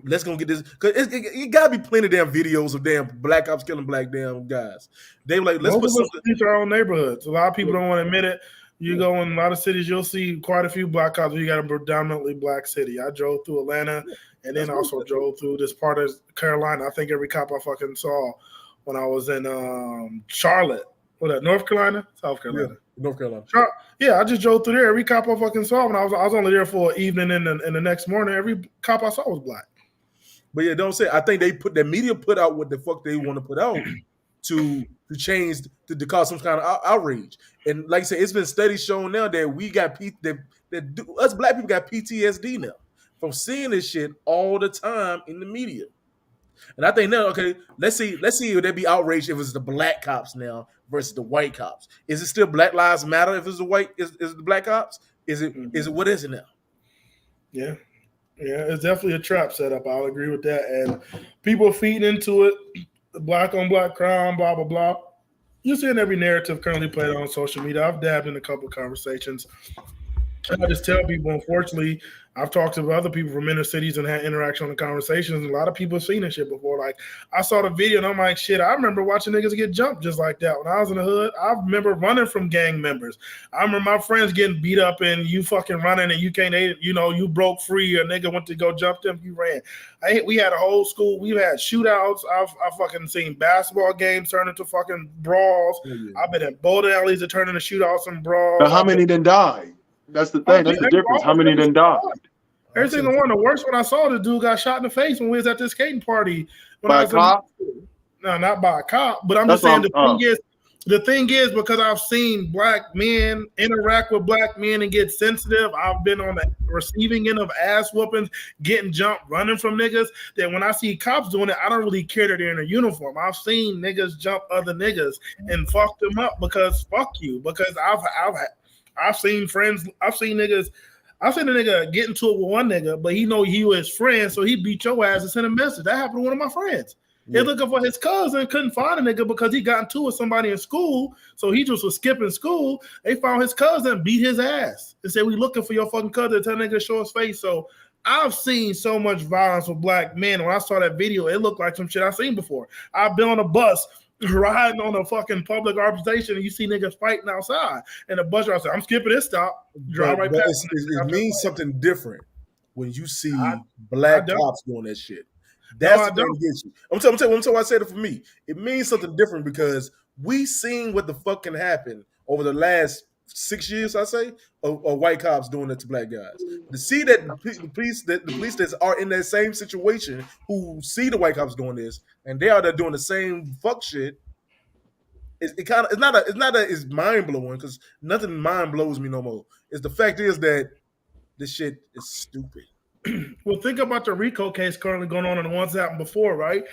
Let's go get this because it gotta be plenty of damn videos of damn black ops killing black damn guys. They were like, let's Most put of us something. feature our own neighborhoods. A lot of people don't want to admit it. You go in a lot of cities, you'll see quite a few black cops. You got a predominantly black city. I drove through Atlanta and then also drove through this part of Carolina. I think every cop I fucking saw when I was in Charlotte. What that? North Carolina? South Carolina. Yeah, North Carolina. Yeah, I just drove through there. Every cop I fucking saw when I was only there for an evening and the next morning. Every cop I saw was black. But yeah, don't say. I think the media put out what the fuck they want to put out to change to cause some kind of outrage. And like I said, it's been studies showing now that we got us black people got PTSD now from seeing this shit all the time in the media. And I think now, okay, let's see if there be outrage if it's the black cops now versus the white cops. Is it still Black Lives Matter if it's the white? Is it the black cops? Is it what is it now? Yeah. Yeah, it's definitely a trap setup. I'll agree with that. And people feed into it, black on black crime, blah, blah, blah. You're seeing every narrative currently played on social media. I've dabbed in a couple of conversations. And I just tell people, unfortunately, I've talked to other people from inner cities and had interaction on the conversations. And a lot of people have seen this shit before. Like, I saw the video and I'm like, shit, I remember watching niggas get jumped just like that. When I was in the hood, I remember running from gang members. I remember my friends getting beat up and you fucking running and you can't, you broke free. A nigga went to go jump them, you ran. We had a whole school. We had shootouts. I've fucking seen basketball games turn into fucking brawls. I've been in bowling alleys that turn into shootouts and brawls. But how many then died? That's the thing. That's the difference. How many then died? Every single one. The worst one I saw, the dude got shot in the face when we was at this skating party. By a cop? No, not by a cop. But I'm just saying the thing is because I've seen black men interact with black men and get sensitive. I've been on the receiving end of ass whoopings, getting jumped, running from niggas. That when I see cops doing it, I don't really care that they're in a uniform. I've seen niggas jump other niggas and fuck them up because fuck you. Because I've seen friends. I've seen a nigga get into it with one nigga, but he know he was his friend, so he beat your ass and sent a message. That happened to one of my friends. Yeah. They're looking for his cousin, couldn't find a nigga because he got into it with somebody in school, so he just was skipping school. They found his cousin, beat his ass, and said, "We looking for your fucking cousin." Tell nigga to show his face. So I've seen so much violence with black men. When I saw that video, it looked like some shit I've seen before. I've been on a bus riding on a fucking public arbitration and you see niggas fighting outside and the bus driver said, "I'm skipping this stop." Drive right past. It means something different when you see black cops doing that shit. That's what gets you. I'm telling you, I said it for me. It means something different because we seen what the fuck can happen over the last 6 years, I say, of white cops doing that to black guys. To see that the police that are in that same situation who see the white cops doing this and they are there doing the same fuck shit, it's mind blowing because nothing mind blows me no more. It's the fact is that this shit is stupid. Well, think about the RICO case currently going on and the ones that happened before, right?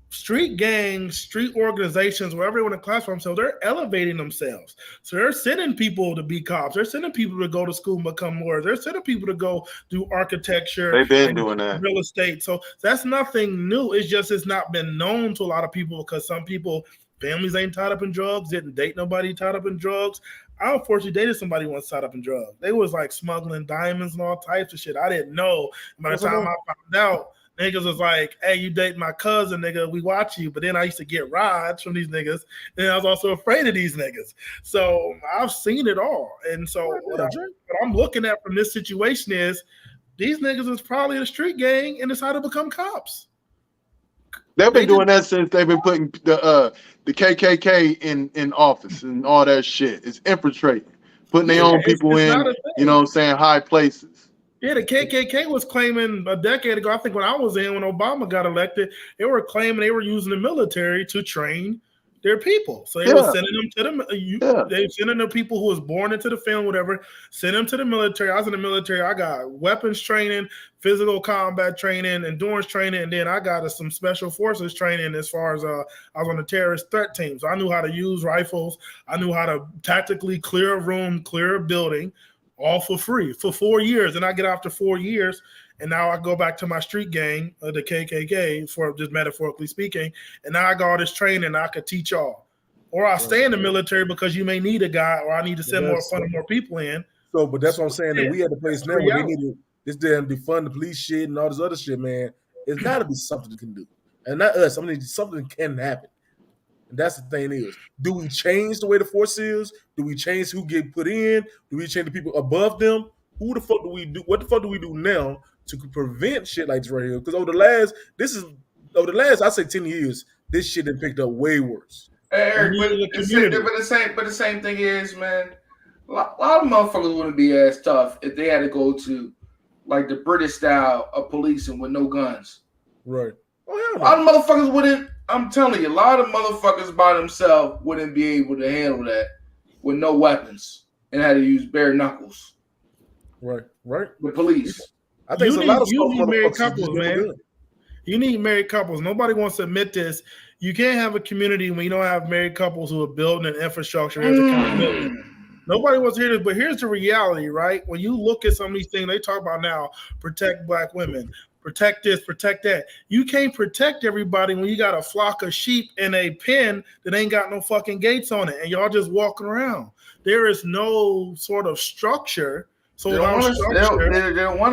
Street gangs, street organizations, wherever they want to classify themselves, they're elevating themselves. So they're sending people to be cops. They're sending people to go to school and become lawyers. They're sending people to go do architecture. They've been doing that. Real estate. So that's nothing new. It's not been known to a lot of people because some people, families ain't tied up in drugs, didn't date nobody tied up in drugs. I unfortunately dated somebody once tied up in drugs. They was like smuggling diamonds and all types of shit. I didn't know. By the time I found out, niggas was like, "Hey, you date my cousin, nigga. We watch you." But then I used to get rides from these niggas, and I was also afraid of these niggas. So I've seen it all. And so what I'm looking at from this situation is these niggas is probably a street gang and decided to become cops. They've been doing that since they've been putting the KKK in office and all that shit. It's infiltrating, putting their own people in, you know what I'm saying, high places. Yeah, the KKK was claiming a decade ago, I think when I was in, when Obama got elected, they were claiming they were using the military to train their people. So they were sending them to they sending the people who was born into the film, whatever, send them to the military. I was in the military. I got weapons training, physical combat training, endurance training, and then I got some special forces training as far as I was on the terrorist threat team. So I knew how to use rifles. I knew how to tactically clear a room, clear a building, all for free for 4 years. And I get after 4 years, and now I go back to my street gang, the KKK, for just metaphorically speaking, and now I got all this training and I could teach y'all. Or I'll stay in the military because you may need a guy, or I need to send more people in. So, but that's what I'm saying. That Yeah, we at the place that's now where they reality. need to this damn defund the police shit and all this other shit, man. It's got to be something you can do, and not us. I mean, something can happen. And that's the thing is, do we change the way the force is? Do we change who get put in? Do we change the people above them? Who the fuck do we do? What the fuck do we do now to prevent shit like this right here? Because over the last, I say 10 years, this shit done picked up way worse. Hey, You Eric, need a but the same, community. but the same thing is, man. A lot of motherfuckers wouldn't be as tough if they had to go to like the British style of policing with no guns. Right. Oh, A lot of motherfuckers wouldn't. I'm telling you, a lot of motherfuckers by themselves wouldn't be able to handle that with no weapons and had to use bare knuckles. Right. Right. The police. I think You there's a lot of you need married motherfuckers couples, who just never man. done. You need married couples. Nobody wants to admit this. You can't have a community when you don't have married couples who are building an infrastructure. There's accountability. Nobody wants to hear this, but here's the reality, right? When you look at some of these things they talk about now, protect black women, protect this, protect that. You can't protect everybody when you got a flock of sheep in a pen that ain't got no fucking gates on it, and y'all just walking around. There is no sort of structure. So They don't want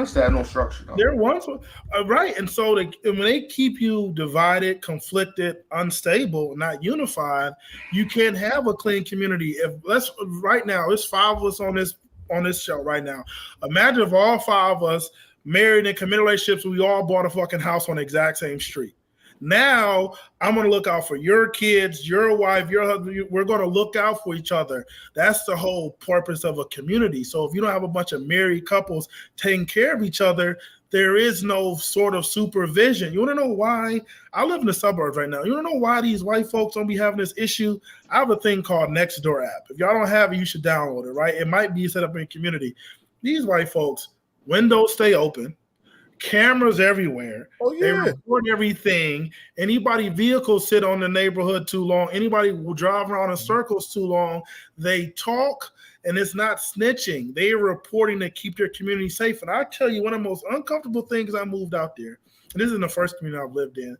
us to have no structure. Though. They're wonderful, right? And so when they keep you divided, conflicted, unstable, not unified, you can't have a clean community. Right now, there's 5 of us on this show right now. Imagine if all 5 of us married in committed relationships, we all bought a fucking house on the exact same street. Now I'm going to look out for your kids, your wife, your husband. We're going to look out for each other. That's the whole purpose of a community. So if you don't have a bunch of married couples taking care of each other, there is no sort of supervision. You want to know why? I live in the suburbs right now. You want to know why these white folks don't be having this issue? I have a thing called Nextdoor app. If y'all don't have it, you should download it, right? It might be set up in a community. These white folks, windows stay open. Cameras everywhere. Oh, yeah. They record everything. Anybody vehicles sit on the neighborhood too long. Anybody will drive around in circles too long. They talk, and it's not snitching. They are reporting to keep their community safe. And I tell you, one of the most uncomfortable things I moved out there, and this is the first community I've lived in,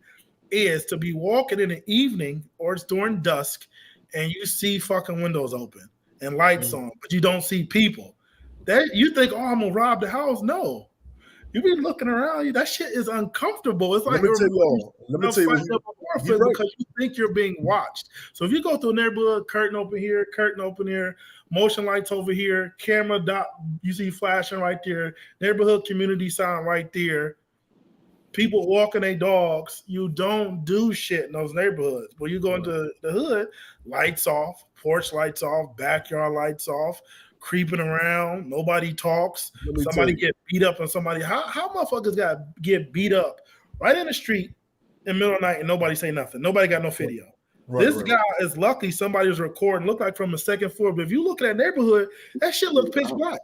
is to be walking in the evening or it's during dusk, and you see fucking windows open and lights on, but you don't see people. That you think, oh, I'm gonna rob the house. No. You be looking around, that shit is uncomfortable. It's like Let me tell you because you think you're being watched. So if you go through a neighborhood, curtain open here, motion lights over here, camera dot, you see flashing right there, neighborhood community sign right there, people walking their dogs, you don't do shit in those neighborhoods. When you go into the hood, lights off, porch lights off, backyard lights off, creeping around, nobody talks, somebody get beat up on somebody. How motherfuckers get beat up right in the street in the middle of the night and nobody say nothing? Nobody got no video. This guy is lucky somebody was recording, look like from the second floor. But if you look at that neighborhood, that shit looks pitch black.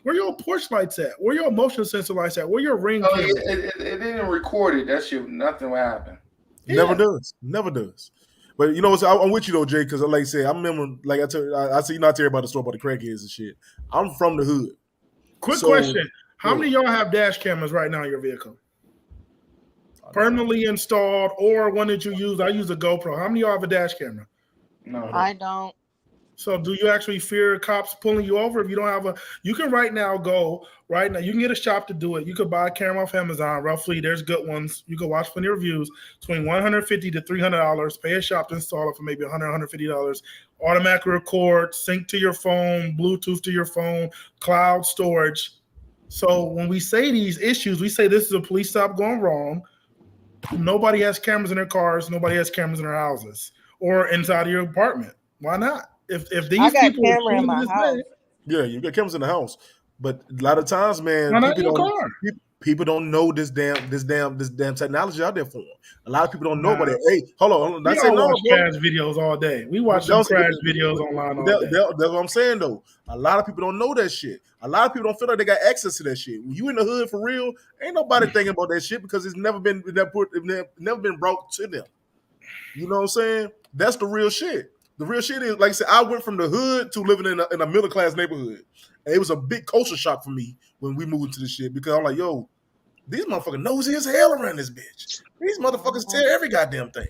Where your porch lights at? Where your motion sensor lights at? Where your ring? It didn't record it. That shit, nothing will happen. Never does. But you know what? I'm with you though, Jay, because like I said, I remember, like I see, I tell you about the story about the crackheads and shit. I'm from the hood. Quick question: how many of y'all have dash cameras right now in your vehicle? Permanently installed, or one that you use? I use a GoPro. How many of y'all have a dash camera? No, I don't. So do you actually fear cops pulling you over if you don't have you can right now, you can get a shop to do it. You could buy a camera off Amazon. Roughly, there's good ones. You can watch plenty of reviews. Between $150 to $300. Pay a shop to install it for maybe $150. Automatic record, sync to your phone, Bluetooth to your phone, cloud storage. So when we say these issues, we say this is a police stop going wrong. Nobody has cameras in their cars. Nobody has cameras in their houses or inside of your apartment. Why not? If these I got people camera in my house. Yeah, you got cameras in the house, but a lot of times, man, people don't know this damn technology out there for them. A lot of people don't know about it. Hey, hold on. We all watch crash videos all day. We watch some crash videos online all day. That's what I'm saying, though. A lot of people don't know that shit. A lot of people don't feel like they got access to that shit. When you in the hood for real, ain't nobody thinking about that shit because it's never been brought to them. You know what I'm saying? That's the real shit. The real shit is, like I said, I went from the hood to living in a middle class neighborhood. And it was a big culture shock for me when we moved into this shit because I'm like, yo, these motherfuckers nosy as hell around this bitch. These motherfuckers tear every goddamn thing.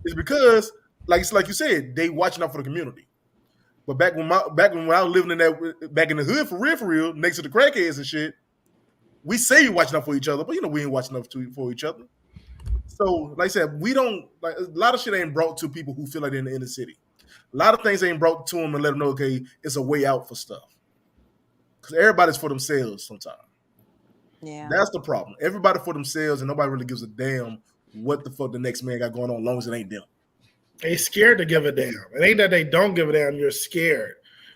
It's because, like you said, they watching out for the community. But back when I was living in back in the hood for real, next to the crackheads and shit, we say we watching out for each other, but we ain't watching out for each other. So, like I said, we don't like a lot of shit ain't brought to people who feel like they're in the inner city. A lot of things ain't brought to them and let them know, okay, it's a way out for stuff. Because everybody's for themselves sometimes. Yeah, that's the problem. Everybody for themselves, and nobody really gives a damn what the fuck the next man got going on, as long as it ain't them. They scared to give a damn. It ain't that they don't give a damn. You're scared.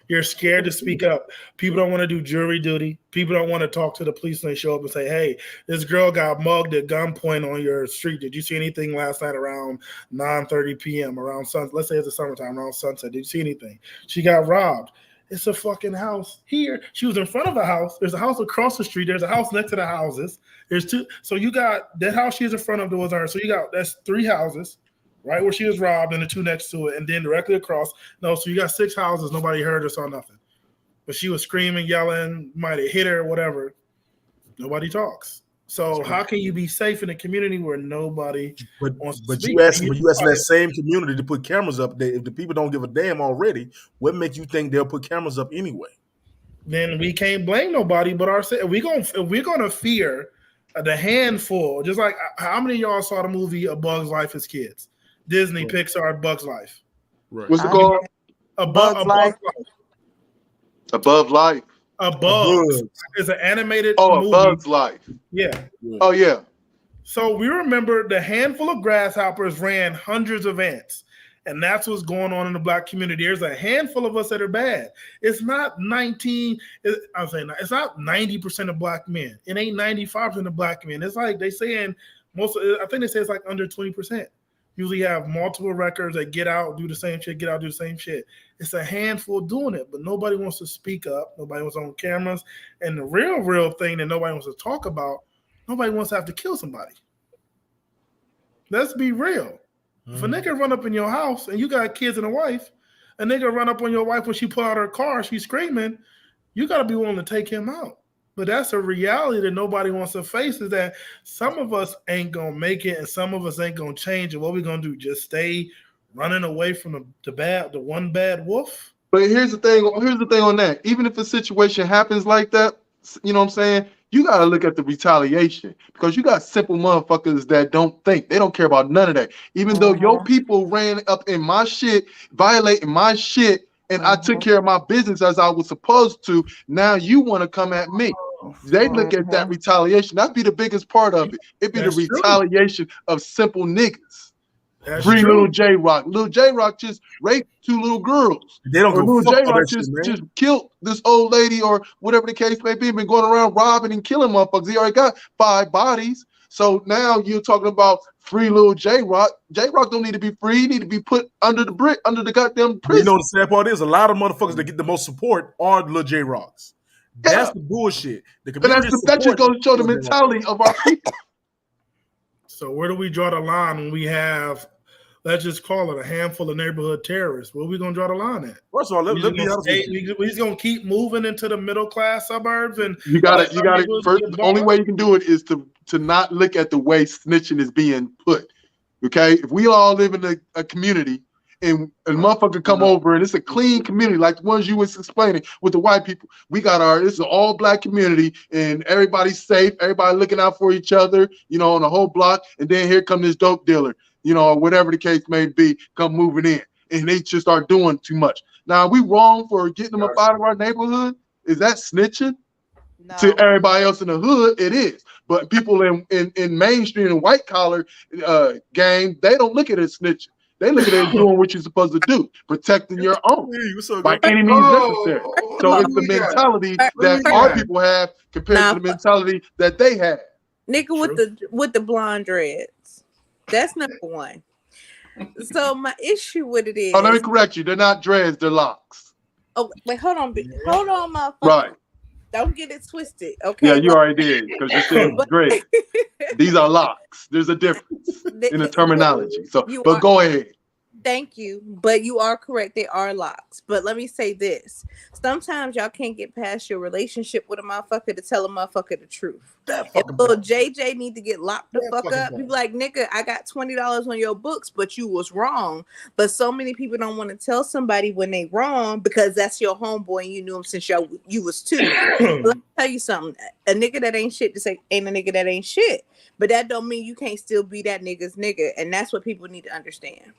You're scared to speak up. People don't want to do jury duty. People don't want to talk to the police when they show up and say, hey, this girl got mugged at gunpoint on your street. Did you see anything last night around 9:30 p.m. around sunset? Let's say it's the summertime, around sunset. Did you see anything? She got robbed. It's a fucking house here. She was in front of a house. There's a house across the street. There's a house next to the houses. There's two. So you got that house she's in front of was ours. So you got that's 3 houses. Right where she was robbed, and the 2 next to it, and then directly across. No, so you got 6 houses. Nobody heard or saw nothing. But she was screaming, yelling, might have hit her, whatever. Nobody talks. So how can you be safe in a community where nobody wants to speak? You ask that same community to put cameras up. If the people don't give a damn already, what makes you think they'll put cameras up anyway? Then we can't blame nobody but ourselves. We're gonna fear the handful. Just like how many of y'all saw the movie A Bug's Life as kids? Disney, Pixar, Bug's Life. Right. What's it called? Bug's Life. Above Life. It's an animated movie. movie. Bug's Life. Yeah. Oh, yeah. So we remember the handful of grasshoppers ran hundreds of ants. And that's what's going on in the black community. There's a handful of us that are bad. It's not 90% of black men. It ain't 95% of black men. It's like they saying I think they say it's like under 20%. Usually have multiple records that get out, do the same shit, get out, do the same shit. It's a handful doing it, but nobody wants to speak up. Nobody wants on cameras. And the real thing that nobody wants to talk about, nobody wants to have to kill somebody. Let's be real. If a nigga run up in your house and you got kids and a wife, a nigga run up on your wife when she pull out her car, she's screaming, you got to be willing to take him out. But that's a reality that nobody wants to face, is that some of us ain't going to make it and some of us ain't going to change it. What we going to do? Just stay running away from the one bad wolf? But here's the thing on that. Even if a situation happens like that, you know what I'm saying? You got to look at the retaliation, because you got simple motherfuckers that don't think. They don't care about none of that. Even though your people ran up in my shit, violating my shit, and I took care of my business as I was supposed to, now you want to come at me. They look at that retaliation. That'd be the biggest part of it. It'd be the retaliation of simple niggas. Free little J-Rock. Little J-Rock just raped 2 little girls. They don't go. Little J-Rock just killed this old lady or whatever the case may be. Been going around robbing and killing motherfuckers. He already got 5 bodies. So now you're talking about free little J-Rock. J-Rock don't need to be free. He need to be put under the goddamn prison. You know the sad part is, a lot of motherfuckers that get the most support are little J-Rocks. That's the bullshit. That just goes to show the mentality of our people. So where do we draw the line when we have, let's just call it a handful of neighborhood terrorists? Where are we going to draw the line at? First of all, let's be honest. We're just going to keep moving into the middle class suburbs, and you got it. First, the only way you can do it is to not look at the way snitching is being put. Okay, if we all live in a community, and a motherfucker come over and it's a clean community like the ones you was explaining with the white people. We got this is an all black community and everybody's safe. Everybody looking out for each other, on the whole block. And then here come this dope dealer, or whatever the case may be, come moving in and they just start doing too much. Now, are we wrong for getting them up out of our neighborhood? Is that snitching? No. To everybody else in the hood, it is. But people in mainstream and white collar gang, they don't look at it as snitching. They look at it as doing what you're supposed to do, protecting your own by any means necessary. So it's the mentality that our people have compared to the mentality that they have. Nigga with the blonde dreads. That's number one. So my issue with it is. Oh, let me correct you. They're not dreads. They're locks. Oh, wait, hold on, motherfucker. Right. Don't get it twisted, okay? Yeah, you already did, because you said dreads. These are locks. There's a difference in the terminology. So, but go ahead. Thank you, but you are correct. They are locks. But let me say this: sometimes y'all can't get past your relationship with a motherfucker to tell a motherfucker the truth. That If fucking little part. JJ need to get locked the That fuck fucking up, you part. be like, nigga, I got $20 on your books, but you was wrong. But so many people don't want to tell somebody when they wrong because that's your homeboy and you knew him since you was two. But let me tell you something: a nigga that ain't shit to say ain't a nigga that ain't shit. But that don't mean you can't still be that nigga's nigga, and that's what people need to understand.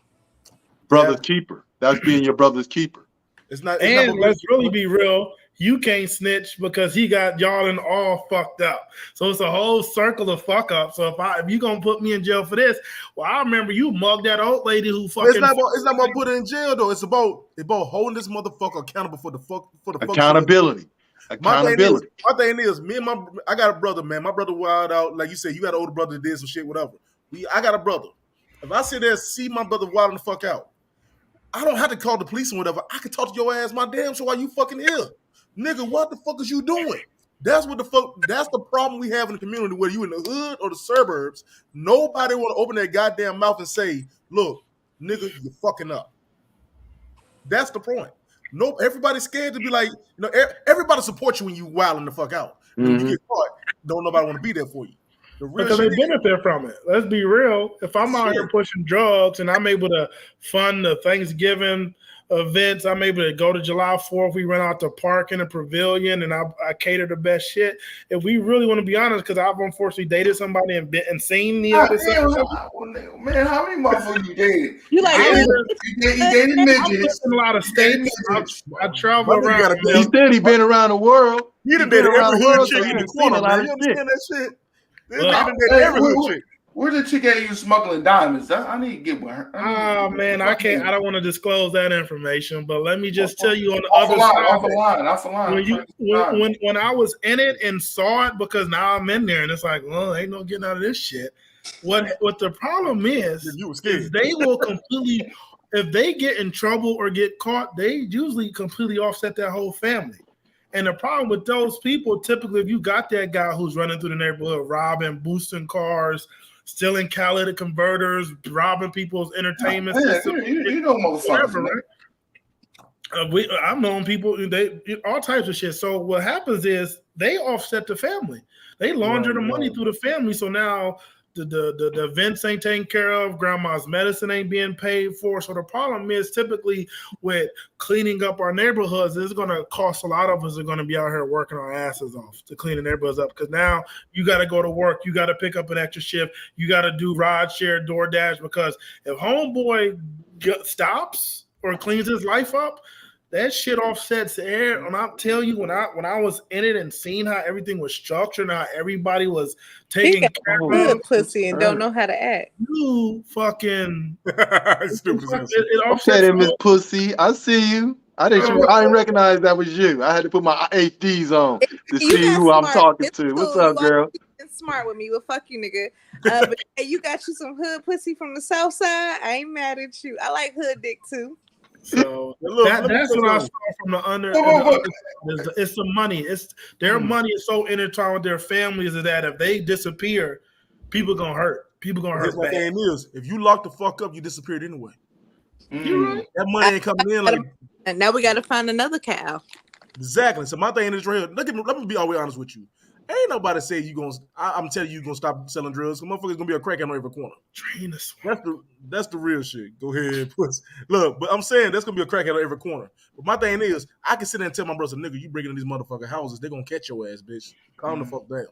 Brother's keeper. That's being your brother's keeper. It's not. And let's really be real. You can't snitch because he got y'all and all fucked up. So it's a whole circle of fuck up. So if you gonna put me in jail for this, well, I remember you mugged that old lady who fucking. It's not about putting in jail though. It's about holding this motherfucker accountable for the Accountability. Accountability. My thing is, I got a brother, man. My brother wild out, like you said. You got an older brother that did some shit, whatever. I got a brother. If I sit there and see my brother wilding the fuck out, I don't have to call the police and whatever. I can talk to your ass, my damn sure, why you fucking here, nigga? What the fuck is you doing? That's what the fuck. That's the problem we have in the community. Whether you in the hood or the suburbs, nobody want to open their goddamn mouth and say, "Look, nigga, you're fucking up." That's the point. Nope, everybody's scared to be like, everybody supports you when you wilding the fuck out. When you get caught, don't nobody want to be there for you. Because they benefit from it. Let's be real. If I'm out here pushing drugs and I'm able to fund the Thanksgiving events, I'm able to go to July 4th. We rent out the park in the pavilion and I cater the best shit. If we really want to be honest, because I've unfortunately dated somebody and seen the other side. Man, how many motherfuckers you dated? You like you dated midgets. In a lot of states. I travel around. He said he been around the world. He done dated every hood chick in the corner, a lot man. of You shit. understand that shit? Every hood chick. Where's the chick at you smuggling diamonds? I need to get with her. Oh man, I can't. I don't want to disclose that information, but let me just tell you on the off other side. Off the line. When I was in it and saw it, because now I'm in there and it's like, well, ain't no getting out of this shit. What the problem is they will completely, if they get in trouble or get caught, they usually completely offset their whole family. And the problem with those people, typically, if you got that guy who's running through the neighborhood, robbing, boosting cars, stealing catalytic converters, robbing people's entertainment system, you know, motherfuckers, right? I've known people, they all types of shit. So what happens is they offset the family. They launder the money through the family. So now the events ain't taken care of. Grandma's medicine ain't being paid for. So the problem is typically with cleaning up our neighborhoods, it's going to cost a lot of us are going to be out here working our asses off to clean the neighborhoods up. Because now you got to go to work. You got to pick up an extra shift. You got to do ride share, DoorDash. Because if homeboy stops or cleans his life up, that shit offsets the air. And I'll tell you, when I was in it and seeing how everything was structured, how everybody was taking care of pussy and don't know how to act. You fucking stupid. Okay, then, Miss Pussy. I see you. I didn't recognize that was you. I had to put my HDs on to see who I'm talking to. What's up, girl? Smart with me. Well, fuck you, nigga. But hey, you got you some hood pussy from the south side. I ain't mad at you. I like hood dick too. So that's what I saw from the under. It's the money. It's their money is so intertwined with their families that if they disappear, people gonna hurt. People gonna hurt. My thing is, if you lock the fuck up, you disappeared anyway. You're right. That money ain't coming in. Like, and now we got to find another cow. Exactly. So my thing is right here. Let me be all the way honest with you. Ain't nobody say you gonna. I'm telling you, gonna stop selling drugs. Motherfuckers gonna be a crackhead on every corner. That's the real shit. Go ahead, look. But I'm saying that's gonna be a crackhead on every corner. But my thing is, I can sit there and tell my brother, nigga, you breaking in these motherfucking houses, they gonna catch your ass, bitch. Calm the fuck down.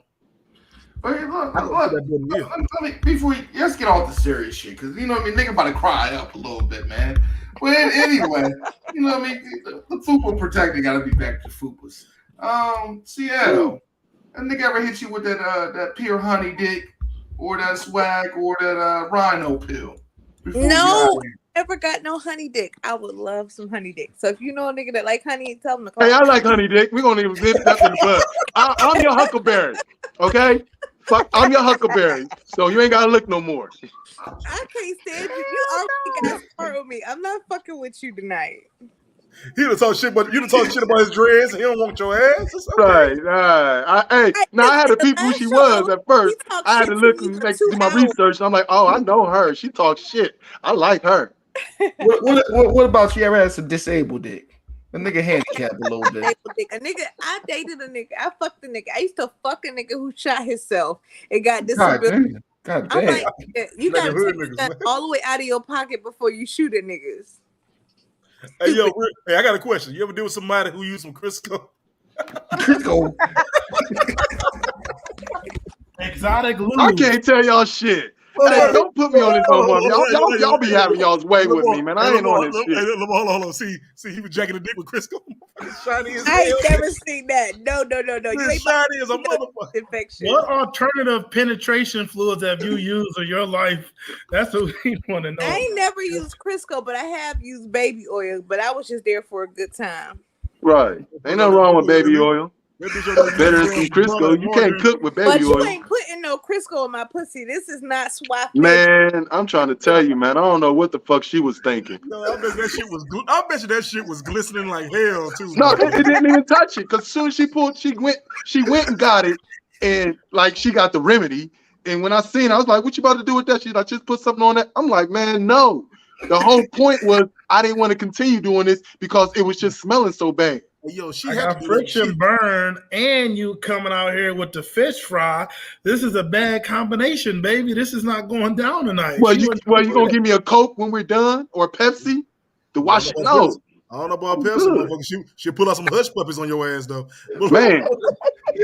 But look, before let's get off the serious shit, because you know what I mean, nigga about to cry up a little bit, man. Well, anyway, you know what I mean, the FUPA protector gotta be back to FUPAs. Seattle. That nigga ever hit you with that pure honey dick or that swag or that rhino pill? No, never got no honey dick. I would love some honey dick. So if you know a nigga that like honey, tell him to call. Hey, I like honey dick. We're gonna even zip that in the butt. I'm your huckleberry, okay? Fuck, I'm your huckleberry. So you ain't gotta look no more. I can't stand you. You already got smart with me. I'm not fucking with you tonight. He done talk shit, but you done talk shit about his dreads, and he don't want your ass. Okay. Right. I had to peep who she was at first. I had to look and do my research. And I'm like, oh, I know her. She talks shit. I like her. What about you? Ever had some disabled dick? A nigga handicapped a little bit. A nigga, I dated a nigga. I fucked a nigga. I used to fuck a nigga who shot himself and got disability. God I'm damn. like, you gotta take that all the way out of your pocket before you shoot at niggas. Hey, yo, hey, I got a question. You ever deal with somebody who used some Crisco? Crisco. Exotic lube. I can't tell y'all shit. Hey, don't put me on this no more. Y'all be having y'all's way with me, man. I ain't on this shit. Hold on. See, he was jacking the dick with Crisco. Shiny as I ain't never seen that. No. You ain't shiny as a motherfucker. Infection. What alternative penetration fluids have you used in your life? That's what we want to know. I ain't never used Crisco, but I have used baby oil. But I was just there for a good time. Right. Ain't nothing wrong with baby oil. Better than some Crisco. You can't cook with baby oil. But you ain't putting no Crisco in my pussy. This is not swap. Man, I'm trying to tell you, man. I don't know what the fuck she was thinking. No, I bet that shit was. I bet you that shit was glistening like hell too. No, it didn't even touch it. Cause as soon as she went and got it, and like she got the remedy. And when I seen it, I was like, "What you about to do with that?" She's like, "Just put something on that." I'm like, "Man, no." The whole point was I didn't want to continue doing this because it was just smelling so bad. Yo, she I had got friction burn, and you coming out here with the fish fry. This is a bad combination, baby. This is not going down tonight. Well, you gonna give me a Coke when we're done, or a Pepsi to wash it? No. I don't know about Pepsi, motherfucker. She'll pull out some hush puppies on your ass, though. Man,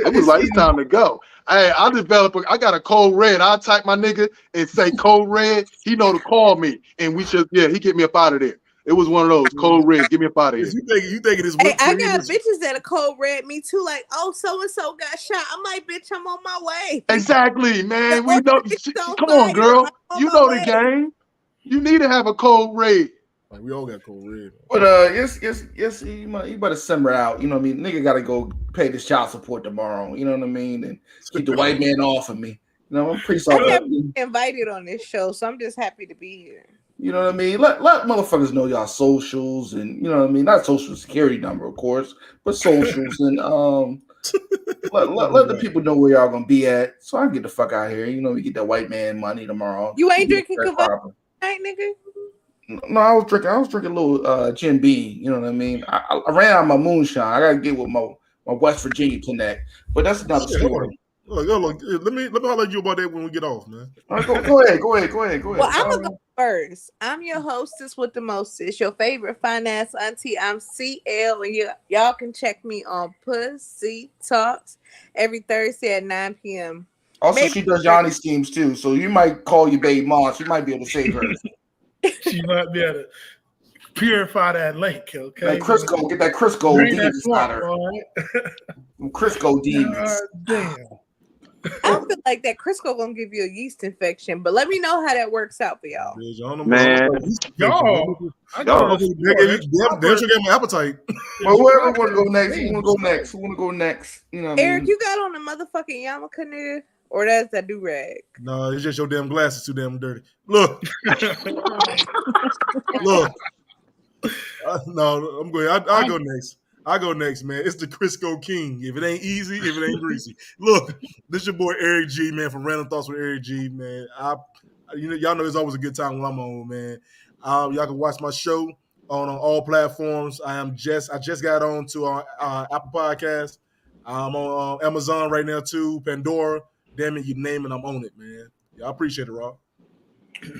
I was like, it's time to go. Hey, I got a code red. I'll type my nigga and say code red. He know to call me, and he get me up out of there. It was one of those code red. Get me up out of here. You think it is? Hey, I got bitches that are code red me too. Like, oh, so and so got shot. I'm like, bitch, I'm on my way. Exactly, man. We know. Come on, girl. You know the game. You need to have a code red. Like, we all got code red. But yes, you better simmer out. You know what I mean? Nigga gotta go pay this child support tomorrow. You know what I mean? And keep the white man off of me. You know, I'm pretty sorry. I been invited on this show, so I'm just happy to be here. You know what I mean? Let motherfuckers know y'all socials and you know what I mean? Not social security number, of course, but socials and let the people know where y'all gonna be at. So I can get the fuck out of here. You know, we get that white man money tomorrow. You ain't drinking Kava tonight, nigga? No, I was drinking a little Jim Beam. You know what I mean? I ran out of my moonshine. I gotta get with my West Virginia connect, but that's another story. Look, let me holler at you about that when we get off, man. All right, go ahead. Well, I'm gonna go first. I'm your hostess with the mostest, your favorite finance auntie. I'm CL, and y'all can check me on Pussy Talks every Thursday at 9 p.m. Also, she does Johnny schemes too, so you might call your baby mom. She might be able to save her. She might be able to purify that lake, okay? That Crisco, get that Crisco demons out of her. Crisco demons. Damn. I feel like that Crisco gonna give you a yeast infection, but let me know how that works out for y'all. Man, y'all, they should get my appetite. Well, whoever want to go next, who want to go next? You know, what Eric, I mean? you got on a motherfucking yarmulke, nigga, or that's that do rag? No, it's just your damn glasses too damn dirty. Look, no, I'm going. I go next. I go next, man. It's the Crisco King. If it ain't easy, if it ain't greasy. Look, this your boy Eric G, man, from Random Thoughts with Eric G, man. Y'all know it's always a good time when I'm on, man. Y'all can watch my show on all platforms. I just got on to Apple Podcasts. I'm on Amazon right now too, Pandora. Damn it, you name it, I'm on it, man. Yeah, I appreciate it, Rob.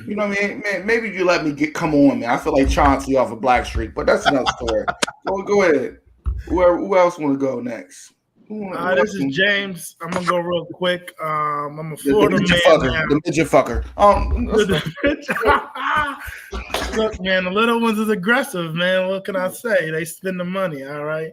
You know what I mean? Man, maybe you let me come on, man. I feel like Chauncey off of Black Street, but that's another story. Go ahead. Who else want to go next? This is James. I'm gonna go real quick. I'm a Florida man. The midget fucker. Look, man, the little ones is aggressive, man. What can I say? They spend the money. All right.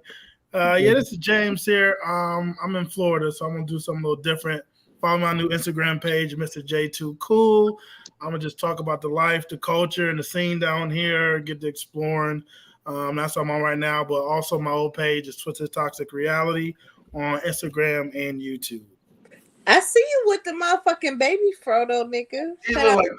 This is James here. I'm in Florida, so I'm gonna do something a little different. Follow my new Instagram page, Mr. J2 Cool. I'm gonna just talk about the life, the culture, and the scene down here. Get to exploring. That's what I'm on right now, but also my old page is Twitter Toxic Reality on Instagram and YouTube. I see you with the motherfucking baby Frodo, nigga. You look like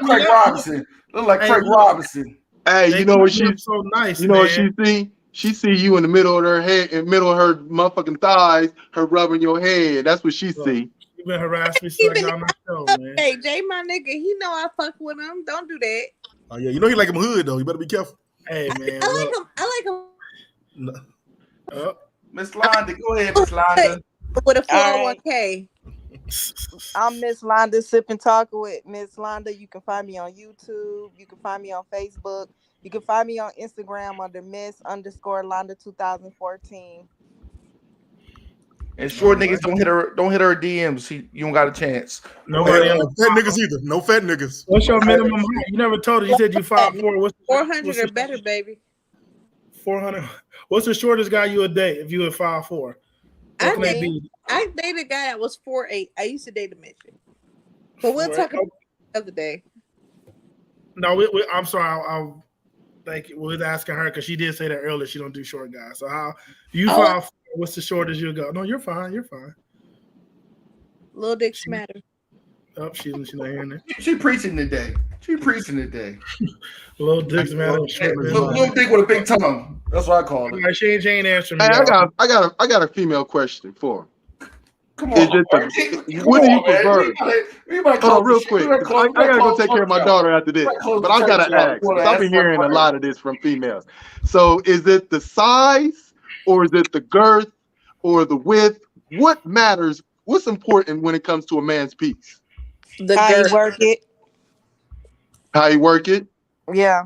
Craig Robinson. Look like Craig Robinson. Hey, you know what she's so nice. You know what she see? She see you in the middle of her head, in the middle of her motherfucking thighs, her rubbing your head. That's what she see. You been harassed me, so I got on my show, man. Hey, Jay, my nigga, he know I fuck with him. Don't do that. Oh yeah, you know he like him hood though. You better be careful. Hey man, I like him. Miss Londa, go ahead, Miss Londa. With a All right. 401k. I'm Miss Londa Sipping Talk with Miss Londa. You can find me on YouTube. You can find me on Facebook. You can find me on Instagram under Miss_Londa 2014. And short niggas don't hit her DMs. You don't got a chance. nobody. Fat niggas either. No fat niggas. What's your minimum height? You never told her. You said you 5'4". What's 400 or better, baby. 400? What's the shortest guy you would date if you were 5'4"? What can they be? I dated a guy that was 4'8". I used to date a midget. But we'll talk about it the other day. No, I'm sorry. I'll thank you. We was asking her because she did say that earlier. She don't do short guys. So how you 5'4"? What's the shortest you go? No, you're fine. You're fine. Little dicks matter. Oh, she's not hearing it. She preaching today. Little dicks matter. Little dick with a big tongue. That's what I call it. She ain't answering me. Hey, I got a female question for him. Come on. Is it what do you prefer? Hold on, real quick. I gotta go take care of my daughter after this, but I gotta ask. I've been hearing a lot of this from females. So, is it the size, or is it the girth, or the width? What matters? What's important when it comes to a man's piece? How you work it? How you work it? Yeah.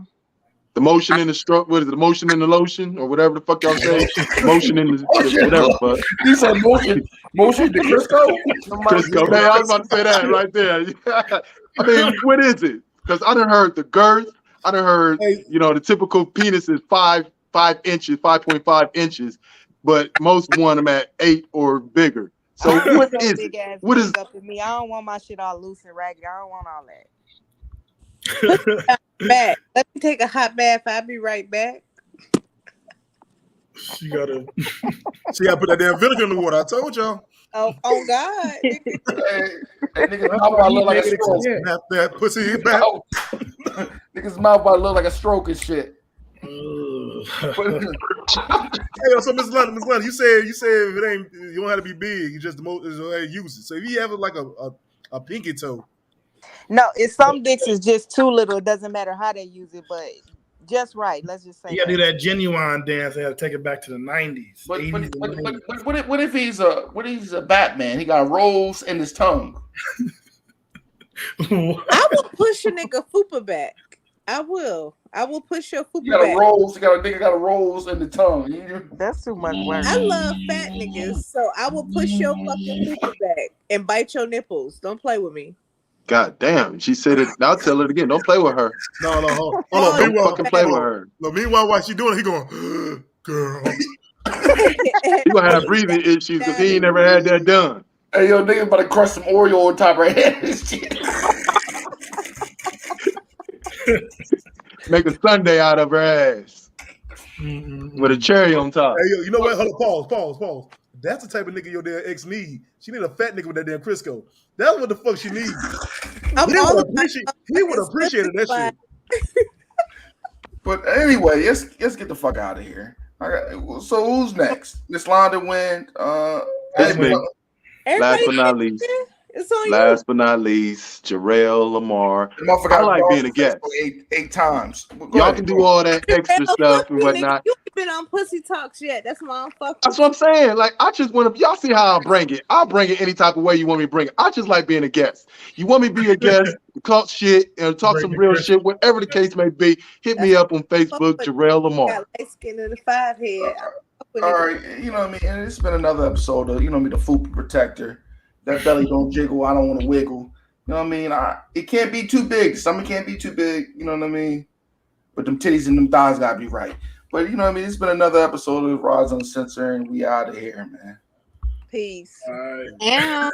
The motion in the stroke. What is it? The motion in the lotion, or whatever the fuck y'all say. Motion in the whatever. But You said motion to Crisco. Crisco. Man, I was about to say that right there. I mean, what is it? Because I done heard the girth. I done heard, the typical penis is 5 inches, 5.5 inches, but most want them at 8 or bigger. So what is it? What is up with me? I don't want my shit all loose and raggedy. I don't want all that. Back. Let me take a hot bath. I'll be right back. She gotta put that damn vinegar in the water. I told y'all. Oh God. Niggas mouth about look like a stroke. That pussy back. Niggas mouth about look like a stroke and shit. Hey, so Miss London, you said if it ain't, you don't have to be big. You just use it. So if you have like a pinky toe. No, it's some dicks is just too little. It doesn't matter how they use it, but just right. Let's just say you gotta do that genuine dance. They have to take it back to the 90s. But what if he's a Batman? He got rolls in his tongue. I will push a nigga fupa back. I will push your fupa back. Nigga got a rolls in the tongue. That's too much work. I love fat niggas, so I will push your fucking fupa back and bite your nipples. Don't play with me. God damn, she said it. I'll tell her again. Don't play with her. No, hold on. Don't fucking play with her. No, meanwhile, while she doing it, he going, girl. He gonna have breathing issues because he ain't never had that done. Hey, yo, nigga about to crush some Oreo on top of her head and shit. Make a sundae out of her ass with a cherry on top. Hey, yo, you know what? Hold on, pause. That's the type of nigga your damn ex need. She need a fat nigga with that damn Crisco. That's what the fuck she needs. He would appreciate that shit. But anyway, let's get the fuck out of here. So who's next? Miss Londa win. It's me. Last but not least, Jarrell Lamar. I like being a guest. Eight times. Y'all can do all that extra stuff and whatnot. You ain't been on pussy talks yet. That's why I'm fucking. That's what I'm saying. Like, I just want to. Y'all see how I bring it. I'll bring it any type of way you want me to bring it. I just like being a guest. You want me to be a guest, talk shit and talk some real shit, whatever the case may be. Hit me up on Facebook, Jarrell Lamar. Got light skin in the 5 head. All right, you know what I mean. And it's been another episode of the Fupa Protector. That belly don't jiggle. I don't want to wiggle. You know what I mean? It can't be too big. The stomach can't be too big. You know what I mean? But them titties and them thighs gotta be right. But you know what I mean? It's been another episode of Rods Uncensored, and we out of here, man. Peace. All right. Yeah.